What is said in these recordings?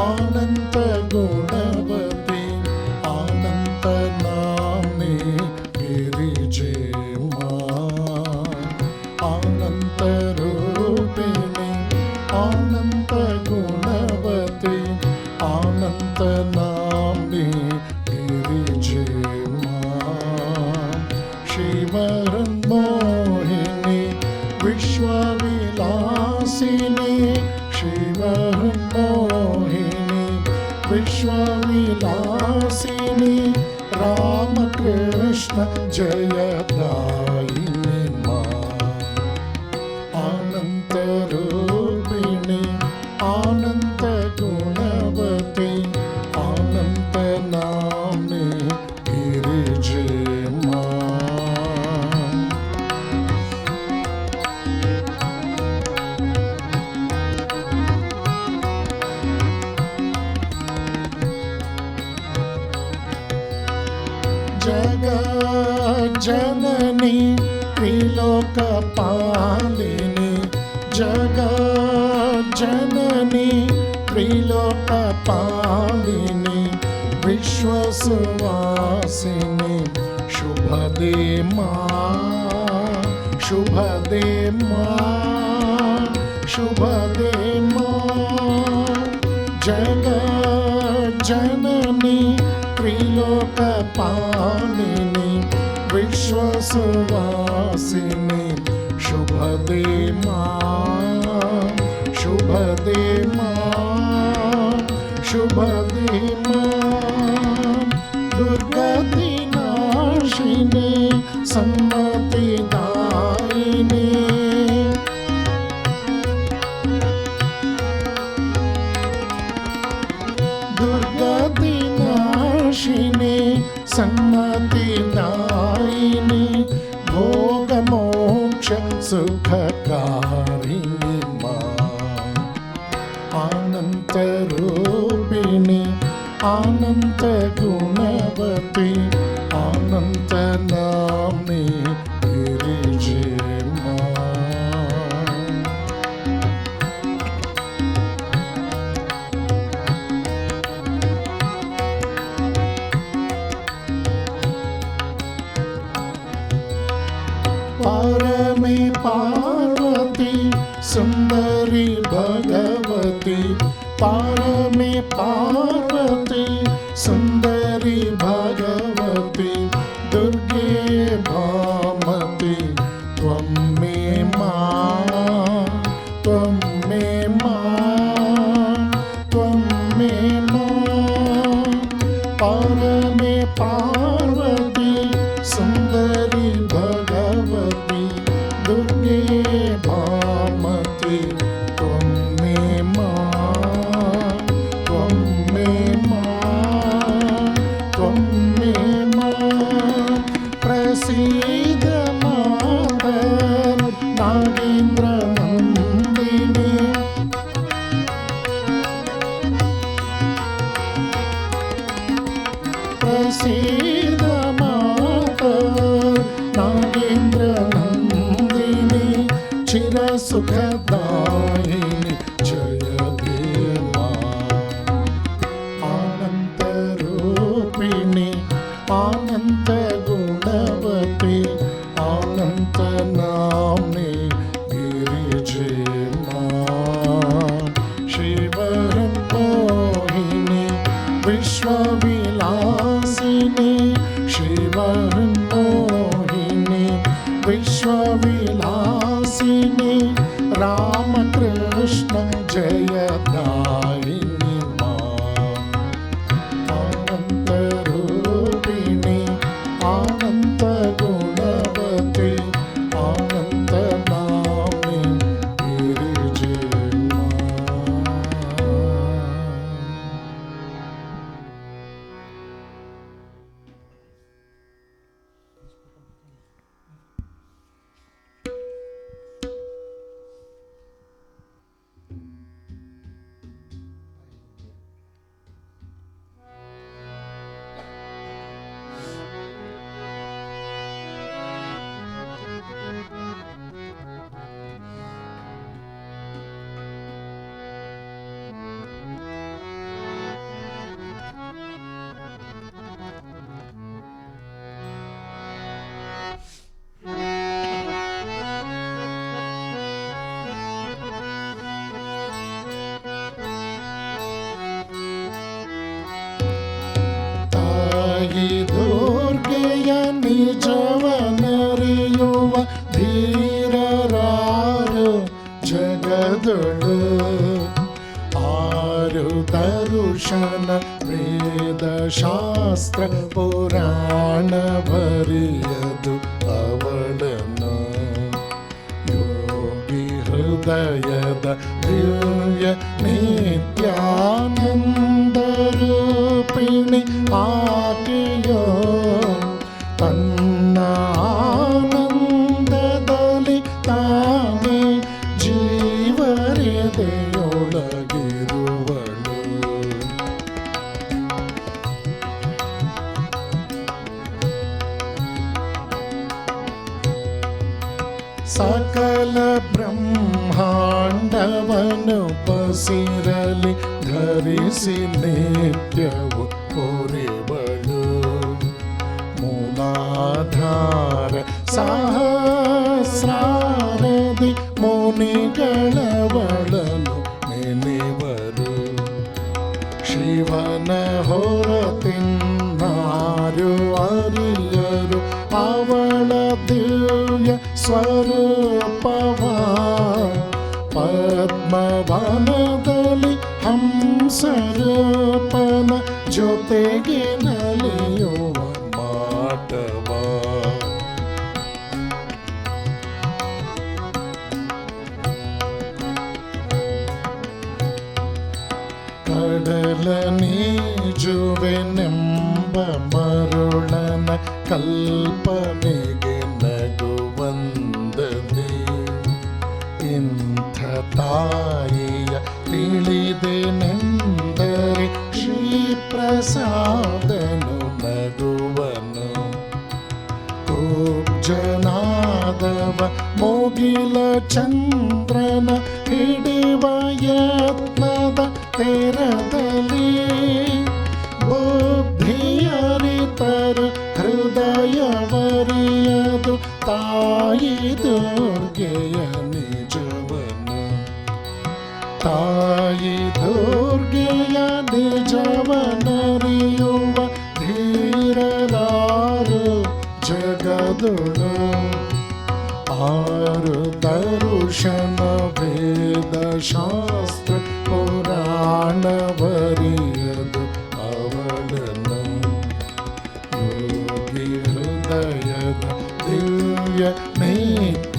अनंत गुणवती अनंत नामनी गिरिजे अनंत रूपिणी अनंत गुणवती अनंत नामनी गिरिजे शिवमोहिनी विश्वविलासिनी शिवमोहिनी विश्वविलासिनी रामकृष्ण जयदायिनी अनंत रूपिणी अनंत गुणवती अनंत नामनी गिरिजे जगज्जननी त्रिलोकपालिनी जगज्जननी त्रिलोकपालिनी विश्वसुवासिनी शुभदे मां शुभदे मां शुभदे मां जगज्जननी त्रिलोकपालिनी विश्वसुवासिनी शुभदे मां शुभदे मां शुभदे मां दुर्गति नाशिनी सम्मतिदायिनी दुर्गति नाशिनी सन्मतिदायिनी भोगमोक्ष सुखकारिणी अनंत रूपिणी अनंत गुणवती अनंत नामनी गिरिजे पारमे पार्वती सुंदरी भगवती पारमे पार्वती सुंदरी भगवती दुर्गे भामती त्वं मे मां त्वं मे मां त्वं मे मां पारमे पार्वती सुंदरी भगवती दुर्गे भामती त्वं मे मां त्वं मे मां त्वं मे मां प्रसीद मातर नागेन्द्र नंदिनी प्रसीद मातर नागेन्द्र नंदिनी चिर सुखदायिनी जय दे अनंत रूपिणी अनंत गुणवती अनंत नामनी गिरिजे शिवमोहिनी विश्वविलासिनी शिवमोहिनी विश्वविलासिनी रामकृष्ण ತಾಯಿ ದುರ್ಗೆಯ ನಿಜವನರಿಯುವ ಧೀರರಾರು ಜಗದೊಳು. ಆರು ದರುಶನ ವೇದ ಶಾಸ್ತ್ರ ಪುರಾಣ ಬರೆಯದು ಅವಳನ್ನು. ಯೋಗಿ ಹೃದಯದ ದಿವ್ಯ ನಿತ್ಯಾನಂದ ರೂಪಿಣಿ ಆಕೆಯೋ ತನ್ನ ಆನಂದದಲ್ಲಿ ತಾನೇ ಜೀವರೆದೆಯೊಳಗಿರುವಳು. ಸಕಲ ಬ್ರಹ್ಮಾಂಡವನ್ನು ಬಸಿರಲಿ ಧರಿಸಿ ನಿತ್ಯವು ಪೊರೆವಳು. ಮೂಲಾಧಾರ ಸಹಸ್ರಾರದಿ ಮುನಿಗಳವಳನ್ನು ನೆನೆವರು. ಶಿವನ ಹೊರತಿನ್ನಾರು ಅರಿಯರು ಅವಳ ದಿವ್ಯ ಸ್ವರೂಪವ. ಪದ್ಮವನದಲ್ಲಿ ಹಂಸರೂಪನ ಜೊತೆಗೆ ನಲಿಯುವ ಮಾಟವ. ಕಡಲ ನೀಜುವೆನೆಂಬ ಮರುಳನ ಕಲ್ಪನೆಗೆ ನಗುವಂದದೆ. ಇಂಥ ತಾಯಿಯ ತಿಳಿದೆನೆಂದರೆ ಶ್ರೀ ಪ್ರಸಾದನು ನಗುವನು. ಜನಾದವ ಮುಗಿಲ ಚಂದ್ರನ ಹಿಡಿವ ಯತ್ನದ ತೆರದಲ್ಲಿ. ಬುದ್ಧಿಯರಿತರು ಹೃದಯವರಿಯದು ತಾಯಿ ದುರ್ಗೆಯ ನಿಜವನು. ತಾಯಿ ದುರ್ಗೆಯ ನಿಜವನರಿಯುವ ಧೀರರಾರು ಜಗದೊಳು. ಆರು ದರುಶನ ವೇದ ಶಾಸ್ತ್ರ ಪುರಾಣ ಬರೆಯದು ಅವಳನ್ನು. ಯೋಗಿ ಹೃದಯದ ದಿವ್ಯ ನಿತ್ಯಾನಂದ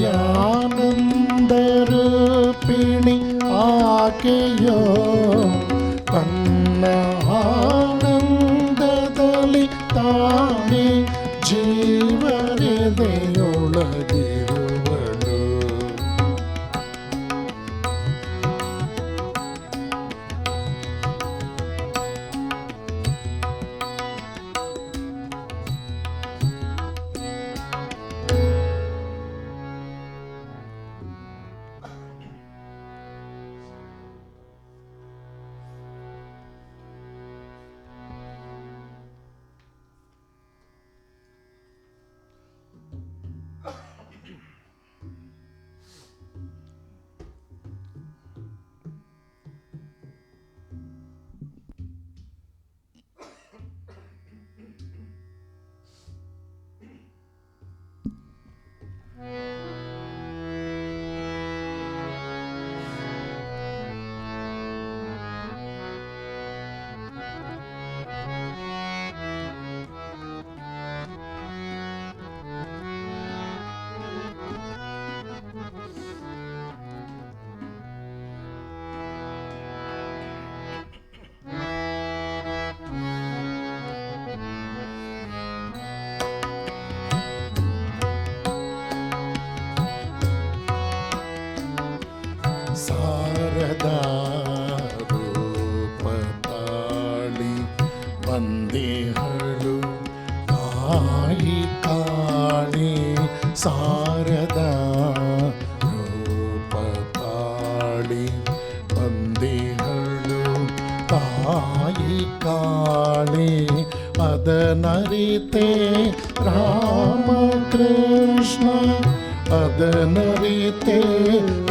ರೂಪಿಣಿ ಆಕೆಯೋ ತನ್ನ ಆನಂದದಲ್ಲಿ ತಾನೇ ಜೀವರೆದೆಯೊಳಗಿರುವಳು. ಶಾರದಾ ರೂಪತಾಳಿ ಬಂದಿಹಳು ತಾಯಿ ಕಾಳಿ. ಶಾರದಾ ರೂಪತಾಳಿ ಬಂದಿಹಳು ತಾಯಿ ಕಾಳಿ. ಅದನರಿತೆ ರಾಮಕೃಷ್ಣ ಅದನರಿತೆ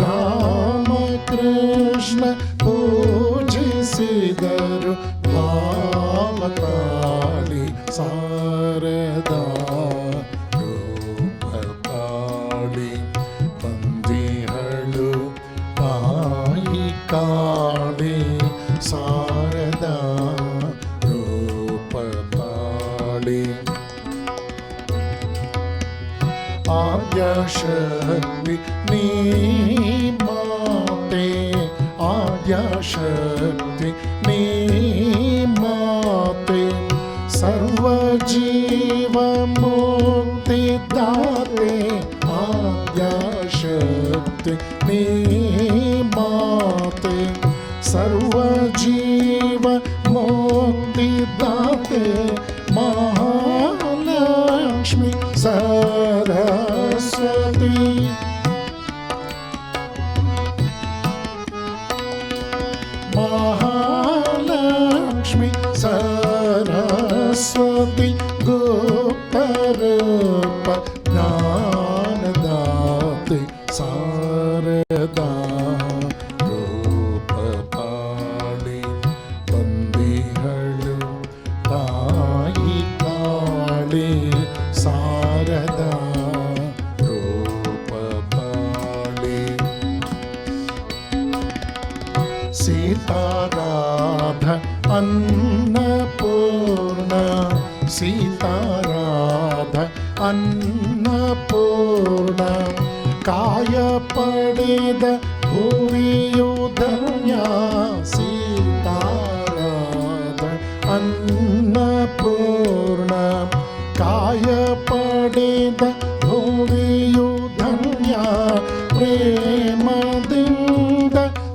ರಾಮಕೃಷ್ಣ ಪೂಜಿಸ ಪೂಜಿಸಿದರು ಭಾವತಾಳಿ ಶಾರದಾ ರೂಪತಾಳಿ ಬಂದಿಹಳು ತಾಯಿ ಕಾಳಿ ಶಾರದಾ ರೂಪತಾಳಿ ಆದ್ಯಶಕ್ತಿ ನೀ ಮಾತೆ ಆದ್ಯಶಕ್ತಿ ನೀ ಮಾತೆ ಸರ್ವಜೀವ ಮುಕ್ತಿ ದಾತೆ ಆದ್ಯಶಕ್ತಿ ನೀ ಮಾತೆ ಸರ್ವಜೀವ ಮುಕ್ತಿ ದಾತೆ ಮಹಾಲಕ್ಷ್ಮಿ ಸರಸ್ವತಿ ಮಹಾಲಕ್ಷ್ಮಿ ಸರಸ್ವತಿ ಗುಪ್ತರೂಪ ಜ್ಞಾನದಾತೆ ಶಾರದಾ ರೂಪತಾಳಿ ಬಂದಿಹಳು ತಾಯಿ ಕಾಳಿ ಶಾರದಾ ರೂಪತಾಳಿ ಸೀತಾರಾಧ ಅನ್ನಪೂರ್ಣ ಸೀತಾರಾಧ ಅನ್ನಪೂರ್ಣ ಕಾಯ ಪಡೆದ ಭುವಿಯು ಧನ್ಯ ಸೀತಾರಾಧ ಅನ್ನಪೂರ್ಣ ಕಾಯ ಪಡೆದ ಭುವಿಯು ಧನ್ಯ ಪ್ರೇಮದಿಂದ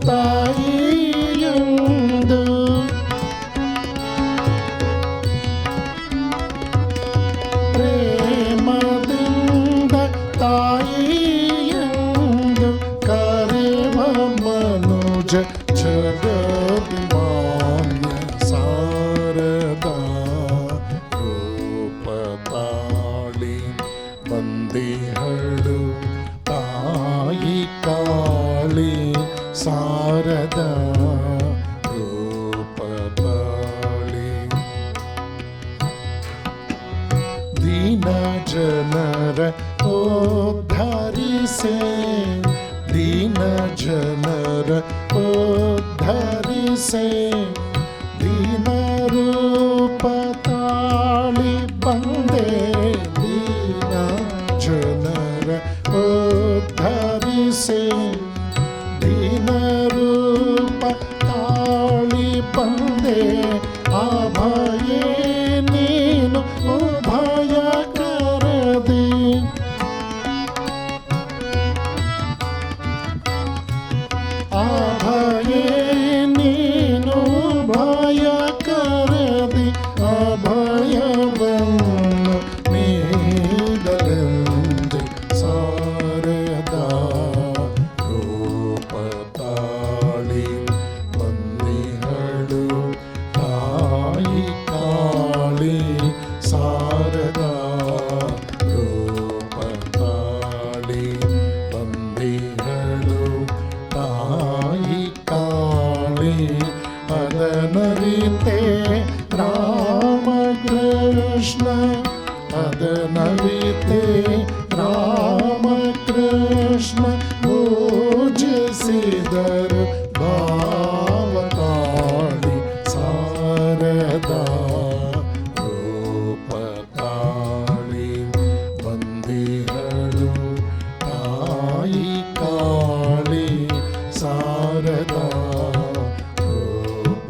ತಾಯಿಯೆಂದು ಪ್ರೇಮದಿಂದ ತಾಯಿಯೆಂದು ಕರೆವ ಮನುಜ ಜಗದ್ಮಾನ್ಯ ಶಾರದಾ ರೂಪತಾಳಿ ಬಂದಿಹಳು ತಾಯಿ ಕಾಳಿ ಶಾರದಾ ರೂಪತಾಳಿ ದೀನ ಜನರ ಉದ್ಧರಿಸೆ ದೀನ ಜನರ ಉದ್ಧರಿಸೆ ದೀನ ರೂಪತಾಳಿ ಬಂದೆ ದೀನ ಜನರ ಉದ್ಧರಿಸೆ ದೀನ ರೂಪತಾಳಿ ಬಂದೆ ಅಭಯೇ ನೀನು ಉಭಯ ಕರದಿ ಅಭಯೇ ನೀನು ಭಯ ಕರದಿ ಅಭಯವನ್ನು ನೀಡಲೆಂದು ಶಾರದಾ ರೂಪತಾಳಿ ಬಂದಿಹಳು ತಾಯಿ ಕಾಳಿ ಶಾರದಾ ರೂಪತಾಳಿ ಬಂದಿಹಳು ತಾಯಿ ಕಾಳಿ ಅದನರಿತೆ ರಾಮಕೃಷ್ಣ ಅದನರಿತೆ ರಾಮಕೃಷ್ಣ ಪೂಜಿಸಿದರು ಭಾವತಾಳಿ ಶಾರದಾ ರೂಪತಾಳಿ ಬಂದಿಹಳು ತಾಯಿ ಕಾಳಿ ಶಾರದಾ ರೂಪತಾಳಿ.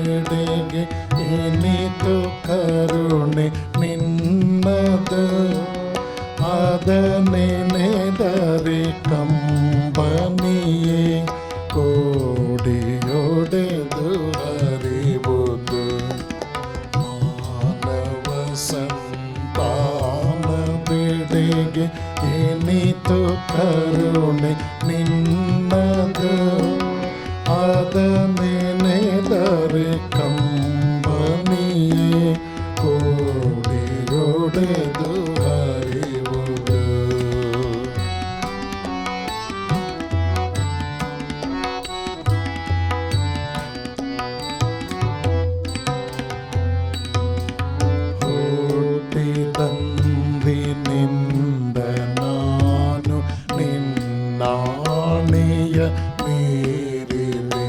ಬೇಡಿಗೆ ಏನಿತು ಕರುಣೆ ನಿನ್ನದು ಅದನ್ನೇ ನೆನೆದರೆ ಕಂಬನಿಯೇ ಕೋಡಿಯೊಡೆದು ಹರಿವುದು ಮಾನವ ಸಂತಾನ ಬೇಡಿಗೆ ಏನಿತು ಕರುಣೆ ನಿನ್ನದು ಅದನ್ನೇ ನೆನೆದರೆ ಕಂಬನಿಯೇ ಕೋಡಿಯೊಡೆದು ಹರಿವುದು ಹುಟ್ಟಿದಂದಿನಿಂದ ನಾನು ನಿನ್ನಾಣೆಯ ಮೀರಿದೆ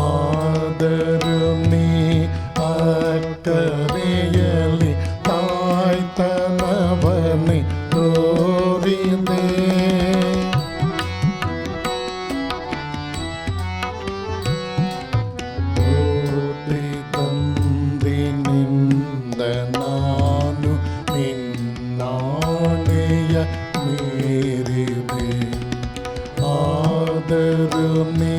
ಆದರೂ ನೀ ಅಕ್ಕರೆಯಲ್ಲಿ ತಾಯ್ತನವನ್ನೇ ತೋರಿದೆ ಹುಟ್ಟಿದಂದಿನಿಂದ ನಾನು ನಿನ್ನಾಣೆಯ ಮೀರಿದೆ ಆದರೂ ನೀ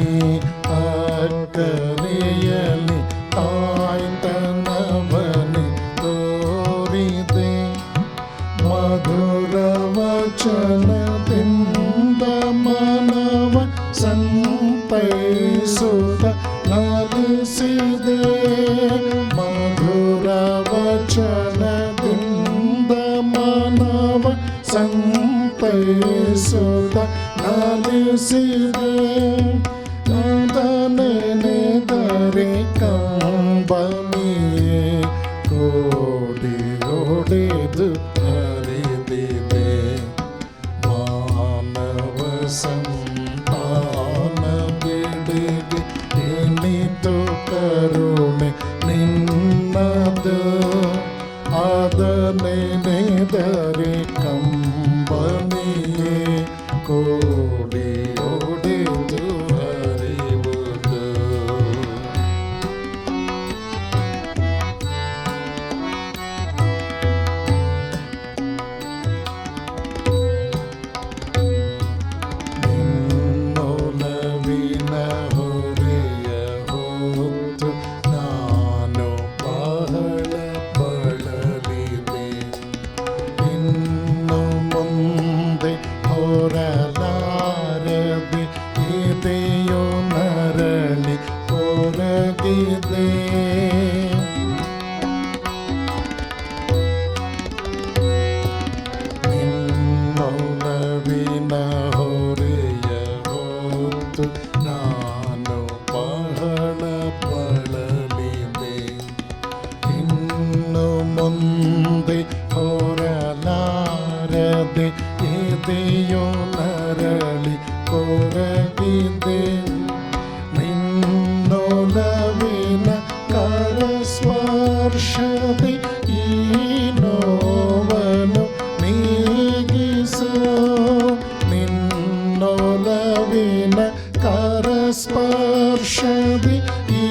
ಅಕ್ಕರೆಯಲ್ಲಿ ತಾಯ್ತನವನ್ನೇ ತೋರಿದೆ ಮಧುರ ವಚನದಿಂದ ಮನವ ಸಂತೈಸುತ್ತ ನಲಿಸಿದೆ ಮಧುರ ವಚನದಿಂದ ಮನವ ಸಂತೈಸುತ್ತ ನಲಿಸಿದೆ ನೆನೆದರೆ ಕಂಬನಿಯೇ ಕೋಡಿಯೊಡೆದು ಹರಿದಿದೆ ಮಾನವ ಸಂತಾನ ಬೇಡಿಗೆ ಏನಿತು ಕರುಣೆ ನಿನ್ನದು ಅದನ್ನೇ ನೆನೆದರೆ ಕಂಬನಿಯೇ ಕೋಡಿಯೊಡೆದು ಹರಿವುದು ನಿನ್ನೊಲವಿನ ಹೊರೆಯ ಹೊತ್ತು ನಾನು ಬಹಳ ಬಳಲಿದೆ ಇನ್ನು ಮುಂದೆ ಹೊರಲಾರದೆ ಇದೆಯೋ ನರಳಿ ಹೊರಗಿದೆ ನಿನ್ನೊಲವಿನ ಹೊರೆಯ ಹೊತ್ತು ನಾನು ಬಹಳ ಬಳಲಿದೆ ಇನ್ನು ಮುಂದೆ ಹೊರಲಾರದೆ ಇದೆಯೋ ನರಳಿ ಕೊರಗಿದೆ ನಿನ್ನೊಲವಿನ ಕರಸ್ಪರ್ಶದೆ ಈ ನೋವನ್ನು ನೀಗಿಸು ನಿನ್ನೊಲವಿನ ಕರಸ್ಪರ್ಶದೆ ಈ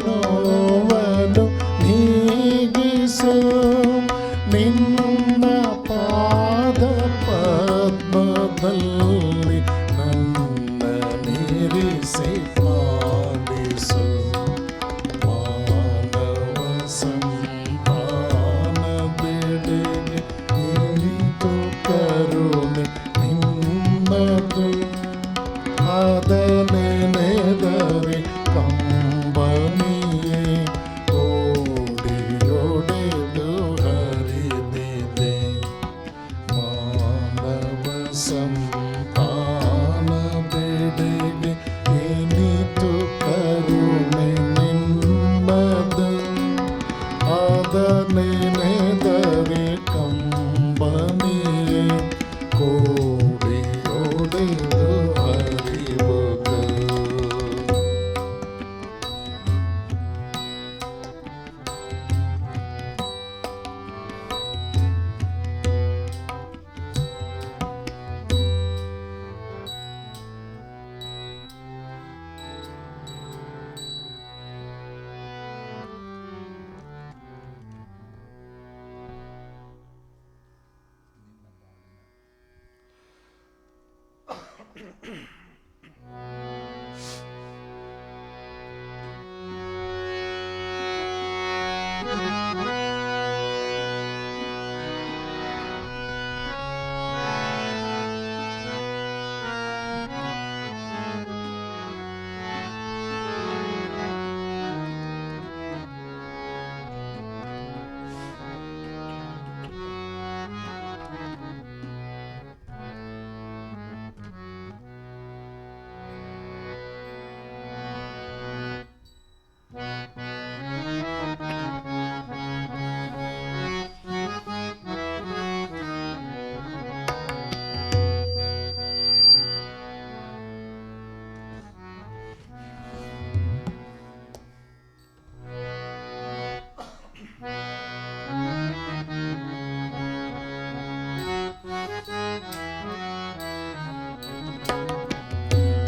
ನೋವನ್ನು ನೀಗಿಸು ನಿನ್ನ ಪಾದ ಪದ್ಮದಲ್ಲಿ ನನ್ನ ನಿರಿಸಿ ಪಾಲಿಸು ಮಾನವ ಸಂತಾನ ಬೇಡಿಗೆ ಏನಿತು ಕರುಣೆ ನಿನ್ನದು ಅದನ್ನೇ ನೆನೆದರೆ ಕಂಬನಿಯೇ ಕೋಡಿಯೊಡೆದು ಹರಿದಿದೆ ಮಾನವ ಸಂತಾನ ಬೇಡಿಗೆ ಏನಿತು ಕರುಣೆ ನಿನ್ನದು ಅದನ್ನೇ ನೆನೆದರೆ ಕಂಬನಿಯೇ ಕೋಡಿಯೊಡೆದು ಹರಿವುದು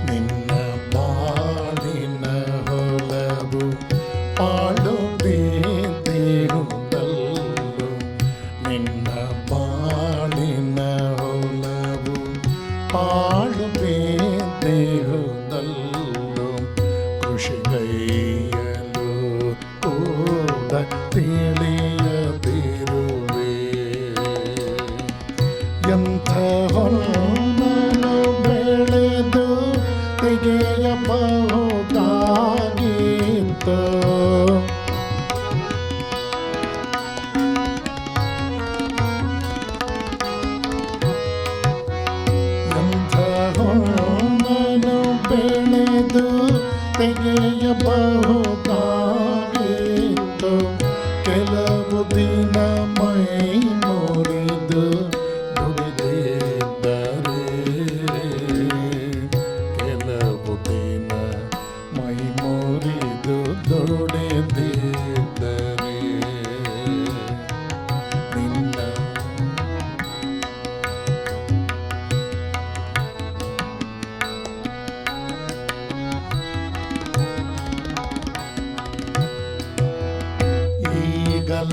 ನಿನ್ನ ಬಾಳಿನ ಹೊಲವು ಪಾಳು ಬೇದಿರುವುದಲ್ಲೋ, ನಿನ್ನ ಬಾಳಿನ ಹೊಲವು ಪಾಳು ಬೇದಿರುವುದಲ್ಲೋ, ಕೃಷಿಗೈಯಲು ಕೂಡ ತಿಳಿಯದಿರುವೆ. ಎಂಥ ಹೊನ್ನನು ಬೆಳೆದು ತೆಗೆಯಬಹುದಾಗಿತ್ತು, ಎಂಥ ಹೊನ್ನನು ಬೆಳೆದು ತೆಗೆಯಬಹುದಾಗಿತ್ತು. ಕೆಲವು ದಿನ ಮೈ ಮುರಿದು ದುಡಿದಿದ್ದರೆ, ಕೆಲವು ದಿನ ಮೈ ಮುರಿದು ದುಡಿದಿದ್ದರೆ, ನಿನ್ನ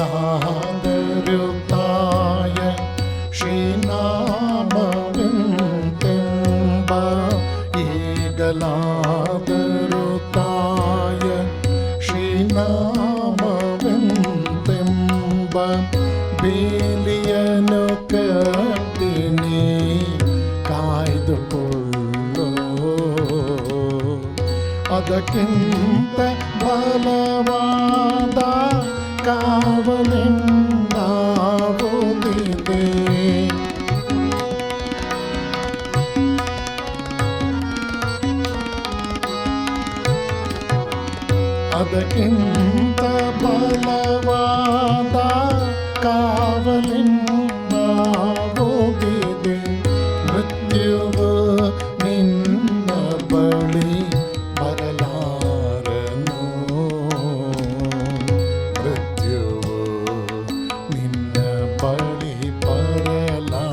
ಈಗಲಾದರೂ ತಾಯ ಶ್ರೀನಾಮವೆಂತೆಂಬ, ಈಗಲಾದರೂ ತಾಯ ಶ್ರೀನಾಮವೆಂತೆಂಬ ಬೇಲಿಯನ್ನು ಕಟ್ಟಿನಿ ಕಾಯ್ದುಕೊಳ್ಳೋ. ಅದಕ್ಕಿಂತ ಬಲವಾದ ಕಾವಲಿನ್ನಾವುದಿದೆ, ಅದಕ್ಕಿಂತ ಬಲವಾದ ಕಾವಲಿನ್ನಾವುದಿದೆ. ಮೃತ್ಯುವು ನಿನ್ನ ಬಳಿ ಬರಲಾರನು, ಮೃತ್ಯುವು ನಿನ್ನ ಬಳಿ ಬರಲಾರನು.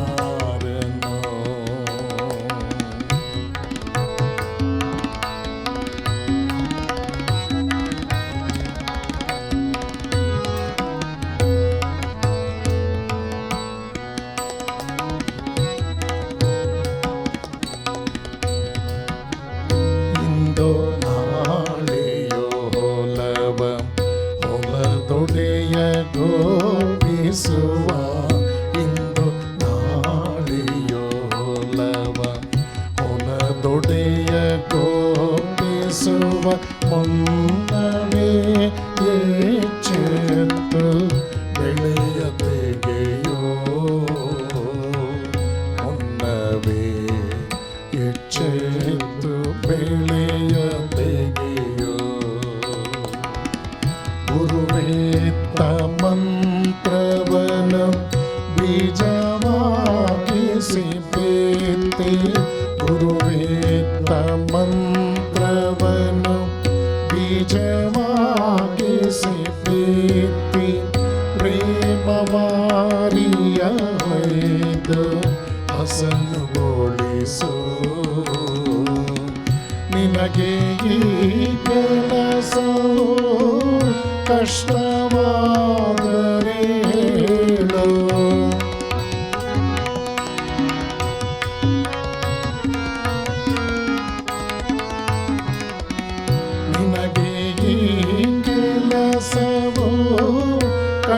ಇಂದು ನಾಳೆಯೋ ಹೊಲವ ಹೊಲದೊಡೆಯ ಗೋಪಿಸುವ, ಇಂದು ನಾಳೆಯೋ ಹೊಲವ ಹೊಲದೊಡೆಯ ಗೋಪಿಸುವ ಮುನ್ನವೇ ಎಚ್ಚೆತ್ತು ಬೆಳೆಯ ತೆಗೆಯೋ, ಮುನ್ನವೇ ಎಚ್ಚೆತ್ತು ಬೆಳೆಯ ತೆಗೆಯೋ. ಗುರುವೇತ್ತ ಮಂತ್ರವನು ಬೀಜವಾಗಿಸಿ ಬೇತಿ, ಗುರುವೇತ್ತ ಮಂತ್ರವನು ಬೀಜವಾಗಿಸಿ ಬೇತಿ, ಪ್ರೇಮವಾರಿಯ ಹೊಯ್ದು ಹಸನುಗೊಳಿಸು. ನಿನಗೆ ಈ ಕೆಲಸವು ಕಷ್ಟವಾದರೆ ಹೇಳು,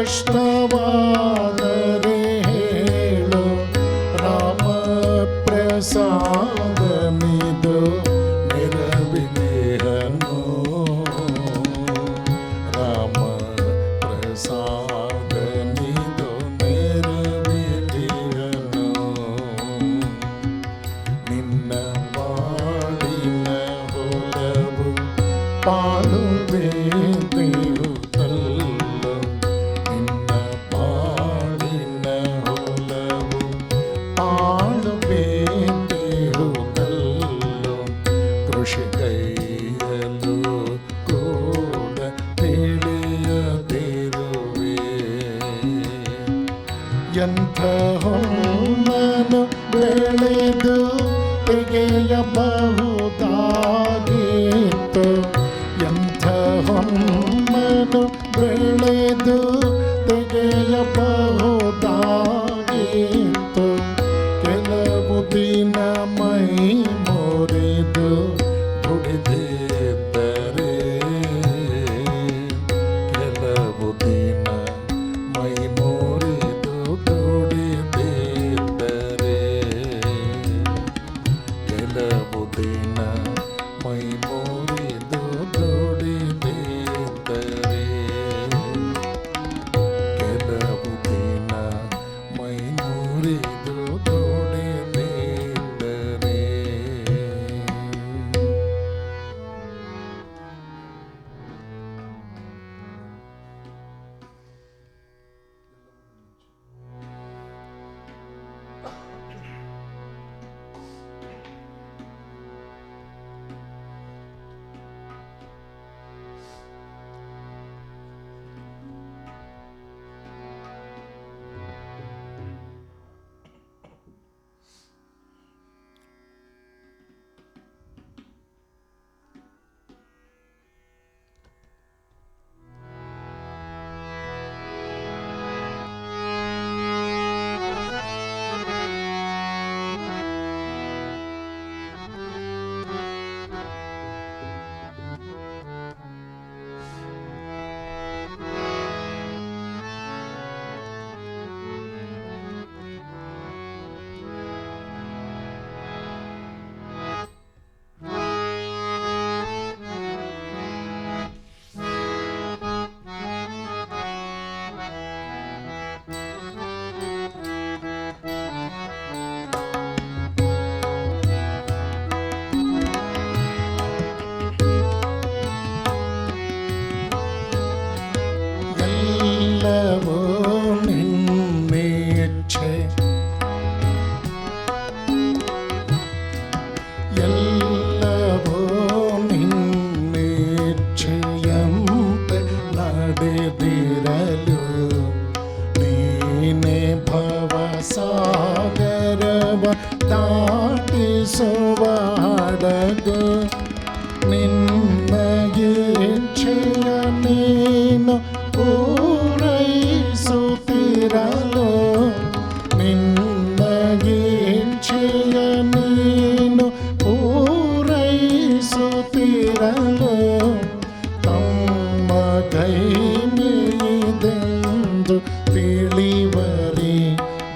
ಕಷ್ಟವಾದರೆ ಹೇಳು ರಾಮ ಪ್ರಸಾದನಿದು ನೆರವಿದೇಹನು ರಾಮ ಪ್ರಸಾದನಿದು ನೆರವಿದೇಹನು ನಿನ್ನ ಬಾಳಿನ ಹೊಲವು ಪಾಲು ಬೇಯುತ್ತಲ್ಲೋ ನಿನ್ನ ಬಾಳಿನ ಹೊಲವು ಪಾಲು ಬೇಯುತ್ತಲ್ಲೋ ಕೃಷಿ ಕೈಯಲು ಕೂಡ ತಿಳಿಯದಿರುವೆ ಎಂಥ ಹೊನ್ನನು ಬೆಳೆದು ತೆಗೆಯಬಹುದಾಗಿತ್ತು ಎಂಥ ಹೊನ್ನನು ಬೆಳೆದು ತೆಗೆಯಬಹುದಾಗಿತ್ತು ಕೆಲವು ದಿನ ಮೈ ಮುರಿದು ದುಡಿದಿದ್ದರೆ ಕೆಲವು ದಿನ ಮೈ ಮುರಿದು ದುಡಿದಿದ್ದರೆ ಕೆಲವು ದಿನ ಮೈ ಮುರಿದು ದುಡಿದಿದ್ದರೆ ಕೆಲವು ದಿನ ಮೈ ಮುರಿದು ದುಡಿದಿದ್ದರೆ ಎಲ್ಲವೂ ನಿನ್ನಿಚ್ಛೆ ಎಲ್ಲವೂ ನಿನ್ನಿಚ್ಛೆಯಂತೆ ನಡೆದಿರಲು ನೀನೇ ಭವಸಾಗರವ ದಾಟಿಸುವ ಹಡಗು ನಿನ್ನ ಇಚ್ಛೆಯ ನೀನು ಪೂರೈಸುತ್ತಿರಲು ನಿನ್ನ ಇಚ್ಛೆಯ ನೀನು ಪೂರೈಸುತ್ತಿರಲು ತಮ್ಮ ಕೈಮಿದೆಂದು ತಿಳಿವರಿ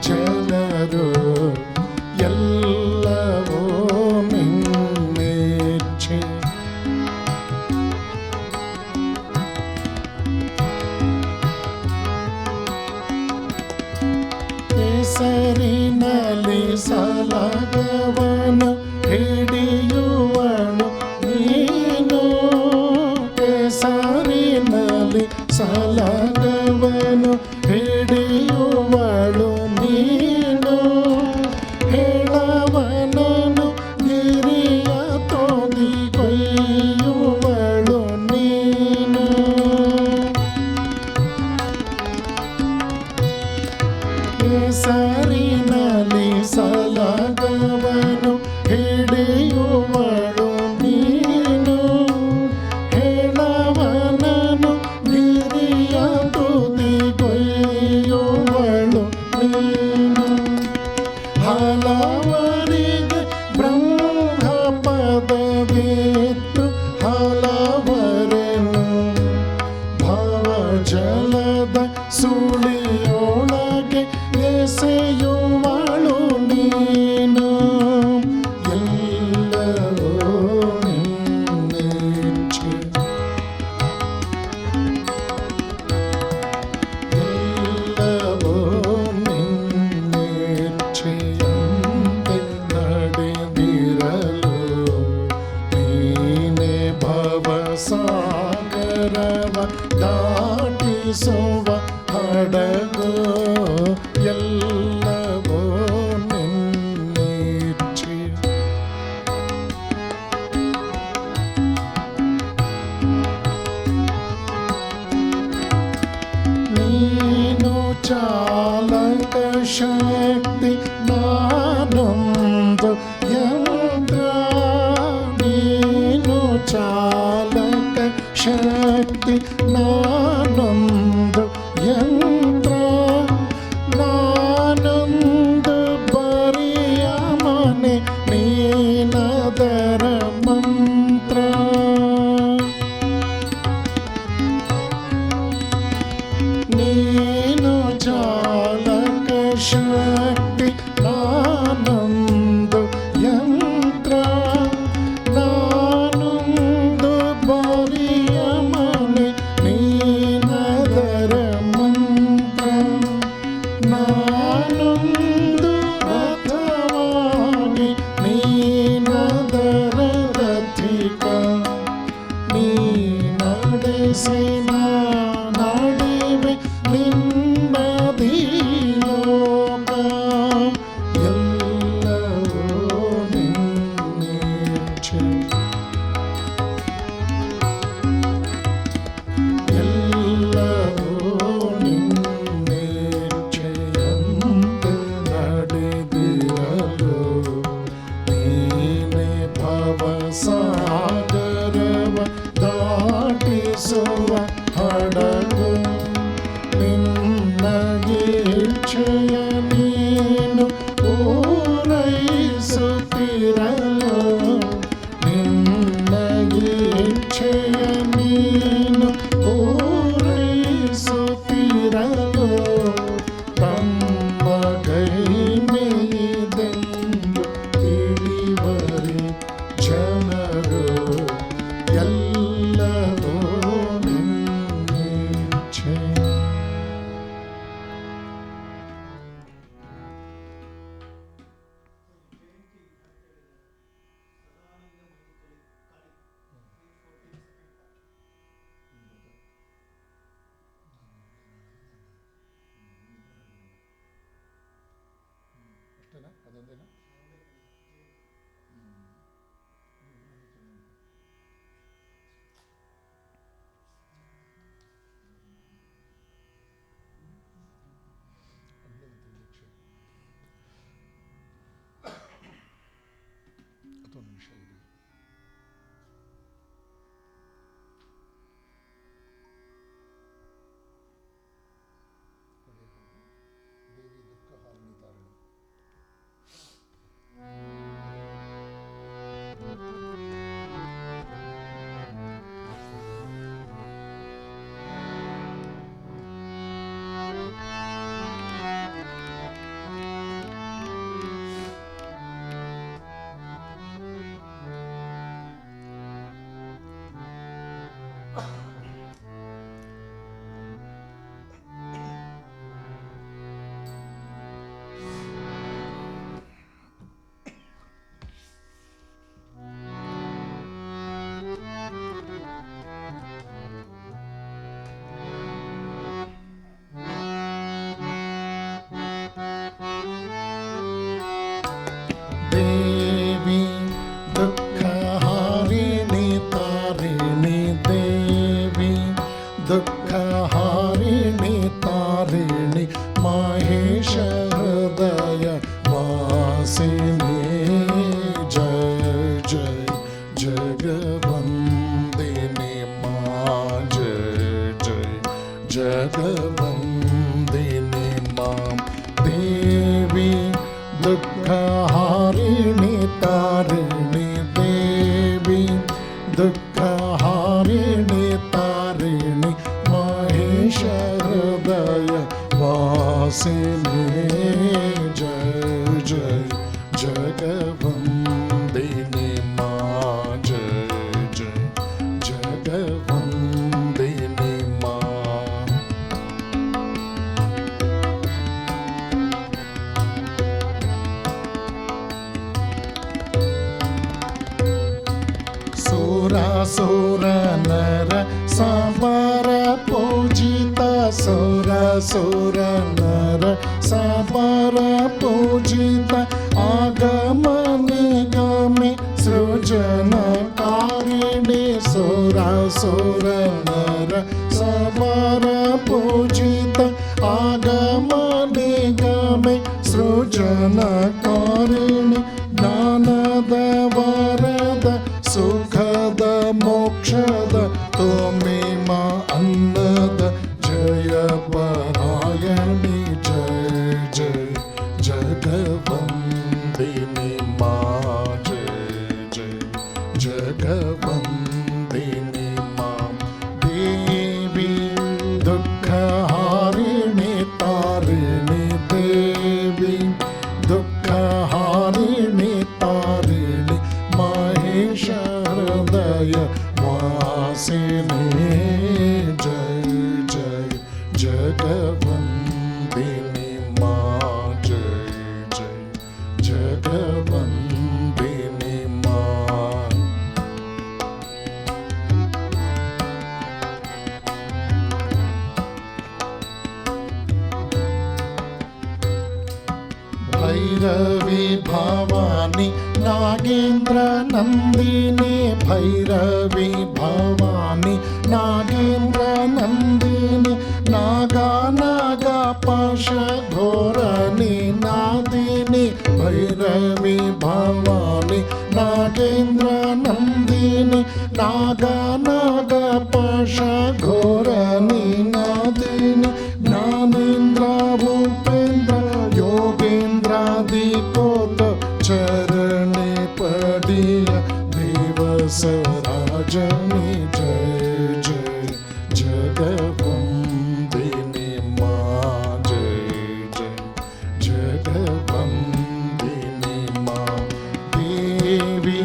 ಜನರು ಎಲ್ಲವೂ ನಿನ್ನಿಚ್ಛೆ ದಾಟಿಸುವ ಹಡಗು ಎಲ್ಲವೋ ನಿನ್ನಿಚ್ಛೆ. ನೀನು ಚಾಲಕ ಶಕ್ತಿ ನಾನೊಂದು ಯಂತ್ರ. ನೀನು ಚಾಲಕ ಶಕ್ತಿ ನಾನೊಂದು ಯಂತ್ರ. ನಾನೊಂದು ಬರಿಯ ಮನೆ ನೀನದರ ಮಂತ್ರ. ನೀನು ಚಾಲಕ ಶಕ್ತಿ ನಾನೊಂದು ಯಂತ್ರ. ನಾನೊಂದು ಬರಿಯ ಮನೆ ನೀನದರ ಮಂತ್ರ. ನಾನೊಂದು ರಥವಾಗಿ ನೀನದರ ರಥಿಕ. ನೀ ನಡೆಸಿ ನಾಡಿವೆ ನಿನ್ನದಿ ಲೋಕ ಎಲ್ಲವೋ ನಿನ್ನಿಚ್ಛೆ. ಎಲ್ಲವೋ ನಿನ್ನಿಚ್ಛೆಯಂತೆ ನಡೆದಿರಲು ನೀನೇ ಭವಸಾಗರವ ದಾಟಿಸುವ ಹಡಗು. ನಿನ್ನ ಇಚ್ಛೆಯ ನೀನು ಪೂರೈಸುತ್ತಿರಲು. ನಿನ್ನ ಇಚ್ಛೆಯ ನೀನು ಪೂರೈಸುತ್ತಿರಲು. ತಮ್ಮ ಕೈಮೆಯದೆಂದು ತಿಳಿವರಿ ಜನರು ಎಲ್ಲವೋ ನಿನ್ನಿಚ್ಛೆ. ಅಷ್ಟೇನಾ? ಅದೊಂದೇನಾ? ಅದೊಂದು ನಿಮಿಷ ಇರಿ. ದೇವಿ ದುಃಖ ಹಾರಿಣಿ ತಾರಿಣಿ. ದೇವಿ ದುಃಖ ಹಾರಿಣಿ ತಾರಿಣಿ. ದೇವಿ ದುಃಖ ಹಾರಿಣಿ ತಾರಿಣಿ. ಮಹೇಶ ಹೃದಯ ವಾಸಿನಿ. ಜಯ ಜಯ ಜಗವಂದಿನಿ ಮಾ. ಜಯ ಜಯ ಜಗವಂದಿನಿ ಮಾ. ದೇವಿ ದುಃಖ ಹಾರಿಣಿ ತಾರಿಣಿ. ದೇವಿ ದುಃಖ ಹಾರಿಣಿ ತಾರಿಣಿ. ಮಹೇಶ ಹೃದಯ ವಾಸಿನಿ. ಜಯ ಜಯ ಜಗವಂದಿನಿ ಮಾ. ಜಯ ಜಯ ಜಗವಂದಿನಿ ಮಾ. ಸುರ ಸುರ ನರ ಸಮರ ಪೂಜಿತ सुर सुर नर सबर पूजिता आगम निगमे सृजनकारिणी सुर सुर नर सबर पूजिता आगम निगमे सृजनकारिणी ज्ञानद वरद सुखद मोक्षद त्वमेव अन्नद जय परायणी जय जय जगवन्दिनी मा जय जय जगवन्दिनी मा देवी दुःखहारिणी तारिणी देवी दुःखहारिणी तारिणी महेश हृदय वासिनी जय जय जगवन्दिनी मा जय जय जगवन्दिनी मा भैरवी भवानी नागेन्द्र नंदिनी भैरवी भवानी नागेन्द्र नंदिनी नागा नागा पाश घोरणी नादिनी भैरवी भवानी नागेन्द्र नंदिनी नागा नागा पाश घोरणी नादिनी ज्ञानेन्द्र भूपेन्द्र योगेन्द्रादिकोट चरणे पड़िया दिवस राजनी जय जय जगवन्दिनी मा जय जय जगवन्दिनी मा देवी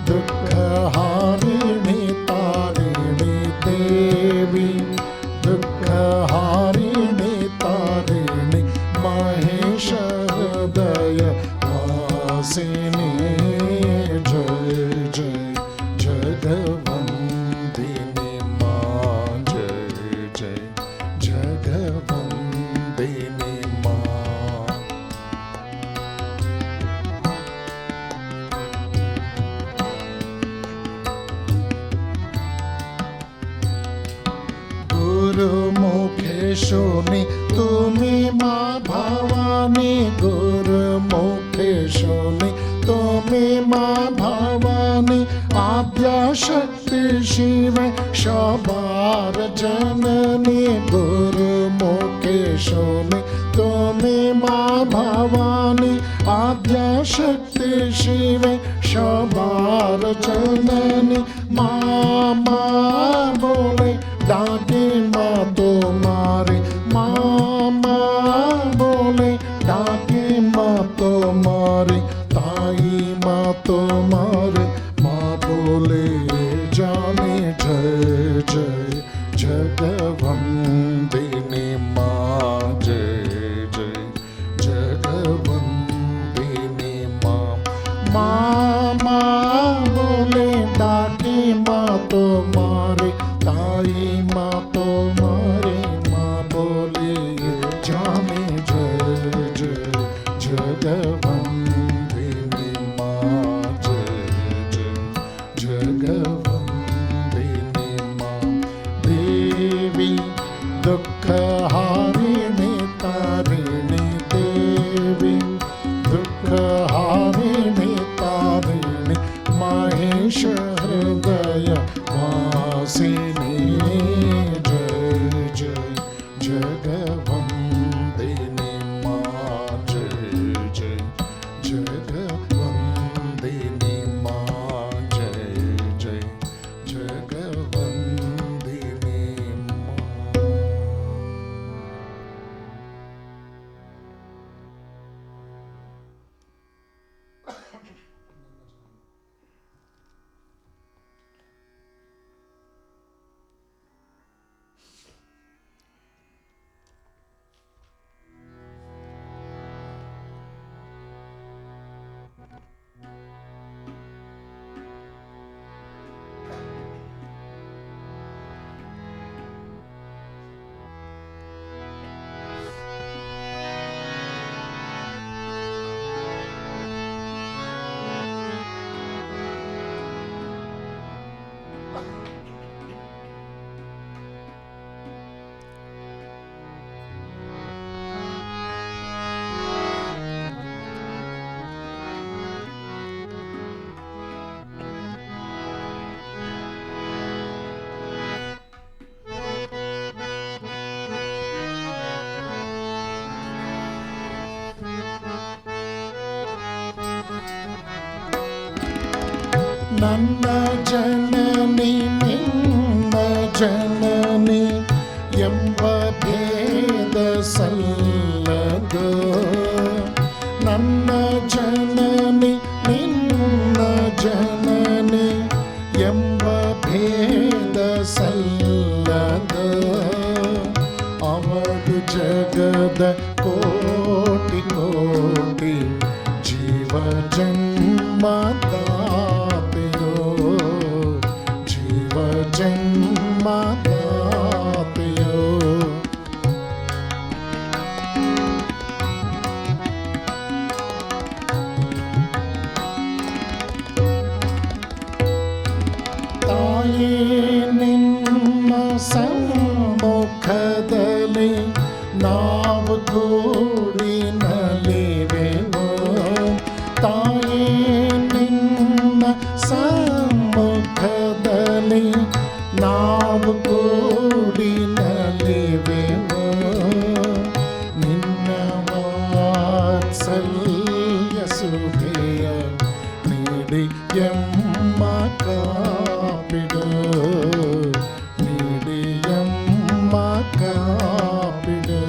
दुःखहारिणी तारिणी देवी दुःखहारिणी तारिणी महेश हृदय वासिनी जय जय जगवन्दिनी मा जय जय जगवन्दिनी मा गुरुमुखेशोनि तुमी मा भवानी गुरुमुखेशोनि तुमी मा भवानी आद्याशक्ति शिव शोभार जननी गुरुमुखेशोनि तुमी मा भवानी आद्याशक्ति शिव शोभार जननी मामा बोले डाके माँ तुम्हारे मामा बोले डाके माँ तुम्हारे ताई माँ तुम्हारे माँ बोले जाने जय जय जगवन्दिनी माँ जय जय जगवन्दिनी माँ मामा बोले डाके माँ तुम्हारे ताई माँ तुम्हारे माँ बोले जाने जय जय जगवन्दिनी माँ जय जय जगवन्दिनी माँ देवी दुःखहारिणी तारिणी देवी दुःखहारिणी तारिणी महेश हृदय वासिनी जय जय जगवन्दिनी मा जय जय जगवन्दिनी मा जय जय जगवन्दिनी मा ನನ್ನ ಜನನಿ ನಿನ್ನ ಜನನಿ ಎಂಬ ಭೇದ ಸಲ್ಲದು. ನನ್ನ ಜನನಿ ನಿನ್ನ ಜನನಿ ಎಂಬ ಭೇದ ಸಲ್ಲದು. ಅವಳು ಜಗದ ಕೋಟಿ ಕೋಟಿ ಜೀವ ಜನ್ಮದಾತೆಯೋ, ಜೀವ ಜನ್ಮದಾತೆಯೋ. ತಾಯೇ ನಿನ್ನ ಸಮ್ಮುಖದಲ್ಲಿ ನಾವು ಕೂಡಿ ನಲಿವೆವು. ತಾಯೇ ನಿನ್ನ ಸಮ್ಮುಖದಲ್ಲಿ ನಾವು ಕೂಡಿ ನಲಿವೆವು. ನಿನ್ನ ವಾತ್ಸಲ್ಯ ಸುಧೆಯ ನೀಡಿ ಎಮ್ಮ ಕಾಪಿಡು, ನೀಡಿ ಎಮ್ಮ ಕಾಪಿಡು.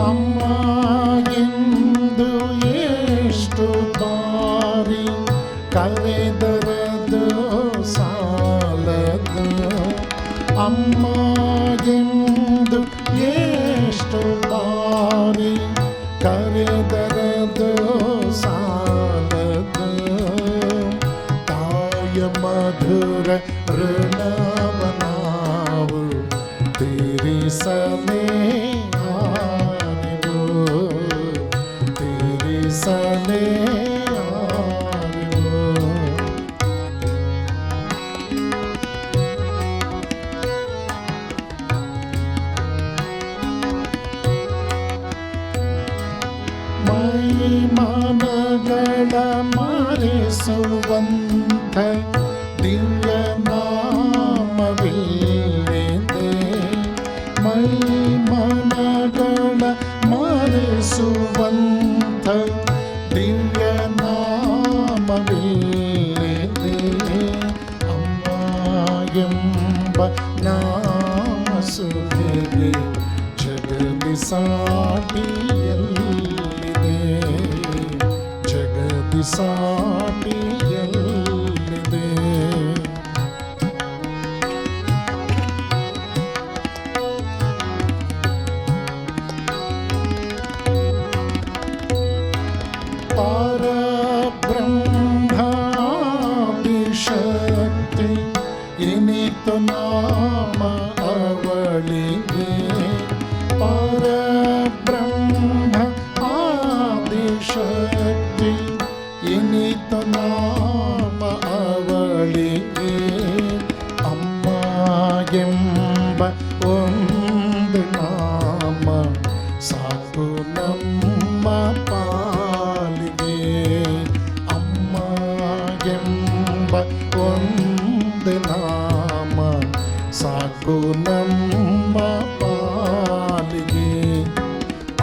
ಅಮ್ಮ ಎಂದು ಎಷ್ಟು ಬಾರಿ ಕರೆದರದು ಸಾಲದು. ಅಮ್ಮ ಎಂದು ಎಷ್ಟು ಬಾರಿ ಕರೆದರದು ಸಾಲದು. ತಾಯ ಮಧುರ ಋಣವ ನಾವು ತೀರಿಸಲೇ ಆರಿವು, ತೀರಿಸಲೇ ಆರಿವು. ಮೈ ಮನಗಳ ಮಾರಿಸುವಂಥ ದಿವ್ಯ ನಾಮವಿಲ್ಲಿದೆ. ಮೈ ಮನಗಳ ಮಾರಿಸುವಂಥ ದಿವ್ಯ ನಾಮವಿಲ್ಲಿದೆ. ಅಮ್ಮ ಎಂಬ ನಾಮ ಸುಧೆಗೆ ಜಗದಿ ಸಾಟಿಯಲ್ಲಿದೆ, ಜಗದಿ ಸಾಟಿಯಲ್ಲಿದೆ. ಪರಬ್ರಹ್ಮಾದಿಶಕ್ತಿ ಎನಿತು ನಾಮ ಅವಳಿಗೆ. ಪರಬ್ರಹ್ಮ ಆದಿಶಕ್ತಿ ಎನಿತು ನಾಮ ಅವಳಿಗೆ. ಅಮ್ಮ ಎಂಬ ಒಂದು ನಾಮ ಸಾಕು ನಮ್ಮ ಪಾಲಿಗೆ. ಅಮ್ಮ ಎಂಬ ಒಂದು ನಾಮ ಸಾಕು ನಮ್ಮ ಪಾಲಿಗೆ.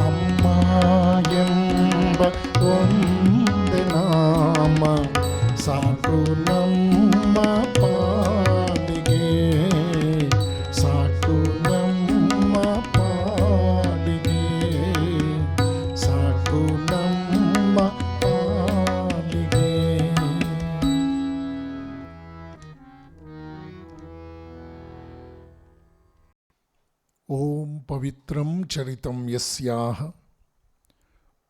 ಅಮ್ಮ ಎಂಬ ಒಂದು ನಾಮ ಸಾಕು ನಮ್ಮ ಪಾಲಿಗೆ, ಸಾಕು ನಮ್ಮ ಪಾಲಿಗೆ, ಸಾಕು ನಮ್ಮ ಪಾಲಿಗೆ. ಓಂ ಪವಿತ್ರಂ ಚರಿತಂ ಯಸ್ಯಾಹ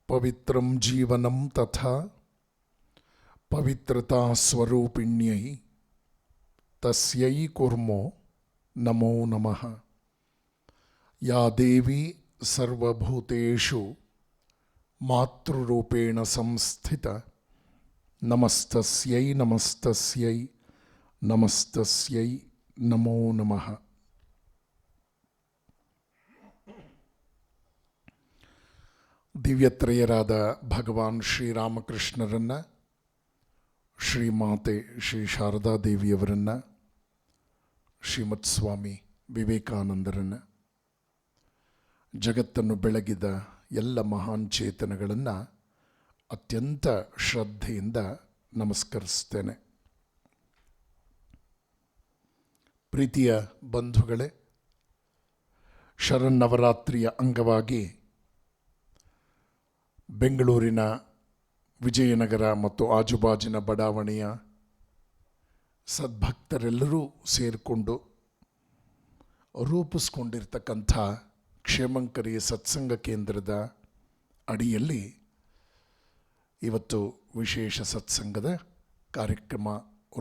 ಪವಿತ್ರಂ ಜೀವನಂ ತಥಾ ಪವಿತ್ರತಾ ಸ್ವರೂಪಿಣ್ಯೈ ತಸ್ಯೈ ಕುರ್ಮೋ ನಮೋ ನಮಃ. ಯಾ ದೇವಿ ಸರ್ವಭೂತೇಷು ಮಾತೃರೂಪೇಣ ಸಂಸ್ಥಿತ ನಮಸ್ತಸ್ಯೈ ನಮಸ್ತಸ್ಯೈ ನಮಸ್ತಸ್ಯೈ ನಮೋ ನಮಃ. ದಿವ್ಯತ್ರಯರಾದ ಭಗವಾನ್ ಶ್ರೀರಾಮಕೃಷ್ಣರನ್ನು, ಶ್ರೀಮಾತೆ ಶ್ರೀ ಶಾರದಾ ದೇವಿಯವರನ್ನು, ಶ್ರೀಮತ್ ಸ್ವಾಮಿ ವಿವೇಕಾನಂದರನ್ನು, ಜಗತ್ತನ್ನು ಬೆಳಗಿದ ಎಲ್ಲ ಮಹಾನ್ ಚೇತನಗಳನ್ನು ಅತ್ಯಂತ ಶ್ರದ್ಧೆಯಿಂದ ನಮಸ್ಕರಿಸ್ತೇನೆ. ಪ್ರೀತಿಯ ಬಂಧುಗಳೇ, ಶರನ್ನವರಾತ್ರಿಯ ಅಂಗವಾಗಿ ಬೆಂಗಳೂರಿನ ವಿಜಯನಗರ ಮತ್ತು ಆಜುಬಾಜಿನ ಬಡಾವಣೆಯ ಸದ್ಭಕ್ತರೆಲ್ಲರೂ ಸೇರಿಕೊಂಡು ರೂಪಿಸ್ಕೊಂಡಿರ್ತಕ್ಕಂಥ ಕ್ಷೇಮಂಕರಿ ಸತ್ಸಂಗ ಕೇಂದ್ರದ ಅಡಿಯಲ್ಲಿ ಇವತ್ತು ವಿಶೇಷ ಸತ್ಸಂಗದ ಕಾರ್ಯಕ್ರಮ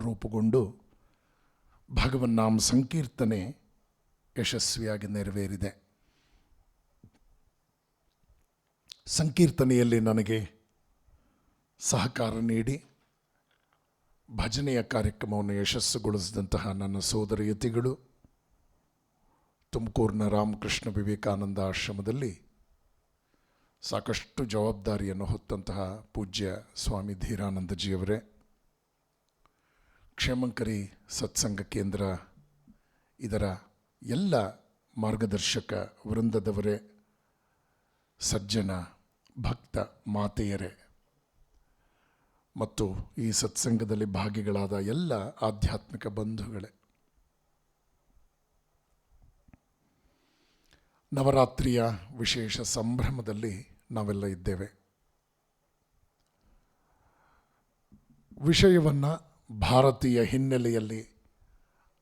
ರೂಪುಗೊಂಡು ಭಗವನ್ನಾಮ ಸಂಕೀರ್ತನೆ ಯಶಸ್ವಿಯಾಗಿ ನೆರವೇರಿದೆ. ಸಂಕೀರ್ತನೆಯಲ್ಲಿ ನನಗೆ ಸಹಕಾರ ನೀಡಿ ಭಜನೆಯ ಕಾರ್ಯಕ್ರಮವನ್ನು ಯಶಸ್ಸುಗೊಳಿಸಿದಂತಹ ನನ್ನ ಸೋದರಯತಿಗಳು, ತುಮಕೂರಿನ ರಾಮಕೃಷ್ಣ ವಿವೇಕಾನಂದ ಆಶ್ರಮದಲ್ಲಿ ಸಾಕಷ್ಟು ಜವಾಬ್ದಾರಿಯನ್ನು ಹೊತ್ತಂತಹ ಪೂಜ್ಯ ಸ್ವಾಮಿ ಧೀರಾನಂದಜಿಯವರೇ, ಕ್ಷೇಮಂಕರಿ ಸತ್ಸಂಗ ಕೇಂದ್ರ ಇದರ ಎಲ್ಲ ಮಾರ್ಗದರ್ಶಕ ವೃಂದದವರೇ, ಸಜ್ಜನ ಭಕ್ತ ಮಾತೆಯರೇ ಮತ್ತು ಈ ಸತ್ಸಂಗದಲ್ಲಿ ಭಾಗಿಗಳಾದ ಎಲ್ಲ ಆಧ್ಯಾತ್ಮಿಕ ಬಂಧುಗಳೇ, ನವರಾತ್ರಿಯ ವಿಶೇಷ ಸಂಭ್ರಮದಲ್ಲಿ ನಾವೆಲ್ಲ ಇದ್ದೇವೆ. ವಿಷಯವನ್ನು ಭಾರತೀಯ ಹಿನ್ನೆಲೆಯಲ್ಲಿ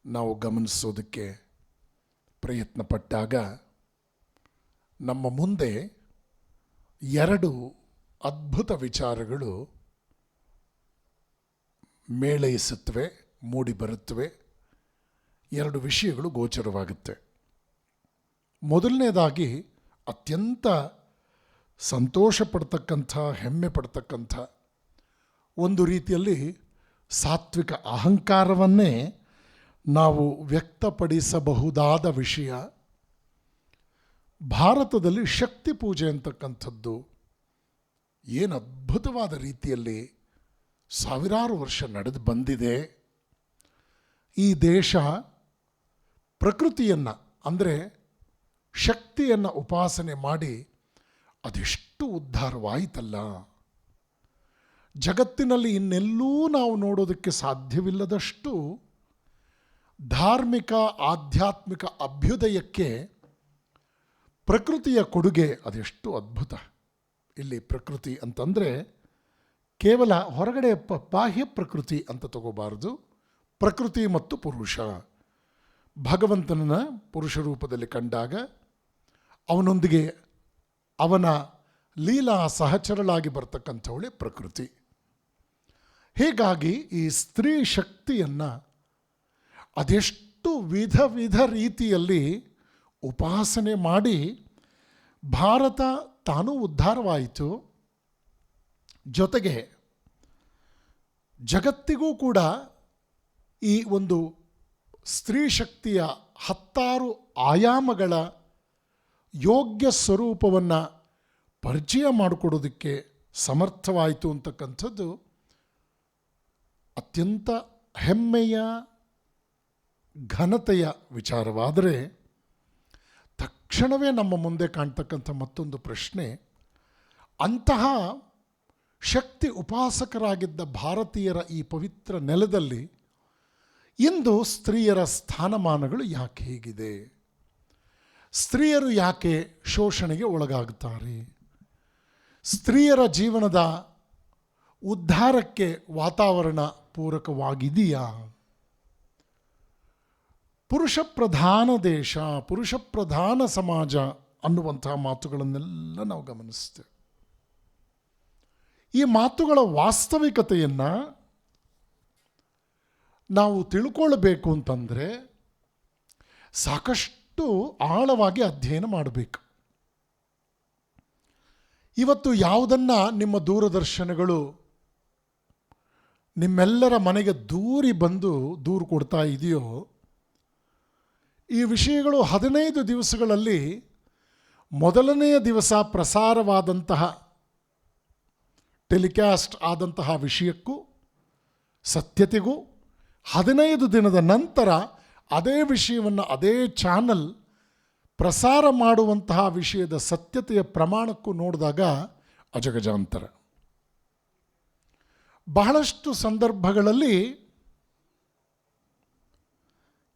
ನಾವು ಗಮನಿಸೋದಕ್ಕೆ ಪ್ರಯತ್ನ ಪಟ್ಟಾಗ ನಮ್ಮ ಮುಂದೆ ಎರಡು ಅದ್ಭುತ ವಿಚಾರಗಳು ಮೇಳೈಸುತ್ತವೆ, ಮೂಡಿಬರುತ್ತವೆ. ಎರಡು ವಿಷಯಗಳು ಗೋಚರವಾಗುತ್ತೆ. ಮೊದಲನೇದಾಗಿ ಅತ್ಯಂತ ಸಂತೋಷ ಪಡ್ತಕ್ಕಂಥ, ಹೆಮ್ಮೆ ಪಡ್ತಕ್ಕಂಥ, ಒಂದು ರೀತಿಯಲ್ಲಿ ಸಾತ್ವಿಕ ಅಹಂಕಾರವನ್ನೇ ನಾವು ವ್ಯಕ್ತಪಡಿಸಬಹುದಾದ ವಿಷಯ. ಭಾರತದಲ್ಲಿ ಶಕ್ತಿ ಪೂಜೆ ಅಂತಕ್ಕಂಥದ್ದು ಏನು ಅದ್ಭುತವಾದ ರೀತಿಯಲ್ಲಿ ಸಾವಿರಾರು ವರ್ಷ ನಡೆದು ಬಂದಿದೆ. ಈ ದೇಶ ಪ್ರಕೃತಿಯನ್ನು ಅಂದರೆ ಶಕ್ತಿಯನ್ನು ಉಪಾಸನೆ ಮಾಡಿ ಅದೆಷ್ಟು ಉದ್ಧಾರವಾಯಿತಲ್ಲ. ಜಗತ್ತಿನಲ್ಲಿ ಇನ್ನೆಲ್ಲೂ ನಾವು ನೋಡೋದಕ್ಕೆ ಸಾಧ್ಯವಿಲ್ಲದಷ್ಟು ಧಾರ್ಮಿಕ ಆಧ್ಯಾತ್ಮಿಕ ಅಭ್ಯುದಯಕ್ಕೆ ಪ್ರಕೃತಿಯ ಕೊಡುಗೆ ಅದೆಷ್ಟು ಅದ್ಭುತ. ಇಲ್ಲಿ ಪ್ರಕೃತಿ ಅಂತಂದರೆ ಕೇವಲ ಹೊರಗಡೆ ಬಾಹ್ಯ ಪ್ರಕೃತಿ ಅಂತ ತಗೋಬಾರದು. ಪ್ರಕೃತಿ ಮತ್ತು ಪುರುಷ, ಭಗವಂತನನ್ನು ಪುರುಷ ರೂಪದಲ್ಲಿ ಕಂಡಾಗ ಅವನೊಂದಿಗೆ ಅವನ ಲೀಲಾ ಸಹಚರಳಾಗಿ ಬರ್ತಕ್ಕಂಥವಳೆ ಪ್ರಕೃತಿ. ಹೀಗಾಗಿ ಈ ಸ್ತ್ರೀ ಶಕ್ತಿಯನ್ನು ಅದೆಷ್ಟು ವಿಧ ರೀತಿಯಲ್ಲಿ ಉಪಾಸನೆ ಮಾಡಿ ಭಾರತ ತಾನೂ ಉದ್ಧಾರವಾಯಿತು. ಜೊತೆಗೆ ಜಗತ್ತಿಗೂ ಕೂಡ ಈ ಒಂದು ಸ್ತ್ರೀ ಶಕ್ತಿಯ 10 ಆಯಾಮಗಳ ಯೋಗ್ಯ ಸ್ವರೂಪವನ್ನು ಪರಿಚಯ ಮಾಡಿಕೊಡೋದಕ್ಕೆ ಸಮರ್ಥವಾಯಿತು ಅಂತಕ್ಕಂಥದ್ದು ಅತ್ಯಂತ ಹೆಮ್ಮೆಯ ಘನತೆಯ ವಿಚಾರವಾದರೆ, ತಕ್ಷಣವೇ ನಮ್ಮ ಮುಂದೆ ಕಾಣ್ತಕ್ಕಂಥ ಮತ್ತೊಂದು ಪ್ರಶ್ನೆ, ಅಂತಹ ಶಕ್ತಿ ಉಪಾಸಕರಾಗಿದ್ದ ಭಾರತೀಯರ ಈ ಪವಿತ್ರ ನೆಲದಲ್ಲಿ ಇಂದು ಸ್ತ್ರೀಯರ ಸ್ಥಾನಮಾನಗಳು ಯಾಕೆ ಹೀಗಿದೆ? ಸ್ತ್ರೀಯರು ಯಾಕೆ ಶೋಷಣೆಗೆ ಒಳಗಾಗುತ್ತಾರೆ? ಸ್ತ್ರೀಯರ ಜೀವನದ ಉದ್ಧಾರಕ್ಕೆ ವಾತಾವರಣ ಪೂರಕವಾಗಿದೆಯಾ? ಪುರುಷ ಪ್ರಧಾನ ದೇಶ, ಪುರುಷ ಪ್ರಧಾನ ಸಮಾಜ ಅನ್ನುವಂತಹ ಮಾತುಗಳನ್ನೆಲ್ಲ ನಾವು ಗಮನಿಸ್ತೇವೆ. ಈ ಮಾತುಗಳ ವಾಸ್ತವಿಕತೆಯನ್ನು ನಾವು ತಿಳ್ಕೊಳ್ಬೇಕು ಅಂತಂದರೆ ಸಾಕಷ್ಟು ಆಳವಾಗಿ ಅಧ್ಯಯನ ಮಾಡಬೇಕು. ಇವತ್ತು ಯಾವುದನ್ನು ನಿಮ್ಮ ದೂರದರ್ಶನಗಳು ನಿಮ್ಮೆಲ್ಲರ ಮನೆಗೆ ದೂರಿ ಬಂದು ದೂರು ಕೊಡ್ತಾ ಇದೆಯೋ, ಈ ವಿಷಯಗಳು 15 ದಿವಸಗಳಲ್ಲಿ ಮೊದಲನೆಯ ದಿವಸ ಪ್ರಸಾರವಾದಂತಹ ಟೆಲಿಕಾಸ್ಟ್ ಆದಂತಹ ವಿಷಯಕ್ಕೂ ಸತ್ಯತೆಗೂ 15 ದಿನದ ನಂತರ ಅದೇ ವಿಷಯವನ್ನು ಅದೇ ಚಾನಲ್ ಪ್ರಸಾರ ಮಾಡುವಂತಹ ವಿಷಯದ ಸತ್ಯತೆಯ ಪ್ರಮಾಣಕ್ಕೂ ನೋಡಿದಾಗ ಅಜಗಜಾಂತರ. ಬಹಳಷ್ಟು ಸಂದರ್ಭಗಳಲ್ಲಿ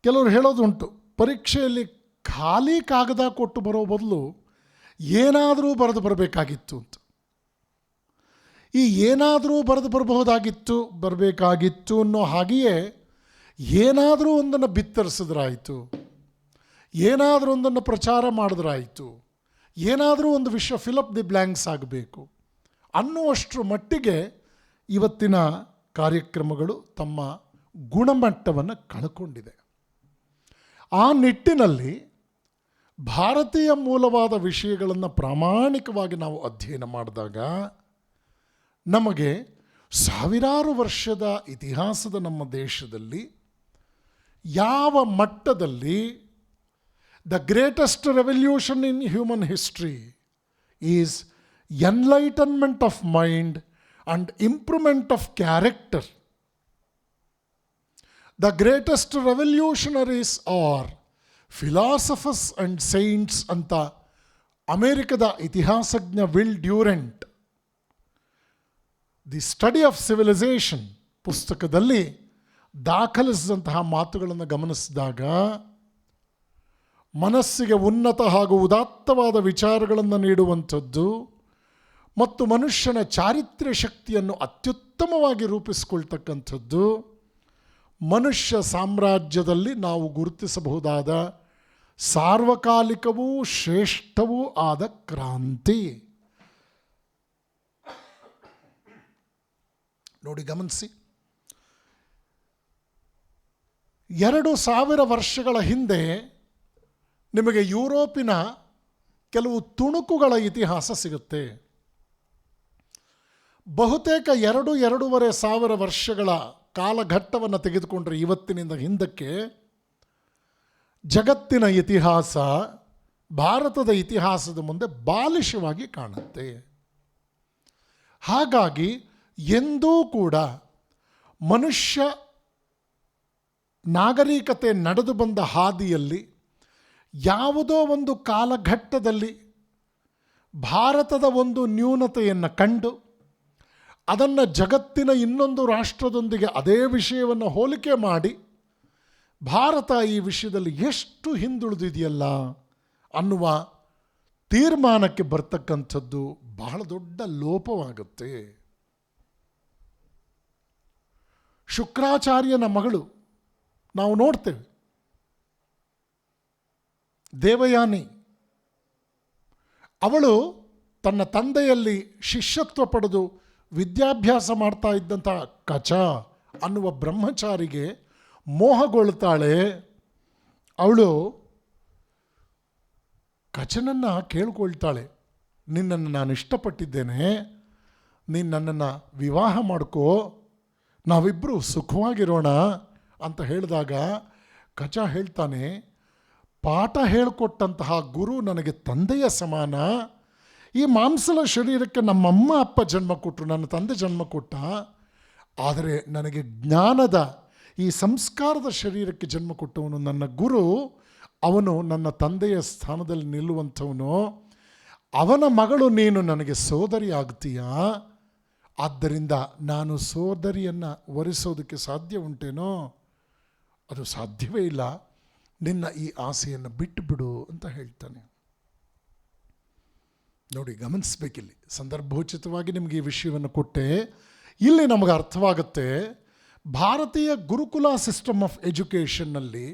ಕೆಲವರು ಹೇಳೋದುಂಟು, ಪರೀಕ್ಷೆಯಲ್ಲಿ ಖಾಲಿ ಕಾಗದ ಕೊಟ್ಟು ಬರೋ ಬದಲು ಏನಾದರೂ ಬರೆದು ಬರಬೇಕಾಗಿತ್ತು ಅಂತ. ಈ ಏನಾದರೂ ಬರೆದು ಬರಬೇಕಾಗಿತ್ತು ಅನ್ನೋ ಹಾಗೆಯೇ ಏನಾದರೂ ಒಂದನ್ನು ಬಿತ್ತರಿಸಿದ್ರಾಯಿತು, ಏನಾದರೂ ಒಂದನ್ನು ಪ್ರಚಾರ ಮಾಡಿದ್ರಾಯಿತು, ಏನಾದರೂ ಒಂದು ವಿಷಯ ಫಿಲಪ್ ದಿ ಬ್ಲ್ಯಾಂಕ್ಸ್ ಆಗಬೇಕು ಅನ್ನುವಷ್ಟರ ಮಟ್ಟಿಗೆ ಇವತ್ತಿನ ಕಾರ್ಯಕ್ರಮಗಳು ತಮ್ಮ ಗುಣಮಟ್ಟವನ್ನು ಕಳ್ಕೊಂಡಿದೆ. ಆ ನಿಟ್ಟಿನಲ್ಲಿ ಭಾರತೀಯ ಮೂಲವಾದ ವಿಷಯಗಳನ್ನು ಪ್ರಾಮಾಣಿಕವಾಗಿ ನಾವು ಅಧ್ಯಯನ ಮಾಡಿದಾಗ ನಮಗೆ ಸಾವಿರಾರು ವರ್ಷದ ಇತಿಹಾಸದ ನಮ್ಮ ದೇಶದಲ್ಲಿ ಯಾವ ಮಟ್ಟದಲ್ಲಿ the greatest revolution in human history is enlightenment of mind and improvement of character. The greatest revolutionaries are philosophers and saints ಅಂತ ಅಮೇರಿಕದ ಇತಿಹಾಸಜ್ಞ Will Durant the study of civilization ಪುಸ್ತಕದಲ್ಲಿ ದಾಖಲಿಸಿದಂತಹ ಮಾತುಗಳನ್ನು ಗಮನಿಸಿದಾಗ ಮನಸ್ಸಿಗೆ ಉನ್ನತ ಹಾಗೂ ಉದಾತ್ತವಾದ ವಿಚಾರಗಳನ್ನು ನೀಡುವಂಥದ್ದು ಮತ್ತು ಮನುಷ್ಯನ ಚಾರಿತ್ರ್ಯ ಶಕ್ತಿಯನ್ನು ಅತ್ಯುತ್ತಮವಾಗಿ ರೂಪಿಸಿಕೊಳ್ತಕ್ಕಂಥದ್ದು ಮನುಷ್ಯ ಸಾಮ್ರಾಜ್ಯದಲ್ಲಿ ನಾವು ಗುರುತಿಸಬಹುದಾದ ಸಾರ್ವಕಾಲಿಕವೂ ಶ್ರೇಷ್ಠವೂ ಆದ ಕ್ರಾಂತಿ. ನೋಡಿ, ಗಮನಿಸಿ, 2000 ವರ್ಷಗಳ ಹಿಂದೆ ನಿಮಗೆ ಯುರೋಪಿನ ಕೆಲವು ತುಣುಕುಗಳ ಇತಿಹಾಸ ಸಿಗುತ್ತೆ. ಬಹುತೇಕ 2-2.5 ಸಾವಿರ ವರ್ಷಗಳ ಕಾಲಘಟ್ಟವನ್ನು ತೆಗೆದುಕೊಂಡ್ರೆ ಇವತ್ತಿನಿಂದ ಹಿಂದಕ್ಕೆ ಜಗತ್ತಿನ ಇತಿಹಾಸ ಭಾರತದ ಇತಿಹಾಸದ ಮುಂದೆ ಬಾಲಿಶವಾಗಿ ಕಾಣುತ್ತೆ. ಹಾಗಾಗಿ ಎಂದೂ ಕೂಡ ಮನುಷ್ಯ ನಾಗರಿಕತೆ ನಡೆದು ಬಂದ ಹಾದಿಯಲ್ಲಿ ಯಾವುದೋ ಒಂದು ಕಾಲಘಟ್ಟದಲ್ಲಿ ಭಾರತದ ಒಂದು ನ್ಯೂನತೆಯನ್ನು ಕಂಡು ಅದನ್ನು ಜಗತ್ತಿನ ಇನ್ನೊಂದು ರಾಷ್ಟ್ರದೊಂದಿಗೆ ಅದೇ ವಿಷಯವನ್ನು ಹೋಲಿಕೆ ಮಾಡಿ ಭಾರತ ಈ ವಿಷಯದಲ್ಲಿ ಎಷ್ಟು ಹಿಂದುಳಿದಿದೆಯಲ್ಲ ಅನ್ನುವ ತೀರ್ಮಾನಕ್ಕೆ ಬರ್ತಕ್ಕಂಥದ್ದು ಬಹಳ ದೊಡ್ಡ ಲೋಪವಾಗುತ್ತೆ. ಶುಕ್ರಾಚಾರ್ಯನ ಮಗಳು ನಾವು ನೋಡ್ತೇವೆ, ದೇವಯಾನಿ. ಅವಳು ತನ್ನ ತಂದೆಯಲ್ಲಿ ಶಿಷ್ಯತ್ವ ಪಡೆದು ವಿದ್ಯಾಭ್ಯಾಸ ಮಾಡ್ತಾ ಇದ್ದಂಥ ಕಚ ಅನ್ನುವ ಬ್ರಹ್ಮಚಾರಿಗೆ ಮೋಹಗೊಳ್ತಾಳೆ. ಅವಳು ಕಚನನ್ನು ಕೇಳ್ಕೊಳ್ತಾಳೆ, ನಿನ್ನನ್ನು ನಾನು ಇಷ್ಟಪಟ್ಟಿದ್ದೇನೆ, ನೀನು ನನ್ನನ್ನು ವಿವಾಹ ಮಾಡ್ಕೋ, ನಾವಿಬ್ಬರು ಸುಖವಾಗಿರೋಣ ಅಂತ ಹೇಳಿದಾಗ ಕಚ ಹೇಳ್ತಾನೆ, ಪಾಠ ಹೇಳಿಕೊಟ್ಟಂತಹ ಗುರು ನನಗೆ ತಂದೆಯ ಸಮಾನ. ಈ ಮಾಂಸಲ ಶರೀರಕ್ಕೆ ನಮ್ಮಮ್ಮ ಅಪ್ಪ ಜನ್ಮ ಕೊಟ್ಟರು, ನನ್ನ ತಂದೆ ಜನ್ಮ ಕೊಟ್ಟ. ಆದರೆ ನನಗೆ ಜ್ಞಾನದ ಈ ಸಂಸ್ಕಾರದ ಶರೀರಕ್ಕೆ ಜನ್ಮ ಕೊಟ್ಟವನು ನನ್ನ ಗುರು. ಅವನು ನನ್ನ ತಂದೆಯ ಸ್ಥಾನದಲ್ಲಿ ನಿಲ್ಲುವಂಥವನು. ಅವನ ಮಗಳು ನೀನು ನನಗೆ ಸೋದರಿ ಆಗ್ತೀಯಾ? ಆದ್ದರಿಂದ ನಾನು ಸೋದರಿಯನ್ನು ವರಿಸೋದಕ್ಕೆ ಸಾಧ್ಯ ಉಂಟೇನೋ? ಅದು ಸಾಧ್ಯವೇ ಇಲ್ಲ. ನಿನ್ನ ಈ ಆಸೆಯನ್ನು ಬಿಟ್ಟು ಬಿಡು ಅಂತ ಹೇಳ್ತಾನೆ. ನೋಡಿ, ಗಮನಿಸಬೇಕಿಲ್ಲಿ, ಸಂದರ್ಭೋಚಿತವಾಗಿ ನಿಮಗೆ ಈ ವಿಷಯವನ್ನು ಕೊಟ್ಟೆ. ಇಲ್ಲಿ ನಮಗೆ ಅರ್ಥವಾಗುತ್ತೆ, ಭಾರತೀಯ ಗುರುಕುಲ ಸಿಸ್ಟಮ್ ಆಫ್ ಎಜುಕೇಷನ್ನಲ್ಲಿ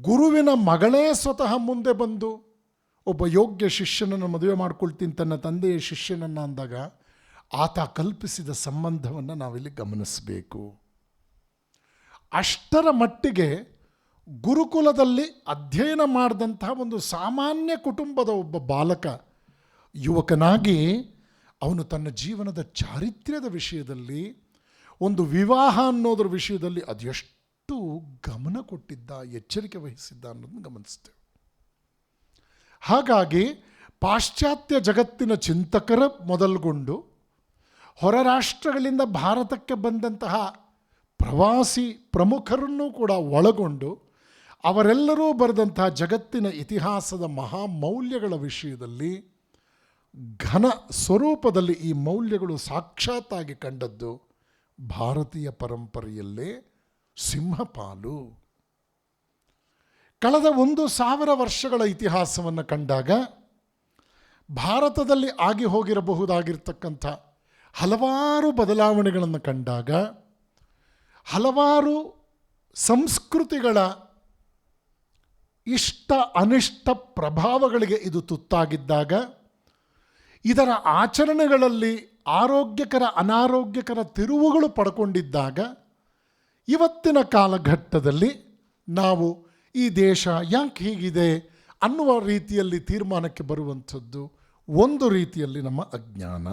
ಗುರುವಿನ ಮಗಳೇ ಸ್ವತಃ ಮುಂದೆ ಬಂದು ಒಬ್ಬ ಯೋಗ್ಯ ಶಿಷ್ಯನನ್ನು ಮದುವೆ ಮಾಡ್ಕೊಳ್ತೀನಿ ತನ್ನ ತಂದೆಯ ಶಿಷ್ಯನನ್ನು ಅಂದಾಗ ಆತ ಕಲ್ಪಿಸಿದ ಸಂಬಂಧವನ್ನು ನಾವಿಲ್ಲಿ ಗಮನಿಸಬೇಕು. ಅಷ್ಟರ ಮಟ್ಟಿಗೆ ಗುರುಕುಲದಲ್ಲಿ ಅಧ್ಯಯನ ಮಾಡಿದಂತಹ ಒಂದು ಸಾಮಾನ್ಯ ಕುಟುಂಬದ ಒಬ್ಬ ಬಾಲಕ ಯುವಕನಾಗಿ ಅವನು ತನ್ನ ಜೀವನದ ಚಾರಿತ್ರ್ಯದ ವಿಷಯದಲ್ಲಿ, ಒಂದು ವಿವಾಹ ಅನ್ನೋದ್ರ ವಿಷಯದಲ್ಲಿ ಅದೆಷ್ಟು ಗಮನ ಕೊಟ್ಟಿದ್ದ, ಎಚ್ಚರಿಕೆ ವಹಿಸಿದ್ದ ಅನ್ನೋದನ್ನು ಗಮನಿಸ್ತೇವೆ. ಹಾಗಾಗಿ ಪಾಶ್ಚಾತ್ಯ ಜಗತ್ತಿನ ಚಿಂತಕರ ಮೊದಲುಗೊಂಡು ಹೊರ ರಾಷ್ಟ್ರಗಳಿಂದ ಭಾರತಕ್ಕೆ ಬಂದಂತಹ ಪ್ರವಾಸಿ ಪ್ರಮುಖರನ್ನು ಕೂಡ ಒಳಗೊಂಡು ಅವರೆಲ್ಲರೂ ಬರೆದಂಥ ಜಗತ್ತಿನ ಇತಿಹಾಸದ ಮಹಾಮೌಲ್ಯಗಳ ವಿಷಯದಲ್ಲಿ ಘನ ಸ್ವರೂಪದಲ್ಲಿ ಈ ಮೌಲ್ಯಗಳು ಸಾಕ್ಷಾತ್ತಾಗಿ ಕಂಡದ್ದು ಭಾರತೀಯ ಪರಂಪರೆಯಲ್ಲೇ ಸಿಂಹಪಾಲು. ಕಳೆದ 1,000 ವರ್ಷಗಳ ಇತಿಹಾಸವನ್ನು ಕಂಡಾಗ ಭಾರತದಲ್ಲಿ ಆಗಿ ಹೋಗಿರಬಹುದಾಗಿರ್ತಕ್ಕಂಥ ಹಲವಾರು ಬದಲಾವಣೆಗಳನ್ನು ಕಂಡಾಗ, ಹಲವಾರು ಸಂಸ್ಕೃತಿಗಳ ಇಷ್ಟ ಅನಿಷ್ಟ ಪ್ರಭಾವಗಳಿಗೆ ಇದು ತುತ್ತಾಗಿದ್ದಾಗ, ಇದರ ಆಚರಣೆಗಳಲ್ಲಿ ಆರೋಗ್ಯಕರ ಅನಾರೋಗ್ಯಕರ ತಿರುವುಗಳು ಪಡ್ಕೊಂಡಿದ್ದಾಗ, ಇವತ್ತಿನ ಕಾಲಘಟ್ಟದಲ್ಲಿ ನಾವು ಈ ದೇಶ ಯಾಕೆ ಹೀಗಿದೆ ಅನ್ನುವ ರೀತಿಯಲ್ಲಿ ತೀರ್ಮಾನಕ್ಕೆ ಬರುವಂಥದ್ದು ಒಂದು ರೀತಿಯಲ್ಲಿ ನಮ್ಮ ಅಜ್ಞಾನ.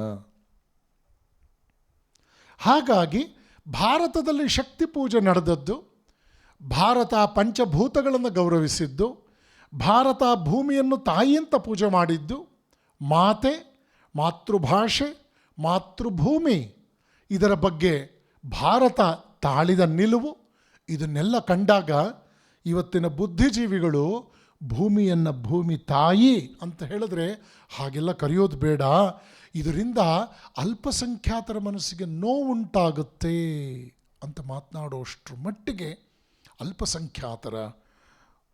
ಹಾಗಾಗಿ ಭಾರತದಲ್ಲಿ ಶಕ್ತಿ ಪೂಜೆ ನಡೆದದ್ದು, ಭಾರತ ಪಂಚಭೂತಗಳನ್ನು ಗೌರವಿಸಿದ್ದು, ಭಾರತ ಭೂಮಿಯನ್ನು ತಾಯಿ ಅಂತ ಪೂಜೆ ಮಾಡಿದ್ದು, ಮಾತೆ, ಮಾತೃಭಾಷೆ, ಮಾತೃಭೂಮಿ ಇದರ ಬಗ್ಗೆ ಭಾರತ ತಾಳಿದ ನಿಲುವು, ಇದನ್ನೆಲ್ಲ ಕಂಡಾಗ ಇವತ್ತಿನ ಬುದ್ಧಿಜೀವಿಗಳು ಭೂಮಿಯನ್ನು ಭೂಮಿ ತಾಯಿ ಅಂತ ಹೇಳಿದ್ರೆ ಹಾಗೆಲ್ಲ ಕರೆಯೋದು ಬೇಡ, ಇದರಿಂದ ಅಲ್ಪಸಂಖ್ಯಾತರ ಮನಸ್ಸಿಗೆ ನೋವುಂಟಾಗುತ್ತೆ ಅಂತ ಮಾತನಾಡೋಷ್ಟರ ಮಟ್ಟಿಗೆ ಅಲ್ಪಸಂಖ್ಯಾತರ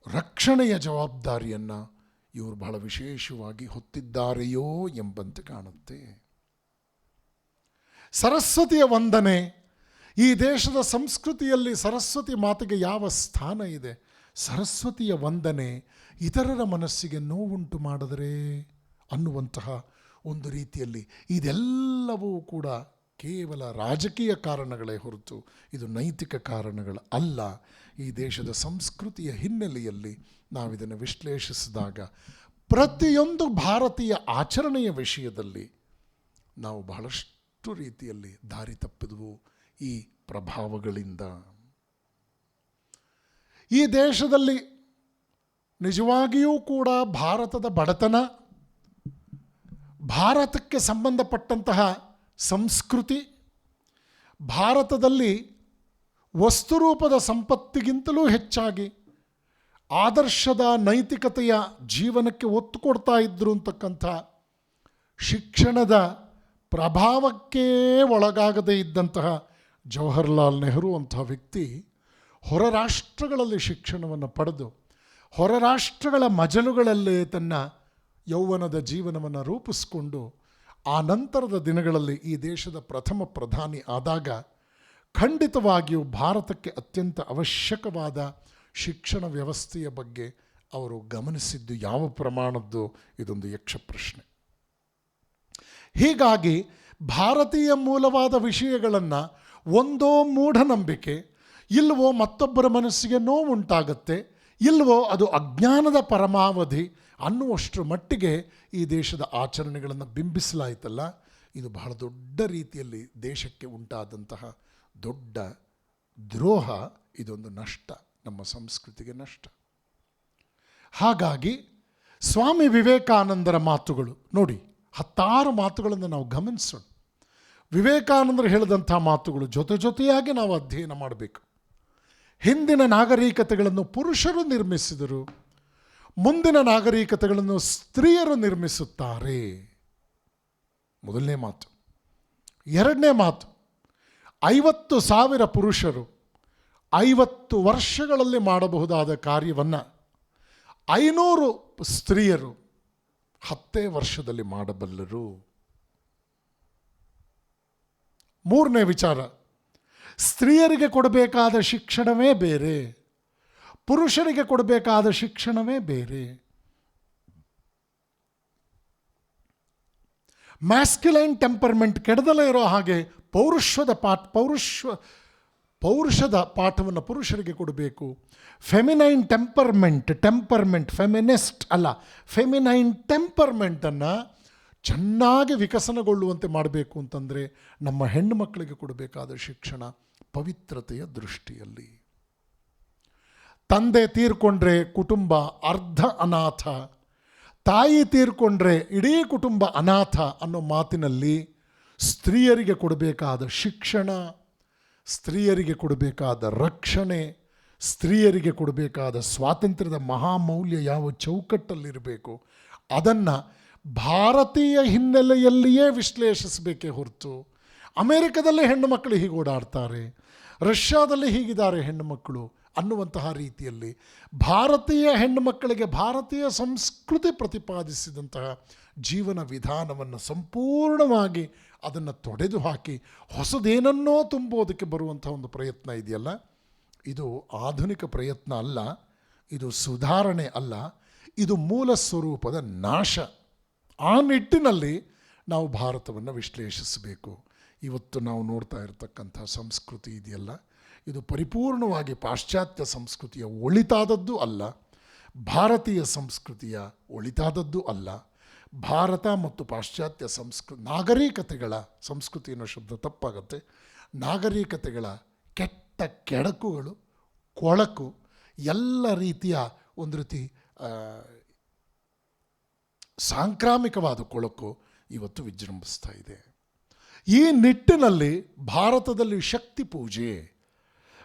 ರಕ್ಷಣೆಯ ಜವಾಬ್ದಾರಿಯನ್ನು ಇವರು ಬಹಳ ವಿಶೇಷವಾಗಿ ಹೊತ್ತಿದ್ದಾರೆಯೋ ಎಂಬಂತೆ ಕಾಣುತ್ತೆ. ಸರಸ್ವತಿಯ ವಂದನೆ, ಈ ದೇಶದ ಸಂಸ್ಕೃತಿಯಲ್ಲಿ ಸರಸ್ವತಿ ಮಾತೆಗೆ ಯಾವ ಸ್ಥಾನ ಇದೆ? ಸರಸ್ವತಿಯ ವಂದನೆ ಇತರರ ಮನಸ್ಸಿಗೆ ನೋವುಂಟು ಮಾಡಿದರೆ ಅನ್ನುವಂತಹ ಒಂದು ರೀತಿಯಲ್ಲಿ ಇದೆಲ್ಲವೂ ಕೂಡ ಕೇವಲ ರಾಜಕೀಯ ಕಾರಣಗಳೇ ಹೊರತು ಇದು ನೈತಿಕ ಕಾರಣಗಳು ಅಲ್ಲ. ಈ ದೇಶದ ಸಂಸ್ಕೃತಿಯ ಹಿನ್ನೆಲೆಯಲ್ಲಿ ನಾವಿದನ್ನು ವಿಶ್ಲೇಷಿಸಿದಾಗ ಪ್ರತಿಯೊಂದು ಭಾರತೀಯ ಆಚರಣೆಯ ವಿಷಯದಲ್ಲಿ ನಾವು ಬಹಳಷ್ಟು ರೀತಿಯಲ್ಲಿ ದಾರಿ ತಪ್ಪಿದವು ಈ ಪ್ರಭಾವಗಳಿಂದ. ಈ ದೇಶದಲ್ಲಿ ನಿಜವಾಗಿಯೂ ಕೂಡ ಭಾರತದ ಬಡತನ, ಭಾರತಕ್ಕೆ ಸಂಬಂಧಪಟ್ಟಂತಹ ಸಂಸ್ಕೃತಿ, ಭಾರತದಲ್ಲಿ ವಸ್ತುರೂಪದ ಸಂಪತ್ತಿಗಿಂತಲೂ ಹೆಚ್ಚಾಗಿ ಆದರ್ಶದ ನೈತಿಕತೆಯ ಜೀವನಕ್ಕೆ ಒತ್ತು ಕೊಡ್ತಾ ಇದ್ದರು ಅಂತಕ್ಕಂಥ ಶಿಕ್ಷಣದ ಪ್ರಭಾವಕ್ಕೇ ಒಳಗಾಗದೇ ಇದ್ದಂತಹ ಜವಾಹರ್ಲಾಲ್ ನೆಹರು ಅಂತಹ ವ್ಯಕ್ತಿ ಹೊರ ರಾಷ್ಟ್ರಗಳಲ್ಲಿ ಶಿಕ್ಷಣವನ್ನು ಪಡೆದು ಹೊರ ರಾಷ್ಟ್ರಗಳ ಮಜಲುಗಳಲ್ಲೇ ತನ್ನ ಯೌವನದ ಜೀವನವನ್ನು ರೂಪಿಸಿಕೊಂಡು ಆ ನಂತರದ ದಿನಗಳಲ್ಲಿ ಈ ದೇಶದ ಪ್ರಥಮ ಪ್ರಧಾನಿ ಆದಾಗ ಖಂಡಿತವಾಗಿಯೂ ಭಾರತಕ್ಕೆ ಅತ್ಯಂತ ಅವಶ್ಯಕವಾದ ಶಿಕ್ಷಣ ವ್ಯವಸ್ಥೆಯ ಬಗ್ಗೆ ಅವರು ಗಮನಿಸಿದ್ದು ಯಾವ ಪ್ರಮಾಣದ್ದು ಇದೊಂದು ಯಕ್ಷ ಪ್ರಶ್ನೆ. ಹೀಗಾಗಿ ಭಾರತೀಯ ಮೂಲವಾದ ವಿಷಯಗಳನ್ನು ಒಂದೋ ಮೂಢನಂಬಿಕೆ, ಇಲ್ವೋ ಮತ್ತೊಬ್ಬರ ಮನಸ್ಸಿಗೆ ನೋವುಂಟಾಗತ್ತೆ, ಇಲ್ವೋ ಅದು ಅಜ್ಞಾನದ ಪರಮಾವಧಿ ಅನ್ನುವಷ್ಟರ ಮಟ್ಟಿಗೆ ಈ ದೇಶದ ಆಚರಣೆಗಳನ್ನು ಬಿಂಬಿಸಲಾಯಿತಲ್ಲ, ಇದು ಬಹಳ ದೊಡ್ಡ ರೀತಿಯಲ್ಲಿ ದೇಶಕ್ಕೆ ಉಂಟಾದಂತಹ ದೊಡ್ಡ ದ್ರೋಹ, ಇದೊಂದು ನಷ್ಟ, ನಮ್ಮ ಸಂಸ್ಕೃತಿಗೆ ನಷ್ಟ. ಹಾಗಾಗಿ ಸ್ವಾಮಿ ವಿವೇಕಾನಂದರ ಮಾತುಗಳು ನೋಡಿ, 10 ಮಾತುಗಳನ್ನು ನಾವು ಗಮನಿಸೋಣ. ವಿವೇಕಾನಂದರು ಹೇಳಿದಂಥ ಮಾತುಗಳು ಜೊತೆಯಾಗಿ ನಾವು ಅಧ್ಯಯನ ಮಾಡಬೇಕು. ಹಿಂದಿನ ನಾಗರಿಕತೆಗಳನ್ನು ಪುರುಷರು ನಿರ್ಮಿಸಿದರು, ಮುಂದಿನ ನಾಗರಿಕತೆಗಳನ್ನು ಸ್ತ್ರೀಯರು ನಿರ್ಮಿಸುತ್ತಾರೆ. ಮೊದಲನೇ ಮಾತು. ಎರಡನೇ ಮಾತು, 50,000 ಪುರುಷರು 50 ವರ್ಷಗಳಲ್ಲಿ ಮಾಡಬಹುದಾದ ಕಾರ್ಯವನ್ನು 500 ಸ್ತ್ರೀಯರು 10 ವರ್ಷದಲ್ಲಿ ಮಾಡಬಲ್ಲರು. ಮೂರನೇ ವಿಚಾರ, ಸ್ತ್ರೀಯರಿಗೆ ಕೊಡಬೇಕಾದ ಶಿಕ್ಷಣವೇ ಬೇರೆ, ಪುರುಷರಿಗೆ ಕೊಡಬೇಕಾದ ಶಿಕ್ಷಣವೇ ಬೇರೆ. ಮ್ಯಾಸ್ಕ್ಯುಲೈನ್ ಟೆಂಪರ್ಮೆಂಟ್ ಕೆಡದಲೇ ಇರೋ ಹಾಗೆ ಪೌರುಷದ ಪಾಠವನ್ನು ಪುರುಷರಿಗೆ ಕೊಡಬೇಕು. ಫೆಮಿನೈನ್ ಟೆಂಪರ್ಮೆಂಟ್ ಫೆಮಿನಿಸ್ಟ್ ಅಲ್ಲ, ಫೆಮಿನೈನ್ ಟೆಂಪರ್ಮೆಂಟನ್ನು ಚೆನ್ನಾಗಿ ವಿಕಸನಗೊಳ್ಳುವಂತೆ ಮಾಡಬೇಕು ಅಂತಂದರೆ ನಮ್ಮ ಹೆಣ್ಣು ಮಕ್ಕಳಿಗೆ ಕೊಡಬೇಕಾದ ಶಿಕ್ಷಣ ಪವಿತ್ರತೆಯ ದೃಷ್ಟಿಯಲ್ಲಿ. ತಂದೆ ತೀರ್ಕೊಂಡ್ರೆ ಕುಟುಂಬ ಅರ್ಧ ಅನಾಥ, ತಾಯಿ ತೀರ್ಕೊಂಡ್ರೆ ಇಡೀ ಕುಟುಂಬ ಅನಾಥ ಅನ್ನೋ ಮಾತಿನಲ್ಲಿ ಸ್ತ್ರೀಯರಿಗೆ ಕೊಡಬೇಕಾದ ಶಿಕ್ಷಣ, ಸ್ತ್ರೀಯರಿಗೆ ಕೊಡಬೇಕಾದ ರಕ್ಷಣೆ, ಸ್ತ್ರೀಯರಿಗೆ ಕೊಡಬೇಕಾದ ಸ್ವಾತಂತ್ರ್ಯದ ಮಹಾಮೌಲ್ಯ ಯಾವ ಚೌಕಟ್ಟಲ್ಲಿರಬೇಕು ಅದನ್ನು ಭಾರತೀಯ ಹಿನ್ನೆಲೆಯಲ್ಲಿಯೇ ವಿಶ್ಲೇಷಿಸಬೇಕೇ ಹೊರತು ಅಮೇರಿಕದಲ್ಲೇ ಹೆಣ್ಣು ಮಕ್ಕಳು ಹೀಗೆ ಓಡಾಡ್ತಾರೆ, ರಷ್ಯಾದಲ್ಲಿ ಹೀಗಿದ್ದಾರೆ ಹೆಣ್ಣು ಮಕ್ಕಳು ಅನ್ನುವಂತಹ ರೀತಿಯಲ್ಲಿ ಭಾರತೀಯ ಹೆಣ್ಣು ಮಕ್ಕಳಿಗೆ ಭಾರತೀಯ ಸಂಸ್ಕೃತಿ ಪ್ರತಿಪಾದಿಸಿದಂತಹ ಜೀವನ ವಿಧಾನವನ್ನು ಸಂಪೂರ್ಣವಾಗಿ ಅದನ್ನು ತೊಡೆದು ಹಾಕಿ ಹೊಸದೇನನ್ನೋ ತುಂಬೋದಕ್ಕೆ ಬರುವಂಥ ಒಂದು ಪ್ರಯತ್ನ ಇದೆಯಲ್ಲ, ಇದು ಆಧುನಿಕ ಪ್ರಯತ್ನ ಅಲ್ಲ, ಇದು ಸುಧಾರಣೆ ಅಲ್ಲ, ಇದು ಮೂಲ ಸ್ವರೂಪದ ನಾಶ. ಆ ನಿಟ್ಟಿನಲ್ಲಿ ನಾವು ಭಾರತವನ್ನು ವಿಶ್ಲೇಷಿಸಬೇಕು. ಇವತ್ತು ನಾವು ನೋಡ್ತಾ ಇರತಕ್ಕಂಥ ಸಂಸ್ಕೃತಿ ಇದೆಯಲ್ಲ, ಇದು ಪರಿಪೂರ್ಣವಾಗಿ ಪಾಶ್ಚಾತ್ಯ ಸಂಸ್ಕೃತಿಯ ಒಳಿತಾದದ್ದು ಅಲ್ಲ, ಭಾರತೀಯ ಸಂಸ್ಕೃತಿಯ ಒಳಿತಾದದ್ದು ಅಲ್ಲ. ಭಾರತ ಮತ್ತು ಪಾಶ್ಚಾತ್ಯ ನಾಗರಿಕತೆಗಳ ಸಂಸ್ಕೃತಿ ಅನ್ನೋ ಶಬ್ದ ತಪ್ಪಾಗುತ್ತೆ, ನಾಗರಿಕತೆಗಳ ಕೆಟ್ಟ ಕೆಡಕುಗಳು, ಕೊಳಕು, ಎಲ್ಲ ರೀತಿಯ ಒಂದು ರೀತಿ ಸಾಂಕ್ರಾಮಿಕವಾದ ಕೊಳಕು ಇವತ್ತು ವಿಜೃಂಭಿಸ್ತಾ ಇದೆ. ಈ ನಿಟ್ಟಿನಲ್ಲಿ ಭಾರತದಲ್ಲಿ ಶಕ್ತಿ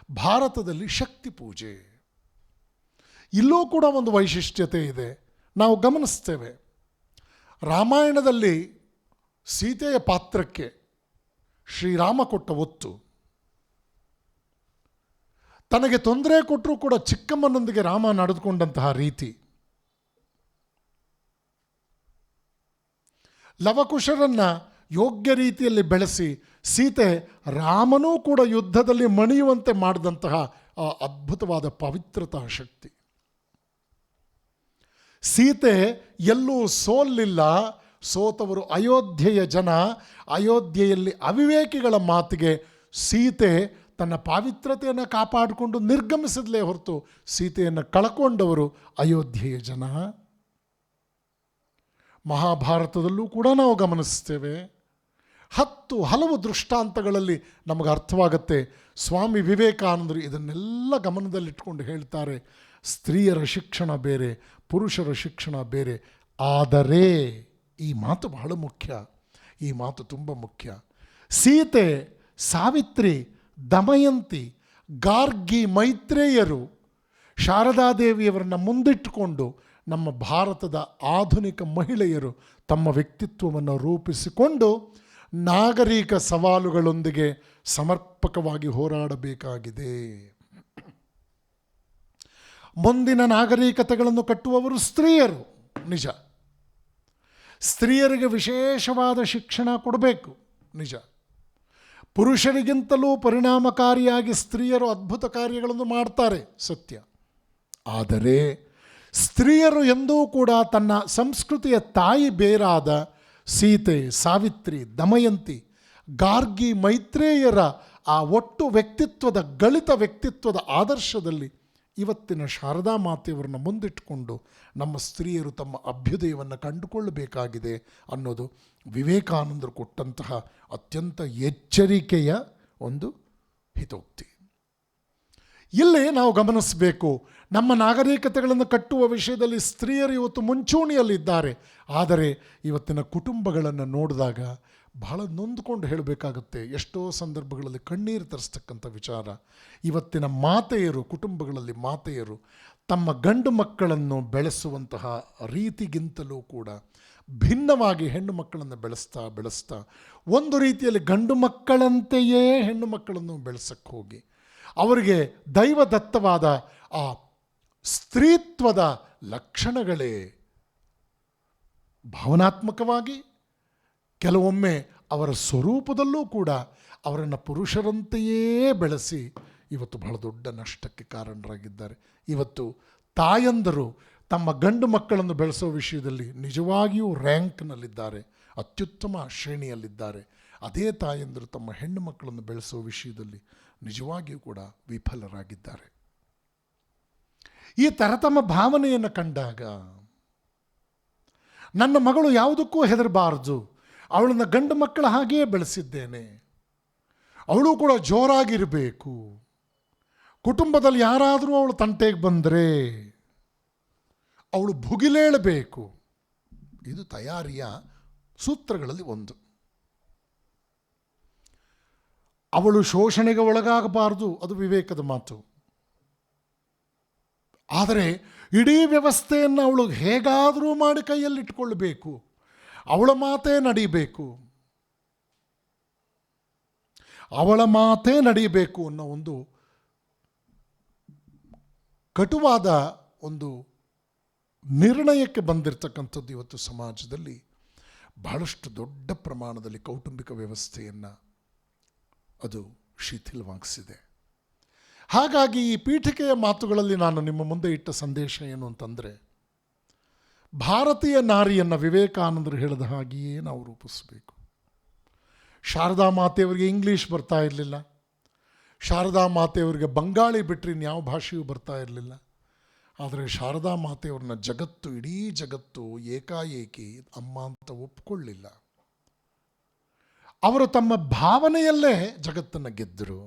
ಪೂಜೆ ಇಲ್ಲೂ ಕೂಡ ಒಂದು ವೈಶಿಷ್ಟ್ಯತೆ ಇದೆ. ನಾವು ಗಮನಿಸ್ತೇವೆ, ರಾಮಾಯಣದಲ್ಲಿ ಸೀತೆಯ ಪಾತ್ರಕ್ಕೆ ಶ್ರೀರಾಮ ಕೊಟ್ಟ ಒತ್ತು, ತನಗೆ ತೊಂದರೆ ಕೊಟ್ಟರೂ ಕೂಡ ಚಿಕ್ಕಮ್ಮನೊಂದಿಗೆ ರಾಮ ನಡೆದುಕೊಂಡಂತಹ ರೀತಿ, ಲವಕುಶರನ್ನು ಯೋಗ್ಯ ರೀತಿಯಲ್ಲಿ ಬೆಳೆಸಿ ಸೀತೆ ರಾಮನೂ ಕೂಡ ಯುದ್ಧದಲ್ಲಿ ಮಣಿಯುವಂತೆ ಮಾಡಿದಂತಹ ಆ ಅದ್ಭುತವಾದ ಪವಿತ್ರತಾ ಶಕ್ತಿ. ಸೀತೆ ಎಲ್ಲೂ ಸೋಲಿಲ್ಲ, ಸೋತವರು ಅಯೋಧ್ಯೆಯ ಜನ. ಅಯೋಧ್ಯೆಯಲ್ಲಿ ಅವಿವೇಕಿಗಳ ಮಾತಿಗೆ ಸೀತೆ ತನ್ನ ಪಾವಿತ್ರತೆಯನ್ನು ಕಾಪಾಡಿಕೊಂಡು ನಿರ್ಗಮಿಸಿದಲೇ ಹೊರತು ಸೀತೆಯನ್ನು ಕಳ್ಕೊಂಡವರು ಅಯೋಧ್ಯೆಯ ಜನ. ಮಹಾಭಾರತದಲ್ಲೂ ಕೂಡ ನಾವು ಗಮನಿಸ್ತೇವೆ, ಹಲವು ದೃಷ್ಟಾಂತಗಳಲ್ಲಿ ನಮಗೆ ಅರ್ಥವಾಗುತ್ತೆ. ಸ್ವಾಮಿ ವಿವೇಕಾನಂದರು ಇದನ್ನೆಲ್ಲ ಗಮನದಲ್ಲಿಟ್ಕೊಂಡು ಹೇಳ್ತಾರೆ, ಸ್ತ್ರೀಯರ ಶಿಕ್ಷಣ ಬೇರೆ, ಪುರುಷರ ಶಿಕ್ಷಣ ಬೇರೆ. ಆದರೆ ಈ ಮಾತು ಬಹಳ ಮುಖ್ಯ, ಈ ಮಾತು ತುಂಬ ಮುಖ್ಯ. ಸೀತೆ, ಸಾವಿತ್ರಿ, ದಮಯಂತಿ, ಗಾರ್ಗಿ, ಮೈತ್ರೇಯರು, ಶಾರದಾದೇವಿಯವರನ್ನು ಮುಂದಿಟ್ಟುಕೊಂಡು ನಮ್ಮ ಭಾರತದ ಆಧುನಿಕ ಮಹಿಳೆಯರು ತಮ್ಮ ವ್ಯಕ್ತಿತ್ವವನ್ನು ರೂಪಿಸಿಕೊಂಡು ನಾಗರಿಕ ಸವಾಲುಗಳೊಂದಿಗೆ ಸಮರ್ಪಕವಾಗಿ ಹೋರಾಡಬೇಕಾಗಿದೆ. ಮುಂದಿನ ನಾಗರಿಕತೆಗಳನ್ನು ಕಟ್ಟುವವರು ಸ್ತ್ರೀಯರು, ನಿಜ. ಸ್ತ್ರೀಯರಿಗೆ ವಿಶೇಷವಾದ ಶಿಕ್ಷಣ ಕೊಡಬೇಕು, ನಿಜ. ಪುರುಷರಿಗಿಂತಲೂ ಪರಿಣಾಮಕಾರಿಯಾಗಿ ಸ್ತ್ರೀಯರು ಅದ್ಭುತ ಕಾರ್ಯಗಳನ್ನು ಮಾಡ್ತಾರೆ, ಸತ್ಯ. ಆದರೆ ಸ್ತ್ರೀಯರು ಎಂದೂ ಕೂಡ ತನ್ನ ಸಂಸ್ಕೃತಿಯ ತಾಯಿ ಬೇರಾದ ಸೀತೆ, ಸಾವಿತ್ರಿ, ದಮಯಂತಿ, ಗಾರ್ಗಿ, ಮೈತ್ರೇಯರ ಆ ಒಟ್ಟು ವ್ಯಕ್ತಿತ್ವದ ಗಳಿತ ವ್ಯಕ್ತಿತ್ವದ ಆದರ್ಶದಲ್ಲಿ ಇವತ್ತಿನ ಶಾರದಾ ಮಾತೆಯವರನ್ನು ಮುಂದಿಟ್ಟುಕೊಂಡು ನಮ್ಮ ಸ್ತ್ರೀಯರು ತಮ್ಮ ಅಭ್ಯುದಯವನ್ನು ಕಂಡುಕೊಳ್ಳಬೇಕಾಗಿದೆ ಅನ್ನೋದು ವಿವೇಕಾನಂದರು ಕೊಟ್ಟಂತಹ ಅತ್ಯಂತ ಎಚ್ಚರಿಕೆಯ ಒಂದು ಹಿತೋಕ್ತಿ. ಇಲ್ಲಿ ನಾವು ಗಮನಿಸಬೇಕು, ನಮ್ಮ ನಾಗರಿಕತೆಗಳನ್ನು ಕಟ್ಟುವ ವಿಷಯದಲ್ಲಿ ಸ್ತ್ರೀಯರು ಇವತ್ತು ಮುಂಚೂಣಿಯಲ್ಲಿದ್ದಾರೆ. ಆದರೆ ಇವತ್ತಿನ ಕುಟುಂಬಗಳನ್ನು ನೋಡಿದಾಗ ಬಹಳ ನೊಂದುಕೊಂಡು ಹೇಳಬೇಕಾಗುತ್ತೆ. ಎಷ್ಟೋ ಸಂದರ್ಭಗಳಲ್ಲಿ ಕಣ್ಣೀರು ತರಿಸ್ತಕ್ಕಂಥ ವಿಚಾರ. ಇವತ್ತಿನ ಮಾತೆಯರು, ಕುಟುಂಬಗಳಲ್ಲಿ ಮಾತೆಯರು ತಮ್ಮ ಗಂಡು ಮಕ್ಕಳನ್ನು ಬೆಳೆಸುವಂತಹ ರೀತಿಗಿಂತಲೂ ಕೂಡ ಭಿನ್ನವಾಗಿ ಹೆಣ್ಣು ಮಕ್ಕಳನ್ನು ಬೆಳೆಸ್ತಾ ಒಂದು ರೀತಿಯಲ್ಲಿ ಗಂಡು ಮಕ್ಕಳಂತೆಯೇ ಹೆಣ್ಣು ಮಕ್ಕಳನ್ನು ಬೆಳೆಸಕ್ಕೆ ಹೋಗಿ ಅವರಿಗೆ ದೈವದತ್ತವಾದ ಆ ಸ್ತ್ರೀತ್ವದ ಲಕ್ಷಣಗಳೇ ಭಾವನಾತ್ಮಕವಾಗಿ, ಕೆಲವೊಮ್ಮೆ ಅವರ ಸ್ವರೂಪದಲ್ಲೂ ಕೂಡ ಅವರನ್ನು ಪುರುಷರಂತೆಯೇ ಬೆಳೆಸಿ ಇವತ್ತು ಬಹಳ ದೊಡ್ಡ ನಷ್ಟಕ್ಕೆ ಕಾರಣರಾಗಿದ್ದಾರೆ. ಇವತ್ತು ತಾಯಂದರು ತಮ್ಮ ಗಂಡು ಮಕ್ಕಳನ್ನು ಬೆಳೆಸೋ ವಿಷಯದಲ್ಲಿ ನಿಜವಾಗಿಯೂ ರ್ಯಾಂಕ್ನಲ್ಲಿದ್ದಾರೆ, ಅತ್ಯುತ್ತಮ ಶ್ರೇಣಿಯಲ್ಲಿದ್ದಾರೆ. ಅದೇ ತಾಯಂದರು ತಮ್ಮ ಹೆಣ್ಣು ಮಕ್ಕಳನ್ನು ಬೆಳೆಸೋ ವಿಷಯದಲ್ಲಿ ನಿಜವಾಗಿಯೂ ಕೂಡ ವಿಫಲರಾಗಿದ್ದಾರೆ. ಈ ತರತಮ ಭಾವನೆಯನ್ನು ಕಂಡಾಗ ನನ್ನ ಮಗಳು ಯಾವುದಕ್ಕೂ ಹೆದರಬಾರದು, ಅವಳನ್ನು ಗಂಡು ಮಕ್ಕಳ ಹಾಗೆಯೇ ಬೆಳೆಸಿದ್ದೇನೆ, ಅವಳು ಕೂಡ ಜೋರಾಗಿರಬೇಕು, ಕುಟುಂಬದಲ್ಲಿ ಯಾರಾದರೂ ಅವಳು ತಂಟೆಗೆ ಬಂದರೆ ಅವಳು ಭುಗಿಲೇಳಬೇಕು. ಇದು ತಯಾರಿಯ ಸೂತ್ರಗಳಲ್ಲಿ ಒಂದು. ಅವಳು ಶೋಷಣೆಗೆ ಒಳಗಾಗಬಾರದು, ಅದು ವಿವೇಕದ ಮಾತು. ಆದರೆ ಇಡೀ ವ್ಯವಸ್ಥೆಯನ್ನು ಅವಳು ಹೇಗಾದರೂ ಮಾಡಿ ಕೈಯಲ್ಲಿಟ್ಕೊಳ್ಬೇಕು, ಅವಳ ಮಾತೇ ನಡೀಬೇಕು, ಅವಳ ಮಾತೇ ನಡೀಬೇಕು ಅನ್ನೋ ಒಂದು ಕಟುವಾದ ಒಂದು ನಿರ್ಣಯಕ್ಕೆ ಬಂದಿರತಕ್ಕಂಥದ್ದು ಇವತ್ತು ಸಮಾಜದಲ್ಲಿ ಬಹಳಷ್ಟು ದೊಡ್ಡ ಪ್ರಮಾಣದಲ್ಲಿ ಕೌಟುಂಬಿಕ ವ್ಯವಸ್ಥೆಯನ್ನು ಅದು ಶಿಥಿಲವಾಗಿಸಿದೆ. ಹಾಗಾಗಿ ಈ ಪೀಠಿಕೆಯ ಮಾತುಗಳಲ್ಲಿ ನಾನು ನಿಮ್ಮ ಮುಂದೆ ಇಟ್ಟ ಸಂದೇಶ ಏನು ಅಂತಂದರೆ, ಭಾರತೀಯ ನಾರಿಯನ್ನು ವಿವೇಕಾನಂದರು ಹೇಳಿದ ಹಾಗೆಯೇ ನಾವು ರೂಪಿಸಬೇಕು. ಶಾರದಾ ಮಾತೆಯವರಿಗೆ ಇಂಗ್ಲೀಷ್ ಬರ್ತಾ ಇರಲಿಲ್ಲ, ಶಾರದಾ ಮಾತೆಯವರಿಗೆ ಬಂಗಾಳಿ ಬಿಟ್ಟರೆ ಇನ್ಯಾವ ಭಾಷೆಯೂ ಬರ್ತಾ ಇರಲಿಲ್ಲ. ಆದರೆ ಶಾರದಾ ಮಾತೆಯವ್ರನ್ನ ಜಗತ್ತು, ಇಡೀ ಜಗತ್ತು ಏಕಾಏಕಿ ಅಮ್ಮ ಅಂತ ಒಪ್ಕೊಳ್ಳಿಲ್ಲ. ಅವರು ತಮ್ಮ ಭಾವನೆಯಲ್ಲೇ ಜಗತ್ತನ್ನು ಗೆದ್ದರು.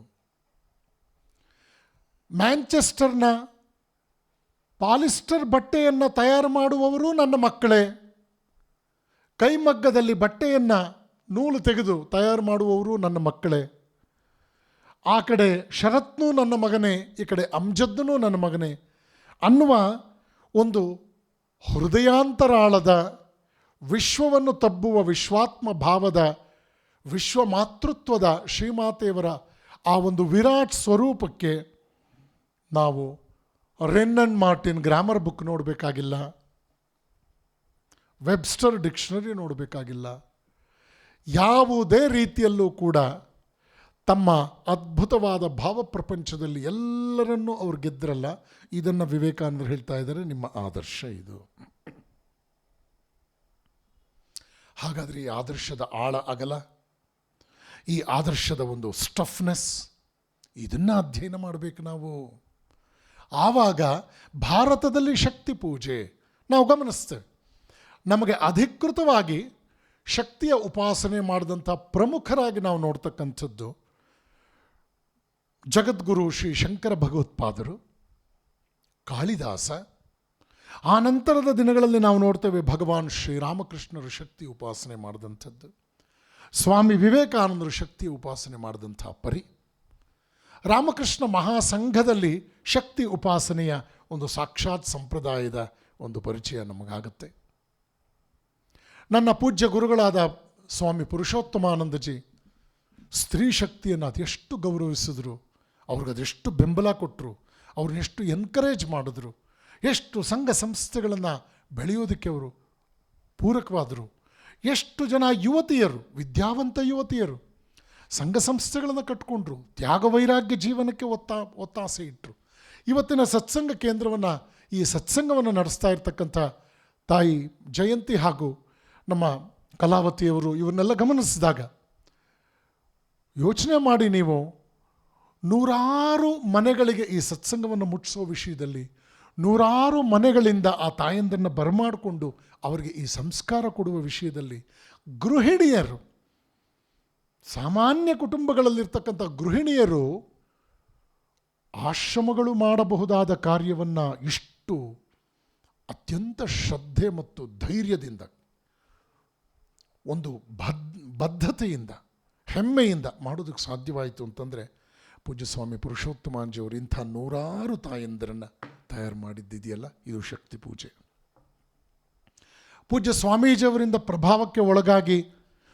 ಮ್ಯಾಂಚೆಸ್ಟರ್ನ ಪಾಲಿಸ್ಟರ್ ಬಟ್ಟೆಯನ್ನು ತಯಾರು ಮಾಡುವವರು ನನ್ನ ಮಕ್ಕಳೇ, ಕೈಮಗ್ಗದಲ್ಲಿ ಬಟ್ಟೆಯನ್ನು ನೂಲು ತೆಗೆದು ತಯಾರು ಮಾಡುವವರು ನನ್ನ ಮಕ್ಕಳೇ, ಆ ಕಡೆ ಶರತ್ನೂ ನನ್ನ ಮಗನೇ, ಈ ಕಡೆ ಅಮ್ಜದ್ನೂ ನನ್ನ ಮಗನೇ ಅನ್ನುವ ಒಂದು ಹೃದಯಾಂತರಾಳದ, ವಿಶ್ವವನ್ನು ತಬ್ಬುವ ವಿಶ್ವಾತ್ಮ ಭಾವದ, ವಿಶ್ವ ಮಾತೃತ್ವದ ಶ್ರೀಮಾತೆಯವರ ಆ ಒಂದು ವಿರಾಟ್ ಸ್ವರೂಪಕ್ಕೆ ನಾವು Wren and Martin grammar book ನೋಡಬೇಕಾಗಿಲ್ಲ, ವೆಬ್ಸ್ಟರ್ ಡಿಕ್ಷನರಿ ನೋಡಬೇಕಾಗಿಲ್ಲ. ಯಾವುದೇ ರೀತಿಯಲ್ಲೂ ಕೂಡ ತಮ್ಮ ಅದ್ಭುತವಾದ ಭಾವಪ್ರಪಂಚದಲ್ಲಿ ಎಲ್ಲರನ್ನೂ ಅವ್ರು ಗೆದ್ರಲ್ಲ. ಇದನ್ನು ವಿವೇಕಾನಂದರು ಹೇಳ್ತಾ ಇದ್ದಾರೆ, ನಿಮ್ಮ ಆದರ್ಶ ಇದು. ಹಾಗಾದರೆ ಈ ಆದರ್ಶದ ಆಳ ಅಗಲ, ಈ ಆದರ್ಶದ ಒಂದು ಸ್ಟಫ್ನೆಸ್, ಇದನ್ನು ಅಧ್ಯಯನ ಮಾಡಬೇಕು ನಾವು. ಆವಾಗ ಭಾರತದಲ್ಲಿ ಶಕ್ತಿ ಪೂಜೆ ನಾವು ಗಮನಿಸ್ತೇವೆ. ನಮಗೆ ಅಧಿಕೃತವಾಗಿ ಶಕ್ತಿಯ ಉಪಾಸನೆ ಮಾಡಿದಂಥ ಪ್ರಮುಖರಾಗಿ ನಾವು ನೋಡ್ತಕ್ಕಂಥದ್ದು ಜಗದ್ಗುರು ಶ್ರೀ ಶಂಕರ ಭಗವತ್ಪಾದರು, ಕಾಳಿದಾಸ. ಆ ನಂತರದ ದಿನಗಳಲ್ಲಿ ನಾವು ನೋಡ್ತೇವೆ ಭಗವಾನ್ ಶ್ರೀರಾಮಕೃಷ್ಣರು ಶಕ್ತಿ ಉಪಾಸನೆ ಮಾಡಿದಂಥದ್ದು, ಸ್ವಾಮಿ ವಿವೇಕಾನಂದರು ಶಕ್ತಿ ಉಪಾಸನೆ ಮಾಡಿದಂಥ ಪರಿ, ರಾಮಕೃಷ್ಣ ಮಹಾಸಂಘದಲ್ಲಿ ಶಕ್ತಿ ಉಪಾಸನೆಯ ಒಂದು ಸಾಕ್ಷಾತ್ ಸಂಪ್ರದಾಯದ ಒಂದು ಪರಿಚಯ ನಮಗಾಗುತ್ತೆ. ನನ್ನ ಪೂಜ್ಯ ಗುರುಗಳಾದ ಸ್ವಾಮಿ ಪುರುಷೋತ್ತಮಾನಂದಜಿ ಸ್ತ್ರೀ ಶಕ್ತಿಯನ್ನು ಅದೆಷ್ಟು ಗೌರವಿಸಿದ್ರು, ಅವ್ರಿಗದೆಷ್ಟು ಬೆಂಬಲ ಕೊಟ್ಟರು, ಅವ್ರನ್ನೆಷ್ಟು ಎನ್ಕರೇಜ್ ಮಾಡಿದ್ರು, ಎಷ್ಟು ಸಂಘ ಸಂಸ್ಥೆಗಳನ್ನು ಬೆಳೆಯೋದಕ್ಕೆ ಅವರು ಪೂರಕವಾದರು. ಎಷ್ಟು ಜನ ಯುವತಿಯರು, ವಿದ್ಯಾವಂತ ಯುವತಿಯರು ಸಂಘ ಸಂಸ್ಥೆಗಳನ್ನು ಕಟ್ಕೊಂಡ್ರು, ತ್ಯಾಗ ವೈರಾಗ್ಯ ಜೀವನಕ್ಕೆ ಒತ್ತಾಸೆ ಇಟ್ಟರು. ಇವತ್ತಿನ ಸತ್ಸಂಗ ಕೇಂದ್ರವನ್ನು, ಈ ಸತ್ಸಂಗವನ್ನು ನಡೆಸ್ತಾ ಇರ್ತಕ್ಕಂಥ ತಾಯಿ ಜಯಂತಿ ಹಾಗೂ ನಮ್ಮ ಕಲಾವತಿಯವರು ಇವನ್ನೆಲ್ಲ ಗಮನಿಸಿದಾಗ ಯೋಚನೆ ಮಾಡಿ, ನೀವು ನೂರಾರು ಮನೆಗಳಿಗೆ ಈ ಸತ್ಸಂಗವನ್ನು ಮುಟ್ಟಿಸೋ ವಿಷಯದಲ್ಲಿ, ನೂರಾರು ಮನೆಗಳಿಂದ ಆ ತಾಯಂದನ್ನು ಬರಮಾಡಿಕೊಂಡು ಅವರಿಗೆ ಈ ಸಂಸ್ಕಾರ ಕೊಡುವ ವಿಷಯದಲ್ಲಿ ಗೃಹಿಣಿಯರು, ಸಾಮಾನ್ಯ ಕುಟುಂಬಗಳಲ್ಲಿರ್ತಕ್ಕಂಥ ಗೃಹಿಣಿಯರು ಆಶ್ರಮಗಳು ಮಾಡಬಹುದಾದ ಕಾರ್ಯವನ್ನು ಇಷ್ಟು ಅತ್ಯಂತ ಶ್ರದ್ಧೆ ಮತ್ತು ಧೈರ್ಯದಿಂದ, ಒಂದು ಬದ್ಧತೆಯಿಂದ, ಹೆಮ್ಮೆಯಿಂದ ಮಾಡೋದಕ್ಕೆ ಸಾಧ್ಯವಾಯಿತು ಅಂತಂದರೆ ಪೂಜ್ಯ ಸ್ವಾಮಿ ಪುರುಷೋತ್ತಮಾಂಜಿಯವರು ಇಂಥ ನೂರಾರು ತಾಯಂದಿರನ್ನು ತಯಾರು ಮಾಡಿದ್ದಿದೆಯಲ್ಲ, ಇದು ಶಕ್ತಿ ಪೂಜೆ. ಪೂಜ್ಯ ಸ್ವಾಮೀಜಿಯವರಿಂದ ಪ್ರಭಾವಕ್ಕೆ ಒಳಗಾಗಿ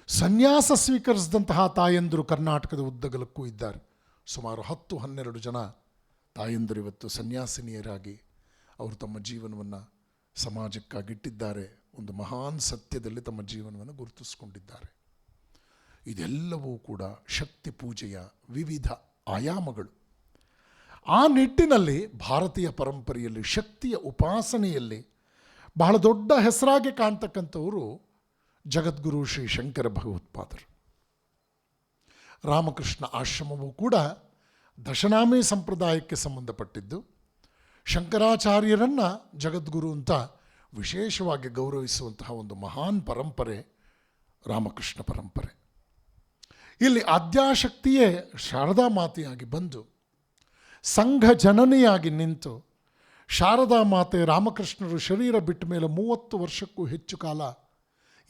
ಸನ್ಯಾಸ ಸ್ವೀಕರಿಸಿದಂತಹ ತಾಯಂದಿರು ಕರ್ನಾಟಕದ ಉದ್ದಗಲಕ್ಕೂ ಇದ್ದಾರೆ. ಸುಮಾರು 10-12 ಜನ ತಾಯಂದಿರು ಇವತ್ತು ಸನ್ಯಾಸಿನಿಯರಾಗಿ ಅವರು ತಮ್ಮ ಜೀವನವನ್ನು ಸಮಾಜಕ್ಕಾಗಿಟ್ಟಿದ್ದಾರೆ. ಒಂದು ಮಹಾನ್ ಸತ್ಯದಲ್ಲಿ ತಮ್ಮ ಜೀವನವನ್ನು ಗುರುತಿಸಿಕೊಂಡಿದ್ದಾರೆ. ಇದೆಲ್ಲವೂ ಕೂಡ ಶಕ್ತಿ ಪೂಜೆಯ ವಿವಿಧ ಆಯಾಮಗಳು. ಆ ನಿಟ್ಟಿನಲ್ಲಿ ಭಾರತೀಯ ಪರಂಪರೆಯಲ್ಲಿ ಶಕ್ತಿಯ ಉಪಾಸನೆಯಲ್ಲಿ ಬಹಳ ದೊಡ್ಡ ಹೆಸರಾಗಿ ಕಾಣ್ತಕ್ಕಂಥವರು ಜಗದ್ಗುರು ಶ್ರೀ ಶಂಕರ ಭಗವತ್ಪಾದರು. ರಾಮಕೃಷ್ಣ ಆಶ್ರಮವೂ ಕೂಡ ದಶನಾಮಿ ಸಂಪ್ರದಾಯಕ್ಕೆ ಸಂಬಂಧಪಟ್ಟಿದ್ದು. ಶಂಕರಾಚಾರ್ಯರನ್ನು ಜಗದ್ಗುರು ಅಂತ ವಿಶೇಷವಾಗಿ ಗೌರವಿಸುವಂತಹ ಒಂದು ಮಹಾನ್ ಪರಂಪರೆ ರಾಮಕೃಷ್ಣ ಪರಂಪರೆ. ಇಲ್ಲಿ ಆದ್ಯಾಶಕ್ತಿಯೇ ಶಾರದಾ ಮಾತೆಯಾಗಿ ಬಂದು ಸಂಘ ಜನನಿಯಾಗಿ ನಿಂತು, ಶಾರದಾ ಮಾತೆ ರಾಮಕೃಷ್ಣರು ಶರೀರ ಬಿಟ್ಟ ಮೇಲೆ 30 ವರ್ಷಕ್ಕೂ ಹೆಚ್ಚು ಕಾಲ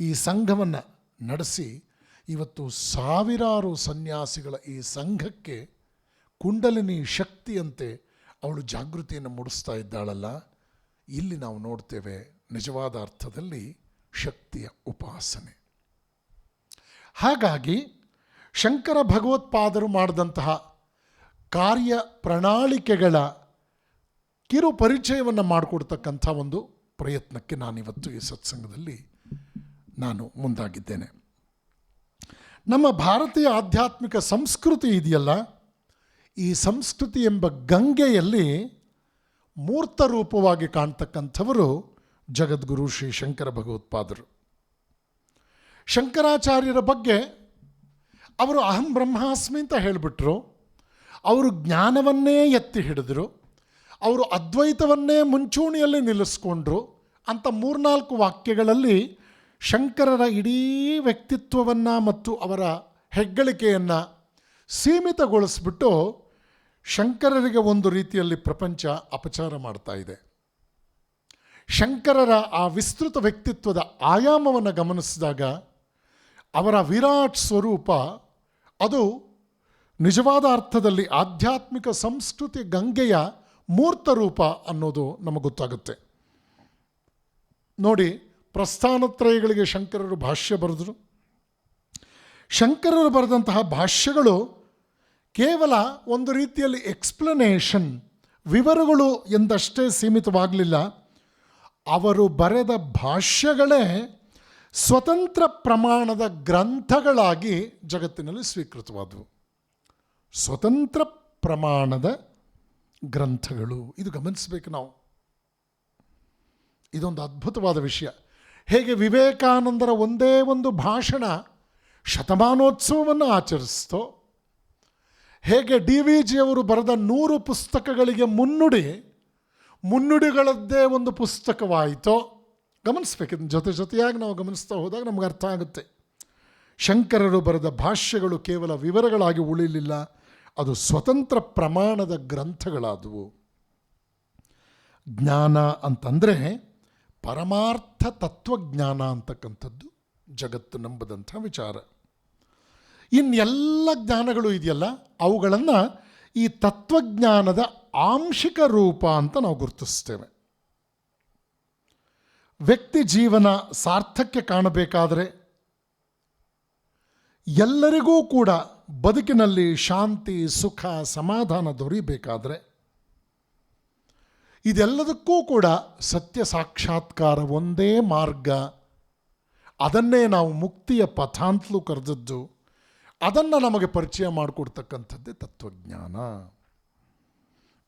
ಈ ಸಂಘವನ್ನು ನಡೆಸಿ ಇವತ್ತು ಸಾವಿರಾರು ಸನ್ಯಾಸಿಗಳ ಈ ಸಂಘಕ್ಕೆ ಕುಂಡಲಿನಿ ಶಕ್ತಿಯಂತೆ ಅವಳು ಜಾಗೃತಿಯನ್ನು ಮೂಡಿಸ್ತಾ ಇದ್ದಾಳಲ್ಲ, ಇಲ್ಲಿ ನಾವು ನೋಡ್ತೇವೆ ನಿಜವಾದ ಅರ್ಥದಲ್ಲಿ ಶಕ್ತಿಯ ಉಪಾಸನೆ. ಹಾಗಾಗಿ ಶಂಕರ ಭಗವತ್ಪಾದರು ಮಾಡಿದಂತಹ ಕಾರ್ಯ ಪ್ರಣಾಳಿಕೆಗಳ ಕಿರು ಪರಿಚಯವನ್ನು ಮಾಡಿಕೊಡ್ತಕ್ಕಂಥ ಒಂದು ಪ್ರಯತ್ನಕ್ಕೆ ನಾನಿವತ್ತು ಈ ಸತ್ಸಂಗದಲ್ಲಿ ನಾನು ಮುಂದಾಗಿದ್ದೇನೆ. ನಮ್ಮ ಭಾರತೀಯ ಆಧ್ಯಾತ್ಮಿಕ ಸಂಸ್ಕೃತಿ ಇದೆಯಲ್ಲ, ಈ ಸಂಸ್ಕೃತಿ ಎಂಬ ಗಂಗೆಯಲ್ಲಿ ಮೂರ್ತ ರೂಪವಾಗಿ ಕಾಣ್ತಕ್ಕಂಥವರು ಜಗದ್ಗುರು ಶ್ರೀ ಶಂಕರ ಭಗವತ್ಪಾದರು. ಶಂಕರಾಚಾರ್ಯರ ಬಗ್ಗೆ ಅವರು ಅಹಂ ಬ್ರಹ್ಮಾಸ್ಮಿ ಅಂತ ಹೇಳಿಬಿಟ್ರು. ಅವರು ಜ್ಞಾನವನ್ನೇ ಎತ್ತಿ ಹಿಡಿದರು, ಅವರು ಅದ್ವೈತವನ್ನೇ ಮುಂಚೂಣಿಯಲ್ಲಿ ನಿಲ್ಲಿಸ್ಕೊಂಡ್ರು ಅಂತ 3-4 ವಾಕ್ಯಗಳಲ್ಲಿ ಶಂಕರರ ಇಡೀ ವ್ಯಕ್ತಿತ್ವವನ್ನು ಮತ್ತು ಅವರ ಹೆಗ್ಗಳಿಕೆಯನ್ನು ಸೀಮಿತಗೊಳಿಸ್ಬಿಟ್ಟು ಶಂಕರರಿಗೆ ಒಂದು ರೀತಿಯಲ್ಲಿ ಪ್ರಪಂಚ ಅಪಚಾರ ಮಾಡ್ತಾ ಇದೆ. ಶಂಕರರ ಆ ವಿಸ್ತೃತ ವ್ಯಕ್ತಿತ್ವದ ಆಯಾಮವನ್ನು ಗಮನಿಸಿದಾಗ ಅವರ ವಿರಾಟ್ ಸ್ವರೂಪ ಅದು ನಿಜವಾದ ಅರ್ಥದಲ್ಲಿ ಆಧ್ಯಾತ್ಮಿಕ ಸಂಸ್ಕೃತಿ ಗಂಗೆಯ ಮೂರ್ತ ರೂಪ ಅನ್ನೋದು ನಮಗೆ ಗೊತ್ತಾಗುತ್ತೆ. ನೋಡಿ, ಪ್ರಸ್ಥಾನತ್ರಯಗಳಿಗೆ ಶಂಕರರು ಭಾಷ್ಯ ಬರೆದರು. ಶಂಕರರು ಬರೆದಂತಹ ಭಾಷ್ಯಗಳು ಕೇವಲ ಒಂದು ರೀತಿಯಲ್ಲಿ ಎಕ್ಸ್ಪ್ಲನೇಷನ್, ವಿವರಗಳು ಎಂದಷ್ಟೇ ಸೀಮಿತವಾಗಲಿಲ್ಲ. ಅವರು ಬರೆದ ಭಾಷ್ಯಗಳೇ ಸ್ವತಂತ್ರ ಪ್ರಮಾಣದ ಗ್ರಂಥಗಳಾಗಿ ಜಗತ್ತಿನಲ್ಲಿ ಸ್ವೀಕೃತವಾದವು. ಸ್ವತಂತ್ರ ಪ್ರಮಾಣದ ಗ್ರಂಥಗಳು, ಇದು ಗಮನಿಸಬೇಕು ನಾವು. ಇದೊಂದು ಅದ್ಭುತವಾದ ವಿಷಯ. ಹೇಗೆ ವಿವೇಕಾನಂದರ ಒಂದೇ ಒಂದು ಭಾಷಣ ಶತಮಾನೋತ್ಸವವನ್ನು ಆಚರಿಸ್ತೋ, ಹೇಗೆ DVG ಅವರು ಬರೆದ 100 ಪುಸ್ತಕಗಳಿಗೆ ಮುನ್ನುಡಿಗಳದ್ದೇ ಒಂದು ಪುಸ್ತಕವಾಯಿತೋ, ಗಮನಿಸ್ಬೇಕು. ಇದನ್ನು ಜೊತೆಯಾಗಿ ನಾವು ಗಮನಿಸ್ತಾ ಹೋದಾಗ ನಮ್ಗೆ ಅರ್ಥ ಆಗುತ್ತೆ. ಶಂಕರರು ಬರೆದ ಭಾಷ್ಯಗಳು ಕೇವಲ ವಿವರಗಳಾಗಿ ಉಳಿಲಿಲ್ಲ, ಅದು ಸ್ವತಂತ್ರ ಪ್ರಮಾಣದ ಗ್ರಂಥಗಳಾದವು. ಜ್ಞಾನ ಅಂತಂದರೆ ಪರಮಾರ್ಥ ತತ್ವಜ್ಞಾನ ಅಂತಕ್ಕಂಥದ್ದು ಜಗತ್ತು ನಂಬದಂಥ ವಿಚಾರ. ಇನ್ನೆಲ್ಲ ಜ್ಞಾನಗಳು ಇದೆಯಲ್ಲ, ಅವುಗಳನ್ನು ಈ ತತ್ವಜ್ಞಾನದ ಆಂಶಿಕ ರೂಪ ಅಂತ ನಾವು ಗುರುತಿಸ್ತೇವೆ. ವ್ಯಕ್ತಿ ಜೀವನ ಸಾರ್ಥಕ್ಯ ಕಾಣಬೇಕಾದರೆ, ಎಲ್ಲರಿಗೂ ಕೂಡ ಬದುಕಿನಲ್ಲಿ ಶಾಂತಿ, ಸುಖ, ಸಮಾಧಾನ ದೊರೆಯಬೇಕಾದರೆ, ಇದೆಲ್ಲದಕ್ಕೂ ಕೂಡ ಸತ್ಯ ಸಾಕ್ಷಾತ್ಕಾರ ಒಂದೇ ಮಾರ್ಗ. ಅದನ್ನೇ ನಾವು ಮುಕ್ತಿಯ ಪಥ ಅಂತಲೂ ಕರೆದದ್ದು. ಅದನ್ನು ನಮಗೆ ಪರಿಚಯ ಮಾಡಿಕೊಡ್ತಕ್ಕಂಥದ್ದೇ ತತ್ವಜ್ಞಾನ,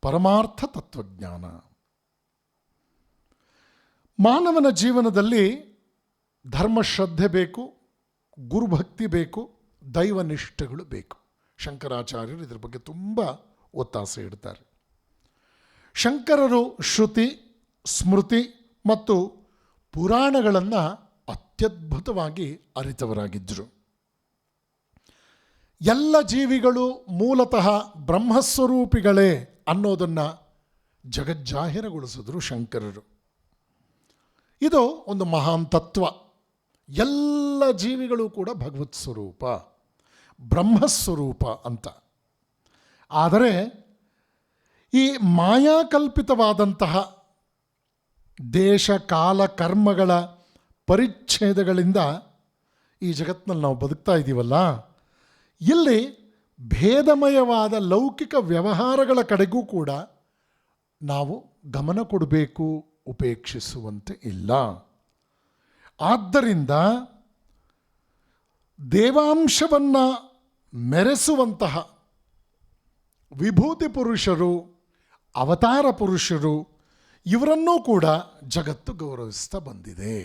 ಪರಮಾರ್ಥ ತತ್ವಜ್ಞಾನ. ಮಾನವನ ಜೀವನದಲ್ಲಿ ಧರ್ಮಶ್ರದ್ಧೆ ಬೇಕು, ಗುರುಭಕ್ತಿ ಬೇಕು, ದೈವನಿಷ್ಠೆಗಳು ಬೇಕು. ಶಂಕರಾಚಾರ್ಯರು ಇದರ ಬಗ್ಗೆ ತುಂಬ ಒತ್ತಾಸೆ ಇಡ್ತಾರೆ. ಶಂಕರರು ಶ್ರುತಿ, ಸ್ಮೃತಿ ಮತ್ತು ಪುರಾಣಗಳನ್ನು ಅತ್ಯದ್ಭುತವಾಗಿ ಅರಿತವರಾಗಿದ್ದರು. ಎಲ್ಲ ಜೀವಿಗಳು ಮೂಲತಃ ಬ್ರಹ್ಮಸ್ವರೂಪಿಗಳೇ ಅನ್ನೋದನ್ನು ಜಗಜ್ಜಾಹಿರಗೊಳಿಸಿದ್ರು ಶಂಕರರು. ಇದು ಒಂದು ಮಹಾನ್ ತತ್ವ. ಎಲ್ಲ ಜೀವಿಗಳು ಕೂಡ ಭಗವತ್ ಸ್ವರೂಪ, ಬ್ರಹ್ಮಸ್ವರೂಪ ಅಂತ. ಆದರೆ ಈ ಮಾಯಾಕಲ್ಪಿತವಾದಂತಹ ದೇಶ, ಕಾಲ, ಕರ್ಮಗಳ ಪರಿಚ್ಛೇದಗಳಿಂದ ಈ ಜಗತ್ತಿನಲ್ಲಿ ನಾವು ಬದುಕ್ತಾ ಇದ್ದೀವಲ್ಲ, ಇಲ್ಲಿ ಭೇದಮಯವಾದ ಲೌಕಿಕ ವ್ಯವಹಾರಗಳ ಕಡೆಗೂ ಕೂಡ ನಾವು ಗಮನ ಕೊಡಬೇಕು, ಉಪೇಕ್ಷಿಸುವಂತೆ ಇಲ್ಲ. ಆದ್ದರಿಂದ ದೇವಾಂಶವನ್ನು ಮೆರೆಸುವಂತಹ ವಿಭೂತಿ ಪುರುಷರು, ಅವತಾರ ಪುರುಷರು, ಇವರನ್ನೂ ಕೂಡ ಜಗತ್ತು ಗೌರವಿಸ್ತಾ ಬಂದಿದೆ.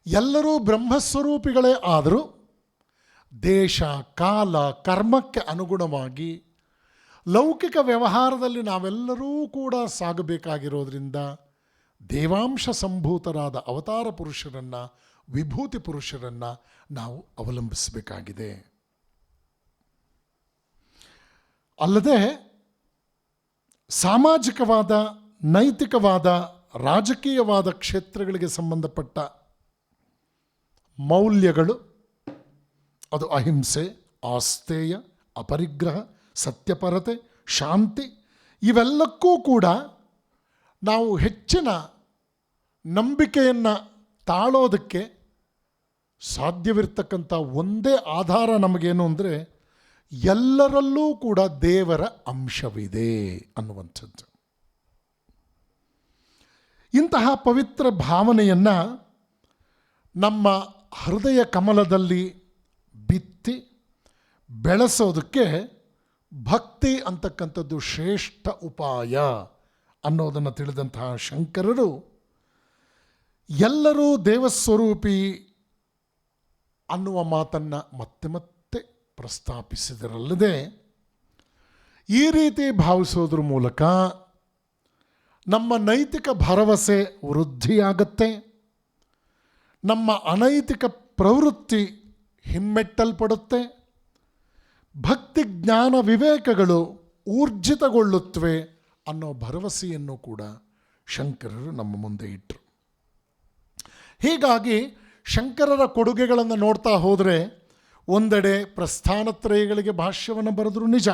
ಎಲ್ಲರೂ ಬ್ರಹ್ಮಸ್ವರೂಪಿಗಳೇ ಆದರೂ ದೇಶ, ಕಾಲ, ಕರ್ಮಕ್ಕೆ ಅನುಗುಣವಾಗಿ ಲೌಕಿಕ ವ್ಯವಹಾರದಲ್ಲಿ ನಾವೆಲ್ಲರೂ ಕೂಡ ಸಾಗಬೇಕಾಗಿರೋದ್ರಿಂದ ದೇವಾಂಶ ಸಂಭೂತರಾದ ಅವತಾರ ಪುರುಷರನ್ನು, ವಿಭೂತಿ ಪುರುಷರನ್ನು ನಾವು ಅವಲಂಬಿಸಬೇಕಾಗಿದೆ. ಅಲ್ಲದೆ ಸಾಮಾಜಿಕವಾದ, ನೈತಿಕವಾದ, ರಾಜಕೀಯವಾದ ಕ್ಷೇತ್ರಗಳಿಗೆ ಸಂಬಂಧಪಟ್ಟ ಮೌಲ್ಯಗಳು, ಅದು ಅಹಿಂಸೆ, ಆಸ್ತೇಯ, ಅಪರಿಗ್ರಹ, ಸತ್ಯಪರತೆ, ಶಾಂತಿ, ಇವೆಲ್ಲಕ್ಕೂ ಕೂಡ ನಾವು ಹೆಚ್ಚಿನ ನಂಬಿಕೆಯನ್ನು ತಾಳೋದಕ್ಕೆ ಸಾಧ್ಯವಿರ್ತಕ್ಕಂಥ ಒಂದೇ ಆಧಾರ ನಮಗೇನು ಅಂದರೆ ಎಲ್ಲರಲ್ಲೂ ಕೂಡ ದೇವರ ಅಂಶವಿದೆ ಅನ್ನುವಂಥದ್ದು. ಇಂತಹ ಪವಿತ್ರ ಭಾವನೆಯನ್ನು ನಮ್ಮ ಹೃದಯ ಕಮಲದಲ್ಲಿ ಬಿತ್ತಿ ಬೆಳೆಸೋದಕ್ಕೆ ಭಕ್ತಿ ಅಂತಕ್ಕಂಥದ್ದು ಶ್ರೇಷ್ಠ ಉಪಾಯ ಅನ್ನೋದನ್ನು ತಿಳಿದಂತಹ ಶಂಕರರು ಎಲ್ಲರೂ ದೇವಸ್ವರೂಪಿ ಅನ್ನುವ ಮಾತನ್ನು ಮತ್ತೆ ಮತ್ತೆ ಪ್ರಸ್ತಾಪಿಸಿದರಲ್ಲದೆ, ಈ ರೀತಿ ಭಾವಿಸೋದ್ರ ಮೂಲಕ ನಮ್ಮ ನೈತಿಕ ಭರವಸೆ ವೃದ್ಧಿಯಾಗತ್ತೆ, ನಮ್ಮ ಅನೈತಿಕ ಪ್ರವೃತ್ತಿ ಹಿಮ್ಮೆಟ್ಟಲ್ಪಡುತ್ತೆ, ಭಕ್ತಿ ಜ್ಞಾನ ವಿವೇಕಗಳು ಊರ್ಜಿತಗೊಳ್ಳುತ್ತವೆ ಅನ್ನೋ ಭರವಸೆಯನ್ನು ಕೂಡ ಶಂಕರರು ನಮ್ಮ ಮುಂದೆ ಇಟ್ಟರು. ಹೀಗಾಗಿ ಶಂಕರರ ಕೊಡುಗೆಗಳನ್ನು ನೋಡ್ತಾ ಹೋದರೆ ಒಂದೆಡೆ ಪ್ರಸ್ಥಾನತ್ರಯಗಳಿಗೆ ಭಾಷ್ಯವನ್ನು ಬರೆದ್ರು ನಿಜ,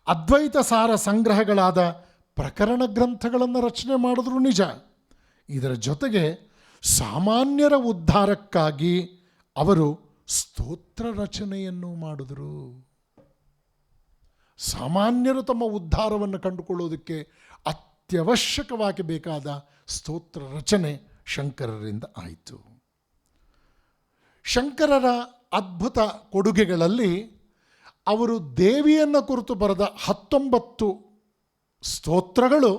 ಅದ್ವೈತ ಸಾರ ಸಂಗ್ರಹಗಳಾದ ಪ್ರಕರಣ ಗ್ರಂಥಗಳನ್ನು ರಚನೆ ಮಾಡಿದ್ರು ನಿಜ, ಇದರ ಜೊತೆಗೆ ಸಾಮಾನ್ಯರ ಉದ್ಧಾರಕ್ಕಾಗಿ ಅವರು ಸ್ತೋತ್ರ ರಚನೆಯನ್ನು ಮಾಡಿದರು. ಸಾಮಾನ್ಯರು ತಮ್ಮ ಉದ್ಧಾರವನ್ನು ಕಂಡುಕೊಳ್ಳೋದಕ್ಕೆ ಅತ್ಯವಶ್ಯಕವಾಗಿ ಬೇಕಾದ ಸ್ತೋತ್ರ ರಚನೆ ಶಂಕರರಿಂದ ಆಯಿತು. ಶಂಕರರ ಅದ್ಭುತ ಕೊಡುಗೆಗಳಲ್ಲಿ ಅವರು ದೇವಿಯನ್ನು ಕುರಿತು ಬರೆದ 19 ಸ್ತೋತ್ರಗಳು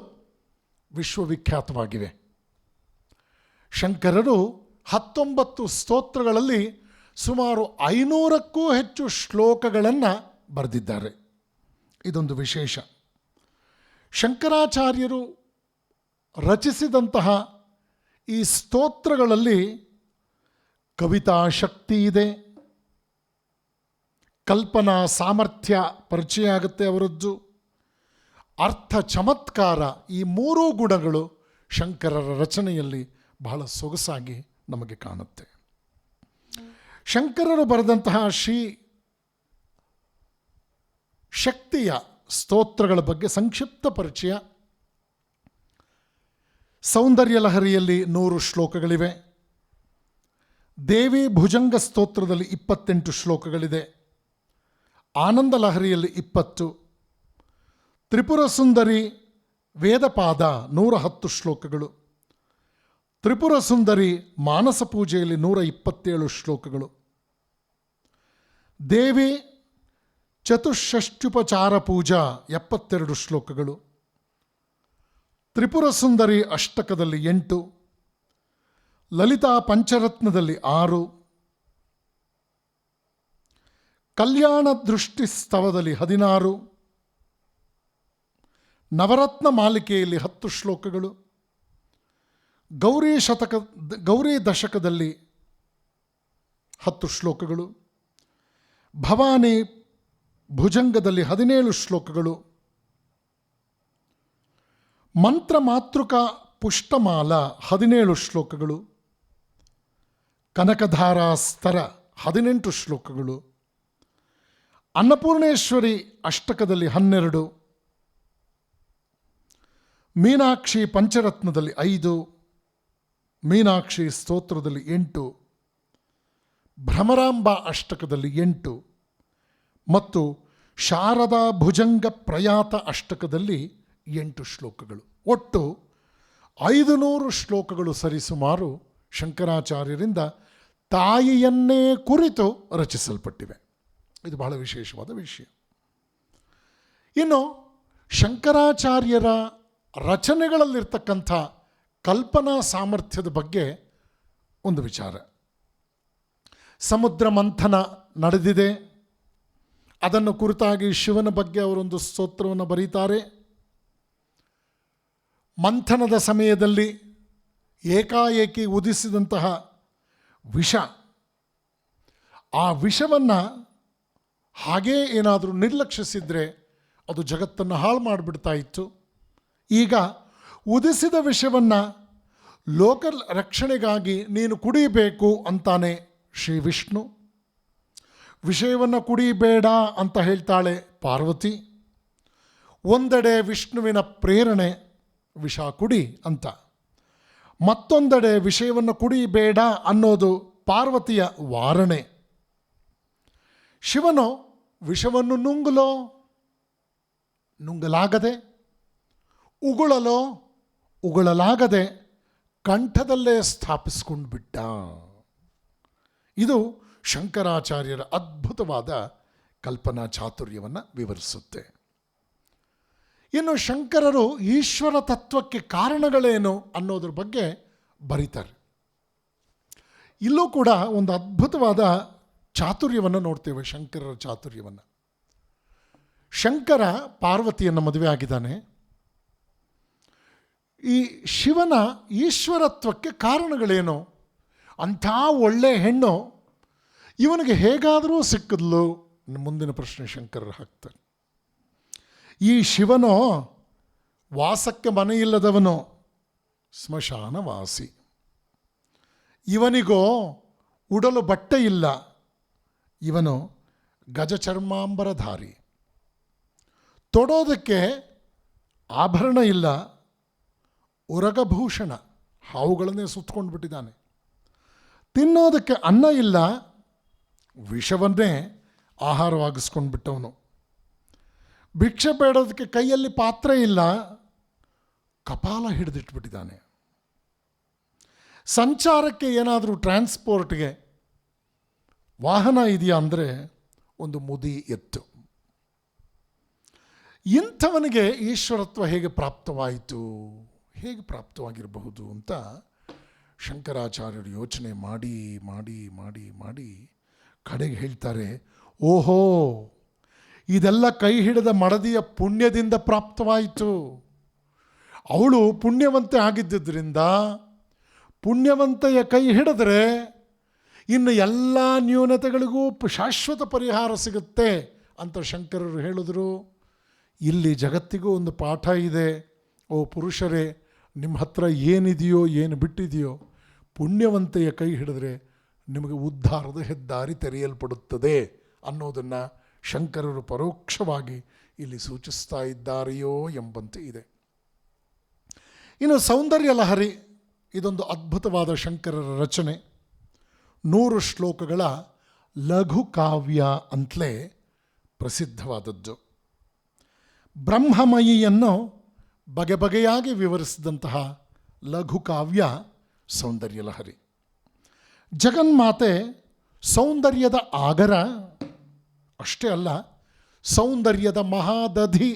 ವಿಶ್ವವಿಖ್ಯಾತವಾಗಿವೆ. ಶಂಕರರು 19 ಸ್ತೋತ್ರಗಳಲ್ಲಿ ಸುಮಾರು 500ಕ್ಕೂ ಹೆಚ್ಚು ಶ್ಲೋಕಗಳನ್ನು ಬರೆದಿದ್ದಾರೆ. ಇದೊಂದು ವಿಶೇಷ. ಶಂಕರಾಚಾರ್ಯರು ರಚಿಸಿದಂತಹ ಈ ಸ್ತೋತ್ರಗಳಲ್ಲಿ ಕವಿತಾ ಶಕ್ತಿ ಇದೆ, ಕಲ್ಪನಾ ಸಾಮರ್ಥ್ಯ ಪರಿಚಯ ಆಗುತ್ತೆ ಅವರದ್ದು, ಅರ್ಥ ಚಮತ್ಕಾರ, ಈ ಮೂರೂ ಗುಣಗಳು ಶಂಕರರ ರಚನೆಯಲ್ಲಿ ಬಹಳ ಸೊಗಸಾಗಿ ನಮಗೆ ಕಾಣುತ್ತೆ. ಶಂಕರರು ಬರೆದಂತಹ ಶ್ರೀ ಶಕ್ತಿಯ ಸ್ತೋತ್ರಗಳ ಬಗ್ಗೆ ಸಂಕ್ಷಿಪ್ತ ಪರಿಚಯ. ಸೌಂದರ್ಯ ಲಹರಿಯಲ್ಲಿ 100 ಶ್ಲೋಕಗಳಿವೆ. ದೇವಿ ಭುಜಂಗ ಸ್ತೋತ್ರದಲ್ಲಿ 28 ಶ್ಲೋಕಗಳಿದೆ. ಆನಂದ ಲಹರಿಯಲ್ಲಿ 20, ತ್ರಿಪುರ ಸುಂದರಿ ವೇದಪಾದ 110 ಶ್ಲೋಕಗಳು, ತ್ರಿಪುರ ಸುಂದರಿ ಮಾನಸ ಪೂಜೆಯಲ್ಲಿ 127 ಶ್ಲೋಕಗಳು, ದೇವಿ ಚತುಷ್ಷಷ್ಟ್ಯುಪಚಾರ ಪೂಜಾ 72 ಶ್ಲೋಕಗಳು, ತ್ರಿಪುರ ಸುಂದರಿ ಅಷ್ಟಕದಲ್ಲಿ 8, ಲಲಿತಾ ಪಂಚರತ್ನದಲ್ಲಿ 6, ಕಲ್ಯಾಣ ದೃಷ್ಟಿ ಸ್ತವದಲ್ಲಿ 16, ನವರತ್ನ ಮಾಲಿಕೆಯಲ್ಲಿ 10 ಶ್ಲೋಕಗಳು, ಗೌರಿ ದಶಕದಲ್ಲಿ 10 ಶ್ಲೋಕಗಳು, ಭವಾನಿ ಭುಜಂಗದಲ್ಲಿ 17 ಶ್ಲೋಕಗಳು, ಮಂತ್ರ ಮಾತೃಕ ಪುಷ್ಟಮಾಲ 17 ಶ್ಲೋಕಗಳು, ಕನಕಧಾರಾ ಸ್ತರ 18 ಶ್ಲೋಕಗಳು, ಅನ್ನಪೂರ್ಣೇಶ್ವರಿ ಅಷ್ಟಕದಲ್ಲಿ 12, ಮೀನಾಕ್ಷಿ ಪಂಚರತ್ನದಲ್ಲಿ 5, ಮೀನಾಕ್ಷಿ ಸ್ತೋತ್ರದಲ್ಲಿ 8, ಭ್ರಮರಾಂಬ ಅಷ್ಟಕದಲ್ಲಿ 8 ಮತ್ತು ಶಾರದಾ ಭುಜಂಗ ಪ್ರಯಾತ ಅಷ್ಟಕದಲ್ಲಿ 8 ಶ್ಲೋಕಗಳು. ಒಟ್ಟು 500 ಶ್ಲೋಕಗಳು ಸರಿಸುಮಾರು ಶಂಕರಾಚಾರ್ಯರಿಂದ ತಾಯಿಯನ್ನೇ ಕುರಿತು ರಚಿಸಲ್ಪಟ್ಟಿವೆ. ಇದು ಬಹಳ ವಿಶೇಷವಾದ ವಿಷಯ. ಇನ್ನು ಶಂಕರಾಚಾರ್ಯರ ರಚನೆಗಳಲ್ಲಿರ್ತಕ್ಕಂಥ ಕಲ್ಪನಾ ಸಾಮರ್ಥ್ಯದ ಬಗ್ಗೆ ಒಂದು ವಿಚಾರ. ಸಮುದ್ರ ಮಂಥನ ನಡೆದಿದೆ, ಅದನ್ನು ಕುರಿತಾಗಿ ಶಿವನ ಬಗ್ಗೆ ಅವರೊಂದು ಸ್ತೋತ್ರವನ್ನು ಬರೀತಾರೆ. ಮಂಥನದ ಸಮಯದಲ್ಲಿ ಏಕಾಏಕಿ ಉದಿಸಿದಂತಹ ವಿಷ, ಆ ವಿಷವನ್ನು ಹಾಗೇ ಏನಾದರೂ ನಿರ್ಲಕ್ಷಿಸಿದರೆ ಅದು ಜಗತ್ತನ್ನು ಹಾಳು ಮಾಡಿಬಿಡ್ತಾ ಇತ್ತು. ಈಗ ಉದಿಸಿದ ವಿಷವನ್ನು ಲೋಕ ರಕ್ಷಣೆಗಾಗಿ ನೀನು ಕುಡಿಯಬೇಕು ಅಂತಾನೆ ಶ್ರೀ ವಿಷ್ಣು. ವಿಷಯವನ್ನು ಕುಡಿಯಬೇಡ ಅಂತ ಹೇಳ್ತಾಳೆ ಪಾರ್ವತಿ. ಒಂದೆಡೆ ವಿಷ್ಣುವಿನ ಪ್ರೇರಣೆ ವಿಷ ಕುಡಿ ಅಂತ, ಮತ್ತೊಂದೆಡೆ ವಿಷಯವನ್ನು ಕುಡಿಬೇಡ ಅನ್ನೋದು ಪಾರ್ವತಿಯ ವಾರಣೆ. ಶಿವನು ವಿಷವನ್ನು ನುಂಗಲಾಗದೆ, ಉಗುಳಲಾಗದೆ ಕಂಠದಲ್ಲೇ ಸ್ಥಾಪಿಸ್ಕೊಂಡು ಬಿಟ್ಟ. ಇದು ಶಂಕರಾಚಾರ್ಯರ ಅದ್ಭುತವಾದ ಕಲ್ಪನಾ ಚಾತುರ್ಯವನ್ನು ವಿವರಿಸುತ್ತೆ. ಇನ್ನು ಶಂಕರರು ಈಶ್ವರ ತತ್ವಕ್ಕೆ ಕಾರಣಗಳೇನು ಅನ್ನೋದ್ರ ಬಗ್ಗೆ ಬರೀತಾರೆ. ಇಲ್ಲೂ ಕೂಡ ಒಂದು ಅದ್ಭುತವಾದ ಚಾತುರ್ಯವನ್ನು ನೋಡ್ತೇವೆ, ಶಂಕರರ ಚಾತುರ್ಯವನ್ನು. ಶಂಕರ ಪಾರ್ವತಿಯನ್ನು ಮದುವೆ ಆಗಿದ್ದಾನೆ. ಈ ಶಿವನ ಈಶ್ವರತ್ವಕ್ಕೆ ಕಾರಣಗಳೇನು? ಅಂಥ ಒಳ್ಳೆ ಹೆಣ್ಣು ಇವನಿಗೆ ಹೇಗಾದರೂ ಸಿಕ್ಕಿದ್ಲು? ಮುಂದಿನ ಪ್ರಶ್ನೆ ಶಂಕರರು ಹಾಕ್ತಾರೆ. ಈ ಶಿವನೋ ವಾಸಕ್ಕೆ ಮನೆಯಿಲ್ಲದವನು, ಸ್ಮಶಾನವಾಸಿ. ಇವನಿಗೋ ಉಡಲು ಬಟ್ಟೆ ಇಲ್ಲ, ಇವನು ಗಜಚರ್ಮಾಂಬರಧಾರಿ. ತೊಡೋದಕ್ಕೆ ಆಭರಣ ಇಲ್ಲ, ಉರಗಭೂಷಣ, ಹಾವುಗಳನ್ನೇ ಸುತ್ತಕೊಂಡು ಬಿಟ್ಟಿದ್ದಾನೆ. ತಿನ್ನೋದಕ್ಕೆ ಅನ್ನ ಇಲ್ಲ, ವಿಷವನ್ನೇ ಆಹಾರವಾಗಿಸ್ಕೊಂಡು ಬಿಟ್ಟವನು. ಭಿಕ್ಷೆ ಬೇಡೋದಕ್ಕೆ ಕೈಯಲ್ಲಿ ಪಾತ್ರೆ ಇಲ್ಲ, ಕಪಾಲ ಹಿಡಿದಿಟ್ಬಿಟ್ಟಿದ್ದಾನೆ. ಸಂಚಾರಕ್ಕೆ ಏನಾದರೂ ಟ್ರಾನ್ಸ್ಪೋರ್ಟ್ಗೆ ವಾಹನ ಇದೆಯಾ ಅಂದರೆ ಒಂದು ಮುದಿ ಎತ್ತು. ಇಂಥವನಿಗೆ ಈಶ್ವರತ್ವ ಹೇಗೆ ಪ್ರಾಪ್ತವಾಯಿತು, ಹೇಗೆ ಪ್ರಾಪ್ತವಾಗಿರಬಹುದು ಅಂತ ಶಂಕರಾಚಾರ್ಯರು ಯೋಚನೆ ಮಾಡಿ ಮಾಡಿ ಮಾಡಿ ಮಾಡಿ ಕಡೆಗೆ ಹೇಳ್ತಾರೆ, ಓಹೋ, ಇದೆಲ್ಲ ಕೈ ಹಿಡಿದ ಮಡದಿಯ ಪುಣ್ಯದಿಂದ ಪ್ರಾಪ್ತವಾಯಿತು. ಅವಳು ಪುಣ್ಯವಂತೆ ಆಗಿದ್ದರಿಂದ, ಪುಣ್ಯವಂತೆಯ ಕೈ ಹಿಡಿದ್ರೆ ಇನ್ನು ಎಲ್ಲ ನ್ಯೂನತೆಗಳಿಗೂ ಶಾಶ್ವತ ಪರಿಹಾರ ಸಿಗುತ್ತೆ ಅಂತ ಶಂಕರರು ಹೇಳಿದ್ರು. ಇಲ್ಲಿ ಜಗತ್ತಿಗೂ ಒಂದು ಪಾಠ ಇದೆ. ಓ ಪುರುಷರೇ, ನಿಮ್ಮ ಹತ್ರ ಏನಿದೆಯೋ ಏನು ಬಿಟ್ಟಿದೆಯೋ, ಪುಣ್ಯವಂತೆಯ ಕೈ ಹಿಡಿದ್ರೆ ನಿಮಗೆ ಉದ್ಧಾರದ ಹೆದ್ದಾರಿ ತೆರೆಯಲ್ಪಡುತ್ತದೆ ಅನ್ನೋದನ್ನು ಶಂಕರರು ಪರೋಕ್ಷವಾಗಿ ಇಲ್ಲಿ ಸೂಚಿಸ್ತಾ ಇದ್ದಾರೆಯೋ ಎಂಬಂತೆ ಇದೆ. ಇನ್ನು ಸೌಂದರ್ಯ ಲಹರಿ, ಇದೊಂದು ಅದ್ಭುತವಾದ ಶಂಕರರ ರಚನೆ. 100 ಶ್ಲೋಕಗಳ ಲಘು ಕಾವ್ಯ ಅಂತಲೇ ಪ್ರಸಿದ್ಧವಾದದ್ದು. ಬ್ರಹ್ಮಮಯಿಯನ್ನು ಬಗೆ ಬಗೆಯಾಗಿ ವಿವರಿಸಿದಂತಹ ಲಘು ಕಾವ್ಯ ಸೌಂದರ್ಯ ಲಹರಿ. ಜಗನ್ಮಾತೆ ಸೌಂದರ್ಯದ ಆಗರ ಅಷ್ಟೇ ಅಲ್ಲ, ಸೌಂದರ್ಯದ ಮಹಾದಧಿ.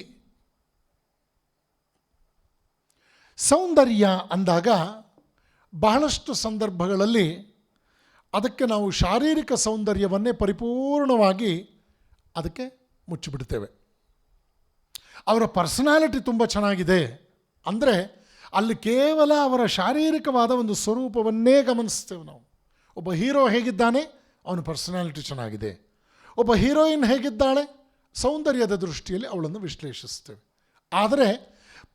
ಸೌಂದರ್ಯ ಅಂದಾಗ ಬಹಳಷ್ಟು ಸಂದರ್ಭಗಳಲ್ಲಿ ಅದಕ್ಕೆ ನಾವು ಶಾರೀರಿಕ ಸೌಂದರ್ಯವನ್ನೇ ಪರಿಪೂರ್ಣವಾಗಿ ಅದಕ್ಕೆ ಮುಚ್ಚಿಬಿಡ್ತೇವೆ. ಅವರ ಪರ್ಸನಾಲಿಟಿ ತುಂಬ ಚೆನ್ನಾಗಿದೆ ಅಂದರೆ ಅಲ್ಲಿ ಕೇವಲ ಅವರ ಶಾರೀರಿಕವಾದ ಒಂದು ಸ್ವರೂಪವನ್ನೇ ಗಮನಿಸ್ತೇವೆ ನಾವು. ಒಬ್ಬ ಹೀರೋ ಹೇಗಿದ್ದಾನೆ, ಅವನ ಪರ್ಸನಾಲಿಟಿ ಚೆನ್ನಾಗಿದೆ. ಒಬ್ಬ ಹೀರೋಯಿನ್ ಹೇಗಿದ್ದಾಳೆ, ಸೌಂದರ್ಯದ ದೃಷ್ಟಿಯಲ್ಲಿ ಅವಳನ್ನು ವಿಶ್ಲೇಷಿಸ್ತೇವೆ. ಆದರೆ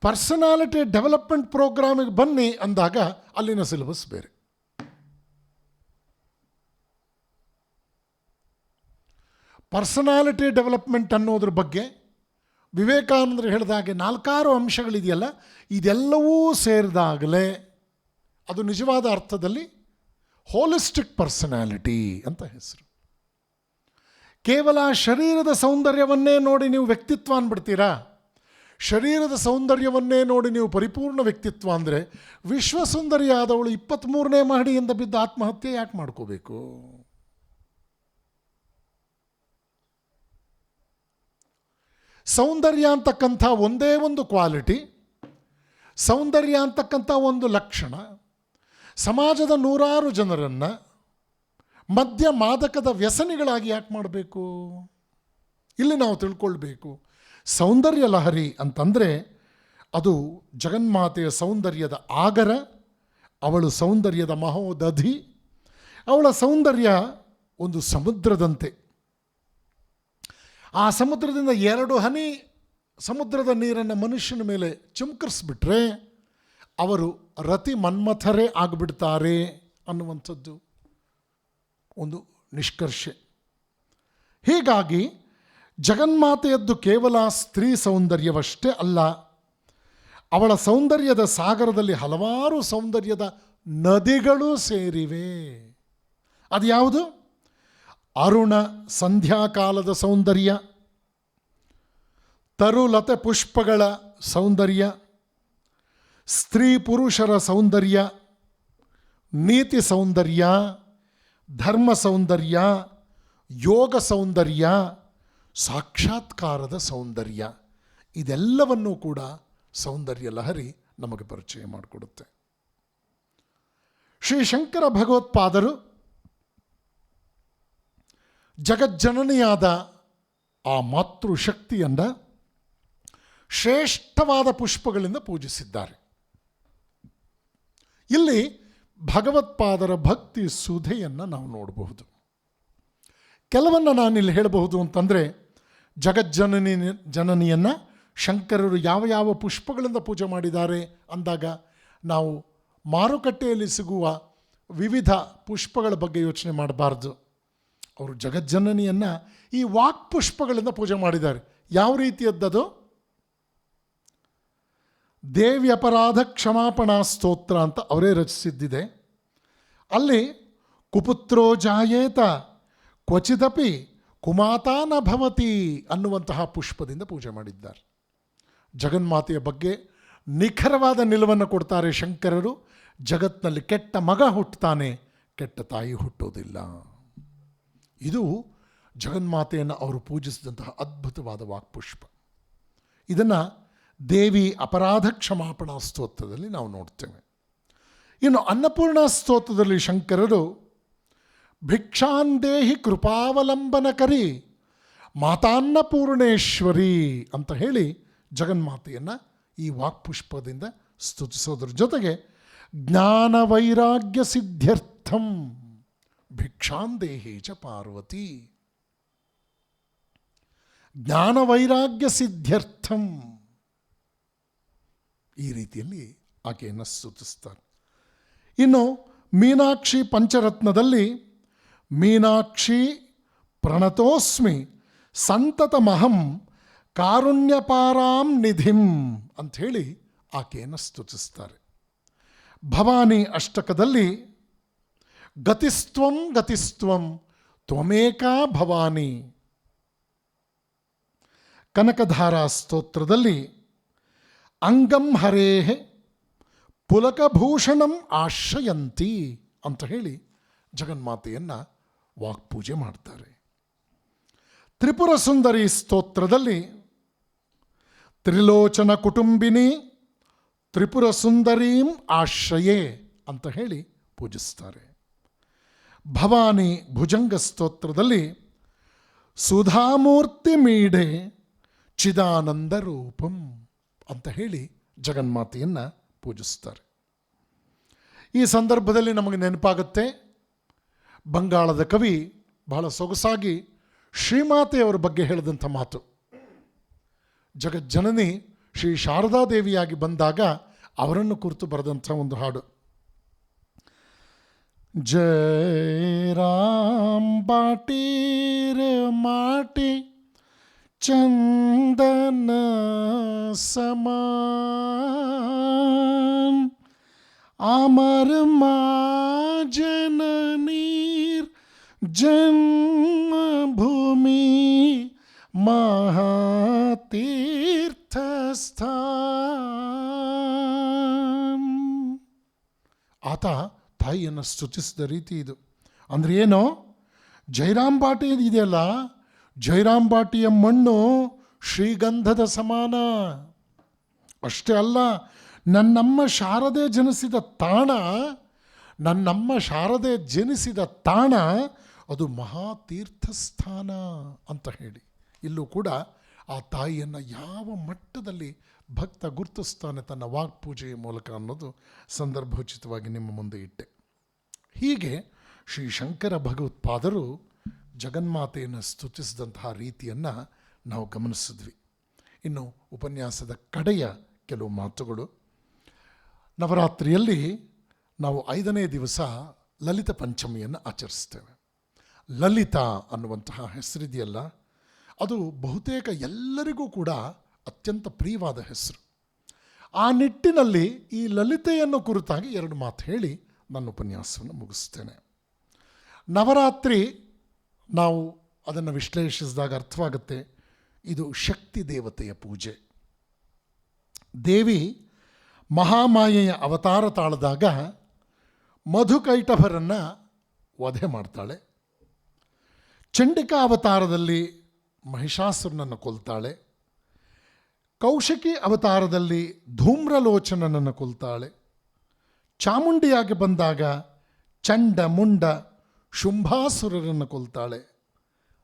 ಪರ್ಸನಾಲಿಟಿ ಡೆವಲಪ್ಮೆಂಟ್ ಪ್ರೋಗ್ರಾಮಿಗೆ ಬನ್ನಿ ಅಂದಾಗ ಅಲ್ಲಿನ ಸಿಲೆಬಸ್ ಬೇರೆ. ಪರ್ಸನಾಲಿಟಿ ಡೆವಲಪ್ಮೆಂಟ್ ಅನ್ನೋದ್ರ ಬಗ್ಗೆ ವಿವೇಕಾನಂದರು ಹೇಳಿದಾಗೆ 4-6 ಅಂಶಗಳಿದೆಯಲ್ಲ, ಇದೆಲ್ಲವೂ ಸೇರಿದಾಗಲೇ ಅದು ನಿಜವಾದ ಅರ್ಥದಲ್ಲಿ ಹೋಲಿಸ್ಟಿಕ್ ಪರ್ಸನಾಲಿಟಿ ಅಂತ ಹೆಸರು. ಕೇವಲ ಶರೀರದ ಸೌಂದರ್ಯವನ್ನೇ ನೋಡಿ ನೀವು ವ್ಯಕ್ತಿತ್ವ ಅಂದ್ಬಿಡ್ತೀರಾ? ಶರೀರದ ಸೌಂದರ್ಯವನ್ನೇ ನೋಡಿ ನೀವು ಪರಿಪೂರ್ಣ ವ್ಯಕ್ತಿತ್ವ ಅಂದರೆ ವಿಶ್ವಸುಂದರಿ ಆದವಳು 23ನೇ ಮಹಡಿಯಿಂದ ಬಿದ್ದು ಆತ್ಮಹತ್ಯೆ ಯಾಕೆ ಮಾಡ್ಕೋಬೇಕು? ಸೌಂದರ್ಯ ಅಂತಕ್ಕಂಥ ಒಂದೇ ಒಂದು ಕ್ವಾಲಿಟಿ, ಸೌಂದರ್ಯ ಅಂತಕ್ಕಂಥ ಒಂದು ಲಕ್ಷಣ ಸಮಾಜದ 100 ಜನರನ್ನು ಮದ್ಯ ಮಾದಕದ ವ್ಯಸನಿಗಳಾಗಿ ಯಾಕೆ ಮಾಡಬೇಕು? ಇಲ್ಲಿ ನಾವು ತಿಳ್ಕೊಳ್ಬೇಕು, ಸೌಂದರ್ಯ ಲಹರಿ ಅಂತಂದರೆ ಅದು ಜಗನ್ಮಾತೆಯ ಸೌಂದರ್ಯದ ಆಗರ, ಅವಳು ಸೌಂದರ್ಯದ ಮಹೋದಧಿ. ಅವಳ ಸೌಂದರ್ಯ ಒಂದು ಸಮುದ್ರದಂತೆ. ಆ ಸಮುದ್ರದಿಂದ 2 ಹನಿ ಸಮುದ್ರದ ನೀರನ್ನು ಮನುಷ್ಯನ ಮೇಲೆ ಚಿಮ್ಕರಿಸ್ಬಿಟ್ರೆ ಅವರು ರತಿ ಮನ್ಮಥರೇ ಆಗಿಬಿಡ್ತಾರೆ ಅನ್ನುವಂಥದ್ದು ಒಂದು ನಿಷ್ಕರ್ಷೆ. ಹೀಗಾಗಿ ಜಗನ್ಮಾತೆಯದ್ದು ಕೇವಲ ಸ್ತ್ರೀ ಸೌಂದರ್ಯವಷ್ಟೇ ಅಲ್ಲ, ಅವಳ ಸೌಂದರ್ಯದ ಸಾಗರದಲ್ಲಿ ಹಲವಾರು ಸೌಂದರ್ಯದ ನದಿಗಳು ಸೇರಿವೆ. ಅದು ಯಾವುದು? ಅರುಣ ಸಂಧ್ಯಾಕಾಲದ ಸೌಂದರ್ಯ, ತರುಲತೆ ಪುಷ್ಪಗಳ ಸೌಂದರ್ಯ, ಸ್ತ್ರೀ ಪುರುಷರ ಸೌಂದರ್ಯ, ನೀತಿ ಸೌಂದರ್ಯ, ಧರ್ಮ ಸೌಂದರ್ಯ, ಯೋಗ ಸೌಂದರ್ಯ, ಸಾಕ್ಷಾತ್ಕಾರದ ಸೌಂದರ್ಯ. ಇದೆಲ್ಲವನ್ನೂ ಕೂಡ ಸೌಂದರ್ಯ ಲಹರಿ ನಮಗೆ ಪರಿಚಯ ಮಾಡಿಕೊಡುತ್ತೆ. ಶ್ರೀ ಶಂಕರ ಭಗವತ್ಪಾದರು ಜಗಜ್ಜನನಿಯಾದ ಆ ಮಾತೃಶಕ್ತಿಯನ್ನು ಶ್ರೇಷ್ಠವಾದ ಪುಷ್ಪಗಳಿಂದ ಪೂಜಿಸಿದ್ದಾರೆ. ಇಲ್ಲಿ ಭಗವತ್ಪಾದರ ಭಕ್ತಿ ಸುಧೆಯನ್ನು ನಾವು ನೋಡಬಹುದು. ಕೆಲವನ್ನು ನಾನಿಲ್ಲಿ ಹೇಳಬಹುದು ಅಂತಂದರೆ, ಜನನಿಯನ್ನು ಶಂಕರರು ಯಾವ ಯಾವ ಪುಷ್ಪಗಳಿಂದ ಪೂಜೆ ಮಾಡಿದ್ದಾರೆ ಅಂದಾಗ ನಾವು ಮಾರುಕಟ್ಟೆಯಲ್ಲಿ ಸಿಗುವ ವಿವಿಧ ಪುಷ್ಪಗಳ ಬಗ್ಗೆ ಯೋಚನೆ ಮಾಡಬಾರ್ದು. ಅವರು ಜಗಜ್ಜನನಿಯನ್ನು ಈ ವಾಕ್ಪುಷ್ಪಗಳಿಂದ ಪೂಜೆ ಮಾಡಿದ್ದಾರೆ. ಯಾವ ರೀತಿಯದ್ದದು? ದೇವಿ ಅಪರಾಧ ಕ್ಷಮಾಪಣಾ ಸ್ತೋತ್ರ ಅಂತ ಅವರೇ ರಚಿಸಿದ್ದಿದೆ. ಅಲ್ಲಿ ಕುಪುತ್ರೋ ಜಾಯೇತ ಕ್ವಚಿದಪಿ ಕುಮಾತಾ ನ ಭವತಿ ಅನ್ನುವಂತಹ ಪುಷ್ಪದಿಂದ ಪೂಜೆ ಮಾಡಿದ್ದಾರೆ. ಜಗನ್ಮಾತೆಯ ಬಗ್ಗೆ ನಿಖರವಾದ ನಿಲುವನ್ನು ಕೊಡ್ತಾರೆ ಶಂಕರರು. ಜಗತ್ತಿನಲ್ಲಿ ಕೆಟ್ಟ ಮಗ ಹುಟ್ಟುತ್ತಾನೆ, ಕೆಟ್ಟ ತಾಯಿ ಹುಟ್ಟೋದಿಲ್ಲ. ಇದು ಜಗನ್ಮಾತೆಯನ್ನು ಅವರು ಪೂಜಿಸಿದಂತಹ ಅದ್ಭುತವಾದ ವಾಕ್ಪುಷ್ಪ. ಇದನ್ನು ದೇವಿ ಅಪರಾಧ ಕ್ಷಮಾಪಣಾ ಸ್ತೋತ್ರದಲ್ಲಿ ನಾವು ನೋಡ್ತೇವೆ. ಇನ್ನು ಅನ್ನಪೂರ್ಣ ಸ್ತೋತ್ರದಲ್ಲಿ ಶಂಕರರು ಭಿಕ್ಷಾಂದೇಹಿ ಕೃಪಾವಲಂಬನಕರಿ ಮಾತಾನ್ನಪೂರ್ಣೇಶ್ವರಿ ಅಂತ ಹೇಳಿ ಜಗನ್ಮಾತೆಯನ್ನು ಈ ವಾಕ್ಪುಷ್ಪದಿಂದ ಸ್ತುತಿಸೋದ್ರ ಜೊತೆಗೆ ಜ್ಞಾನ ವೈರಾಗ್ಯ ಸಿದ್ಧ್ಯರ್ಥಂ ಭಿಕ್ಷಾಂದೇಹಿ ಚ ಪಾರ್ವತಿ, ಜ್ಞಾನ ವೈರಾಗ್ಯ ಸಿದ್ಧ್ಯರ್ಥಂ ಈ ರೀತಿಯಲ್ಲಿ ಆಕೆಯನ್ನು ಸ್ತುತಿಸ್ತಾರೆ. ಇನ್ನು ಮೀನಾಕ್ಷಿ ಪಂಚರತ್ನದಲ್ಲಿ ಮೀನಾಕ್ಷಿ ಪ್ರಣತೋಸ್ಮಿ ಸಂತತಮಹಂ ಕಾರುಣ್ಯಪಾರಾಂ ನಿಧಿಂ ಅಂಥೇಳಿ ಆಕೆಯನ್ನು ಸ್ತುತಿಸ್ತಾರೆ. ಭವಾನಿ ಅಷ್ಟಕದಲ್ಲಿ ಗತಿಸ್ತ್ವಂ ಗತಿಸ್ತ್ವಂ ತ್ವಮೇಕಾ ಭವಾನಿ, ಕನಕಧಾರಾ ಸ್ತೋತ್ರದಲ್ಲಿ ಅಂಗಂ ಹರೇಃ ಪುಲಕಭೂಷಣಂ ಆಶ್ರಯಂತಿ ಅಂತ ಹೇಳಿ ಜಗನ್ಮಾತೆಯನ್ನು ವಾಕ್ಪೂಜೆ ಮಾಡ್ತಾರೆ. ತ್ರಿಪುರ ಸುಂದರಿ ಸ್ತೋತ್ರದಲ್ಲಿ ತ್ರಿಲೋಚನ ಕುಟುಂಬಿನಿ ತ್ರಿಪುರ ಸುಂದರೀಂ ಆಶ್ರಯೇ ಅಂತ ಹೇಳಿ ಪೂಜಿಸ್ತಾರೆ. ಭವಾನಿ ಭುಜಂಗ ಸ್ತೋತ್ರದಲ್ಲಿ ಸುಧಾಮೂರ್ತಿ ಮೀಡೆ ಚಿದಾನಂದ ರೂಪಂ ಅಂತ ಹೇಳಿ ಜಗನ್ಮಾತೆಯನ್ನು ಪೂಜಿಸ್ತಾರೆ. ಈ ಸಂದರ್ಭದಲ್ಲಿ ನಮಗೆ ನೆನಪಾಗುತ್ತೆ, ಬಂಗಾಳದ ಕವಿ ಬಹಳ ಸೊಗಸಾಗಿ ಶ್ರೀಮಾತೆಯವರ ಬಗ್ಗೆ ಹೇಳಿದಂಥ ಮಾತು. ಜಗಜ್ಜನನಿ ಶ್ರೀ ಶಾರದಾದೇವಿಯಾಗಿ ಬಂದಾಗ ಅವರನ್ನು ಕುರಿತು ಬರೆದಂಥ ಒಂದು ಹಾಡು. ಜಯ ರಾಮ್ ಬಾಟೀರ ಮಾಟಿ ಚಂದನ ಸಮಾನ್ ಅಮರ ಮಾ ಜನನೀರ್ ಜನ್ಮ ಭೂಮಿ ಮಹಾತೀರ್ಥಸ್ಥಾನ್. ಆತ ತಾಯಿಯನ್ನು ಸ್ತುತಿಸಿದ ರೀತಿ ಇದು. ಅಂದರೆ ಏನು? ಜಯರಾಮ್ ಬಾಟಿ ಇದೆಯಲ್ಲ, ಜಯರಾಮ್ ಬಾಟಿಯ ಮಣ್ಣು ಶ್ರೀಗಂಧದ ಸಮಾನ. ಅಷ್ಟೇ ಅಲ್ಲ, ನನ್ನಮ್ಮ ಶಾರದೆ ಜನಿಸಿದ ತಾಣ, ನನ್ನಮ್ಮ ಶಾರದೆ ಜನಿಸಿದ ತಾಣ ಅದು ಮಹಾತೀರ್ಥಸ್ಥಾನ ಅಂತ ಹೇಳಿ ಇಲ್ಲೂ ಕೂಡ ಆ ತಾಯಿಯನ್ನು ಯಾವ ಮಟ್ಟದಲ್ಲಿ ಭಕ್ತ ಗುರುತಿಸ್ತಾನೆ ತನ್ನ ವಾಕ್ಪೂಜೆಯ ಮೂಲಕ ಅನ್ನೋದು ಸಂದರ್ಭೋಚಿತವಾಗಿ ನಿಮ್ಮ ಮುಂದೆ ಇಟ್ಟೆ. ಹೀಗೆ ಶ್ರೀ ಶಂಕರ ಭಗವತ್ಪಾದರು ಜಗನ್ಮಾತೆಯನ್ನು ಸ್ತುತಿಸಿದಂತಹ ರೀತಿಯನ್ನು ನಾವು ಗಮನಿಸಿದ್ವಿ. ಇನ್ನು ಉಪನ್ಯಾಸದ ಕಡೆಯ ಕೆಲವು ಮಾತುಗಳು. ನವರಾತ್ರಿಯಲ್ಲಿ ನಾವು 5ನೇ ದಿವಸ ಲಲಿತ ಪಂಚಮಿಯನ್ನು ಆಚರಿಸ್ತೇವೆ. ಲಲಿತಾ ಅನ್ನುವಂತಹ ಹೆಸರಿದೆಯಲ್ಲ, ಅದು ಬಹುತೇಕ ಎಲ್ಲರಿಗೂ ಕೂಡ ಅತ್ಯಂತ ಪ್ರಿಯವಾದ ಹೆಸರು. ಆ ನಿಟ್ಟಿನಲ್ಲಿ ಈ ಲಲಿತೆಯನ್ನು ಕುರಿತಾಗಿ 2 ಮಾತು ಹೇಳಿ ನನ್ನ ಉಪನ್ಯಾಸವನ್ನು ಮುಗಿಸ್ತೇನೆ. ನವರಾತ್ರಿ ನಾವು ಅದನ್ನು ವಿಶ್ಲೇಷಿಸಿದಾಗ ಅರ್ಥವಾಗುತ್ತೆ, ಇದು ಶಕ್ತಿ ದೇವತೆಯ ಪೂಜೆ. ದೇವಿ ಮಹಾಮಾಯೆಯ ಅವತಾರ ತಾಳಿದಾಗ ಮಧುಕೈಟಭರನ್ನು ವಧೆ ಮಾಡ್ತಾಳೆ. ಚಂಡಿಕಾ ಅವತಾರದಲ್ಲಿ ಮಹಿಷಾಸುರನನ್ನು ಕೊಲ್ತಾಳೆ. ಕೌಶಿಕಿ ಅವತಾರದಲ್ಲಿ ಧೂಮ್ರಲೋಚನನನ್ನು ಕೊಲ್ತಾಳೆ. ಚಾಮುಂಡಿಯಾಗಿ ಬಂದಾಗ ಚಂಡ ಮುಂಡ ಶುಂಭಾಸುರರನ್ನು ಕೊಲ್ತಾಳೆ.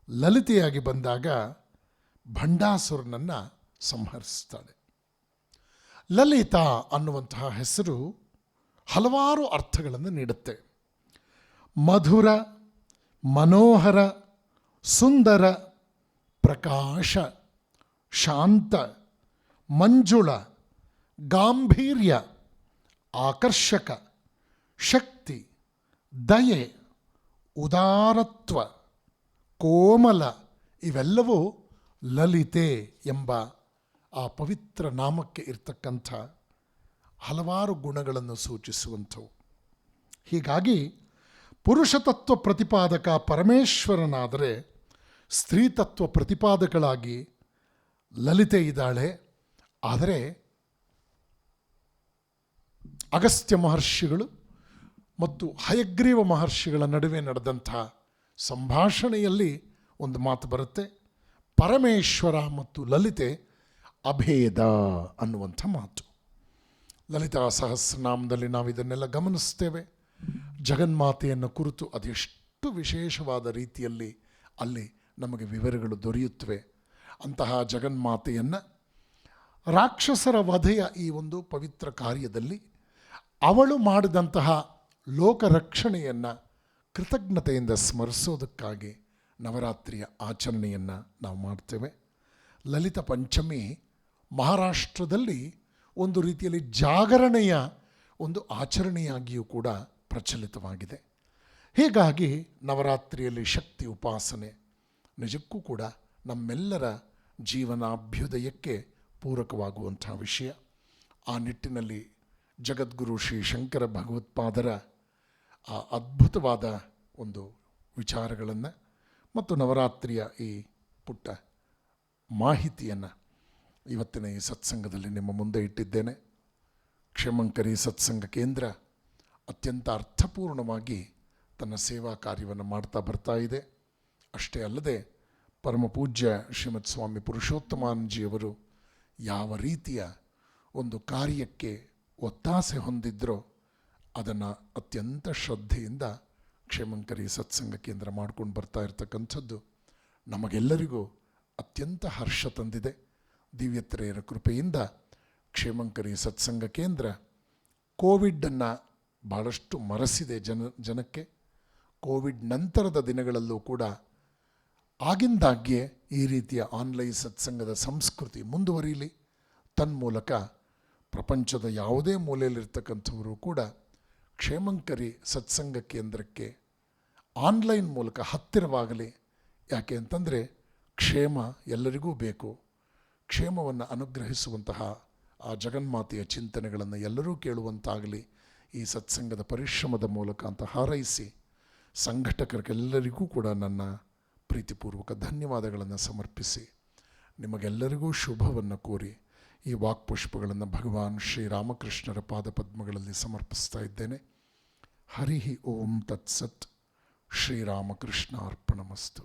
ಲಲಿತೆಯಾಗಿ ಬಂದಾಗ ಭಂಡಾಸುರನನ್ನು ಸಂಹರಿಸ್ತಾಳೆ. ಲಲಿತಾ ಅನ್ನುವಂತಹ ಹೆಸರು ಹಲವಾರು ಅರ್ಥಗಳನ್ನು ನೀಡುತ್ತೆ. ಮಧುರ, ಮನೋಹರ, ಸುಂದರ, ಪ್ರಕಾಶ, ಶಾಂತ, ಮಂಜುಳ, ಗಾಂಭೀರ್ಯ, ಆಕರ್ಷಕ, ಶಕ್ತಿ, ದಯೆ, ಉದಾರತ್ವ, ಕೋಮಲ ಇವೆಲ್ಲವೂ ಲಲಿತೆ ಎಂಬ ಆ ಪವಿತ್ರ ನಾಮಕ್ಕೆ ಇರ್ತಕ್ಕಂಥ ಹಲವಾರು ಗುಣಗಳನ್ನು ಸೂಚಿಸುವಂಥವು. ಹೀಗಾಗಿ ಪುರುಷತತ್ವ ಪ್ರತಿಪಾದಕ ಪರಮೇಶ್ವರನಾದರೆ ಸ್ತ್ರೀತತ್ವ ಪ್ರತಿಪಾದಕಳಾಗಿ ಲಲಿತೆ ಇದ್ದಾಳೆ. ಆದರೆ ಅಗಸ್ತ್ಯ ಮಹರ್ಷಿಗಳು ಮತ್ತು ಹಯಗ್ರೀವ ಮಹರ್ಷಿಗಳ ನಡುವೆ ನಡೆದಂಥ ಸಂಭಾಷಣೆಯಲ್ಲಿ ಒಂದು ಮಾತು ಬರುತ್ತೆ, ಪರಮೇಶ್ವರ ಮತ್ತು ಲಲಿತೆ ಅಭೇದ ಅನ್ನುವಂಥ ಮಾತು. ಲಲಿತಾ ಸಹಸ್ರನಾಮದಲ್ಲಿ ನಾವು ಇದನ್ನೆಲ್ಲ ಗಮನಿಸ್ತೇವೆ. ಜಗನ್ಮಾತೆಯನ್ನು ಕುರಿತು ಅದೆಷ್ಟು ವಿಶೇಷವಾದ ರೀತಿಯಲ್ಲಿ ಅಲ್ಲಿ ನಮಗೆ ವಿವರಗಳು ದೊರೆಯುತ್ತವೆ. ಅಂತಹ ಜಗನ್ಮಾತೆಯನ್ನು ರಾಕ್ಷಸರ ವಧೆಯ ಈ ಒಂದು ಪವಿತ್ರ ಕಾರ್ಯದಲ್ಲಿ ಅವಳು ಮಾಡಿದಂತಹ ಲೋಕರಕ್ಷಣೆಯನ್ನು ಕೃತಜ್ಞತೆಯಿಂದ ಸ್ಮರಿಸೋದಕ್ಕಾಗಿ ನವರಾತ್ರಿಯ ಆಚರಣೆಯನ್ನು ನಾವು ಮಾಡ್ತೇವೆ. ಲಲಿತ ಪಂಚಮಿ ಮಹಾರಾಷ್ಟ್ರದಲ್ಲಿ ಒಂದು ರೀತಿಯಲ್ಲಿ ಜಾಗರಣೆಯ ಒಂದು ಆಚರಣೆಯಾಗಿಯೂ ಕೂಡ ಪ್ರಚಲಿತವಾಗಿದೆ. ಹೀಗಾಗಿ ನವರಾತ್ರಿಯಲ್ಲಿ ಶಕ್ತಿ ಉಪಾಸನೆ ನಿಜಕ್ಕೂ ಕೂಡ ನಮ್ಮೆಲ್ಲರ ಜೀವನಾಭ್ಯುದಯಕ್ಕೆ ಪೂರಕವಾಗುವಂಥ ವಿಷಯ. ಆ ನಿಟ್ಟಿನಲ್ಲಿ ಜಗದ್ಗುರು ಶ್ರೀ ಶಂಕರ ಭಗವತ್ಪಾದರ ಆ ಅದ್ಭುತವಾದ ಒಂದು ವಿಚಾರಗಳನ್ನು ಮತ್ತು ನವರಾತ್ರಿಯ ಈ ಪುಟ್ಟ ಮಾಹಿತಿಯನ್ನು ಇವತ್ತಿನ ಈ ಸತ್ಸಂಗದಲ್ಲಿ ನಿಮ್ಮ ಮುಂದೆ ಇಟ್ಟಿದ್ದೇನೆ. ಕ್ಷೇಮಂಕರಿ ಸತ್ಸಂಗ ಕೇಂದ್ರ ಅತ್ಯಂತ ಅರ್ಥಪೂರ್ಣವಾಗಿ ತನ್ನ ಸೇವಾ ಕಾರ್ಯವನ್ನು ಮಾಡ್ತಾ ಬರ್ತಾ ಇದೆ. ಅಷ್ಟೇ ಅಲ್ಲದೆ ಪರಮ ಪೂಜ್ಯ ಶ್ರೀಮತ್ ಸ್ವಾಮಿ ಪುರುಷೋತ್ತಮಾನಂದಜಿಯವರು ಯಾವ ರೀತಿಯ ಒಂದು ಕಾರ್ಯಕ್ಕೆ ಒತ್ತಾಸೆ ಹೊಂದಿದ್ರೋ ಅದನ್ನು ಅತ್ಯಂತ ಶ್ರದ್ಧೆಯಿಂದ ಕ್ಷೇಮಂಕರಿ ಸತ್ಸಂಗ ಕೇಂದ್ರ ಮಾಡ್ಕೊಂಡು ಬರ್ತಾ ಇರತಕ್ಕಂಥದ್ದು ನಮಗೆಲ್ಲರಿಗೂ ಅತ್ಯಂತ ಹರ್ಷ ತಂದಿದೆ. ದಿವ್ಯತ್ರೆಯರ ಕೃಪೆಯಿಂದ ಕ್ಷೇಮಂಕರಿ ಸತ್ಸಂಗ ಕೇಂದ್ರ ಕೋವಿಡನ್ನು ಭಾಳಷ್ಟು ಮರೆಸಿದೆ ಜನಕ್ಕೆ. ಕೋವಿಡ್ ನಂತರದ ದಿನಗಳಲ್ಲೂ ಕೂಡ ಆಗಿಂದಾಗ್ಗೆ ಈ ರೀತಿಯ ಆನ್ಲೈನ್ ಸತ್ಸಂಗದ ಸಂಸ್ಕೃತಿ ಮುಂದುವರಿಯಲಿ. ತನ್ಮೂಲಕ ಪ್ರಪಂಚದ ಯಾವುದೇ ಮೂಲೆಯಲ್ಲಿರ್ತಕ್ಕಂಥವರು ಕೂಡ ಕ್ಷೇಮಂಕರಿ ಸತ್ಸಂಗ ಕೇಂದ್ರಕ್ಕೆ ಆನ್ಲೈನ್ ಮೂಲಕ ಹತ್ತಿರವಾಗಲಿ. ಯಾಕೆ ಅಂತಂದರೆ ಕ್ಷೇಮ ಎಲ್ಲರಿಗೂ ಬೇಕು. ಕ್ಷೇಮವನ್ನು ಅನುಗ್ರಹಿಸುವಂತಹ ಆ ಜಗನ್ಮಾತೆಯ ಚಿಂತನೆಗಳನ್ನು ಎಲ್ಲರೂ ಕೇಳುವಂತಾಗಲಿ ಈ ಸತ್ಸಂಗದ ಪರಿಶ್ರಮದ ಮೂಲಕ ಅಂತ ಹಾರೈಸಿ ಸಂಘಟಕರಿಗೆಲ್ಲರಿಗೂ ಕೂಡ ನನ್ನ ಪ್ರೀತಿಪೂರ್ವಕ ಧನ್ಯವಾದಗಳನ್ನು ಸಮರ್ಪಿಸಿ ನಿಮಗೆಲ್ಲರಿಗೂ ಶುಭವನ್ನು ಕೋರಿ ಈ ವಾಕ್ಪುಷ್ಪಗಳನ್ನು ಭಗವಾನ್ ಶ್ರೀರಾಮಕೃಷ್ಣರ ಪಾದಪದ್ಮಗಳಲ್ಲಿ ಸಮರ್ಪಿಸ್ತಾ ಇದ್ದೇನೆ. ಹರಿ ಓಂ ತತ್ಸತ್. ಶ್ರೀರಾಮಕೃಷ್ಣ ಅರ್ಪಣಮಸ್ತು.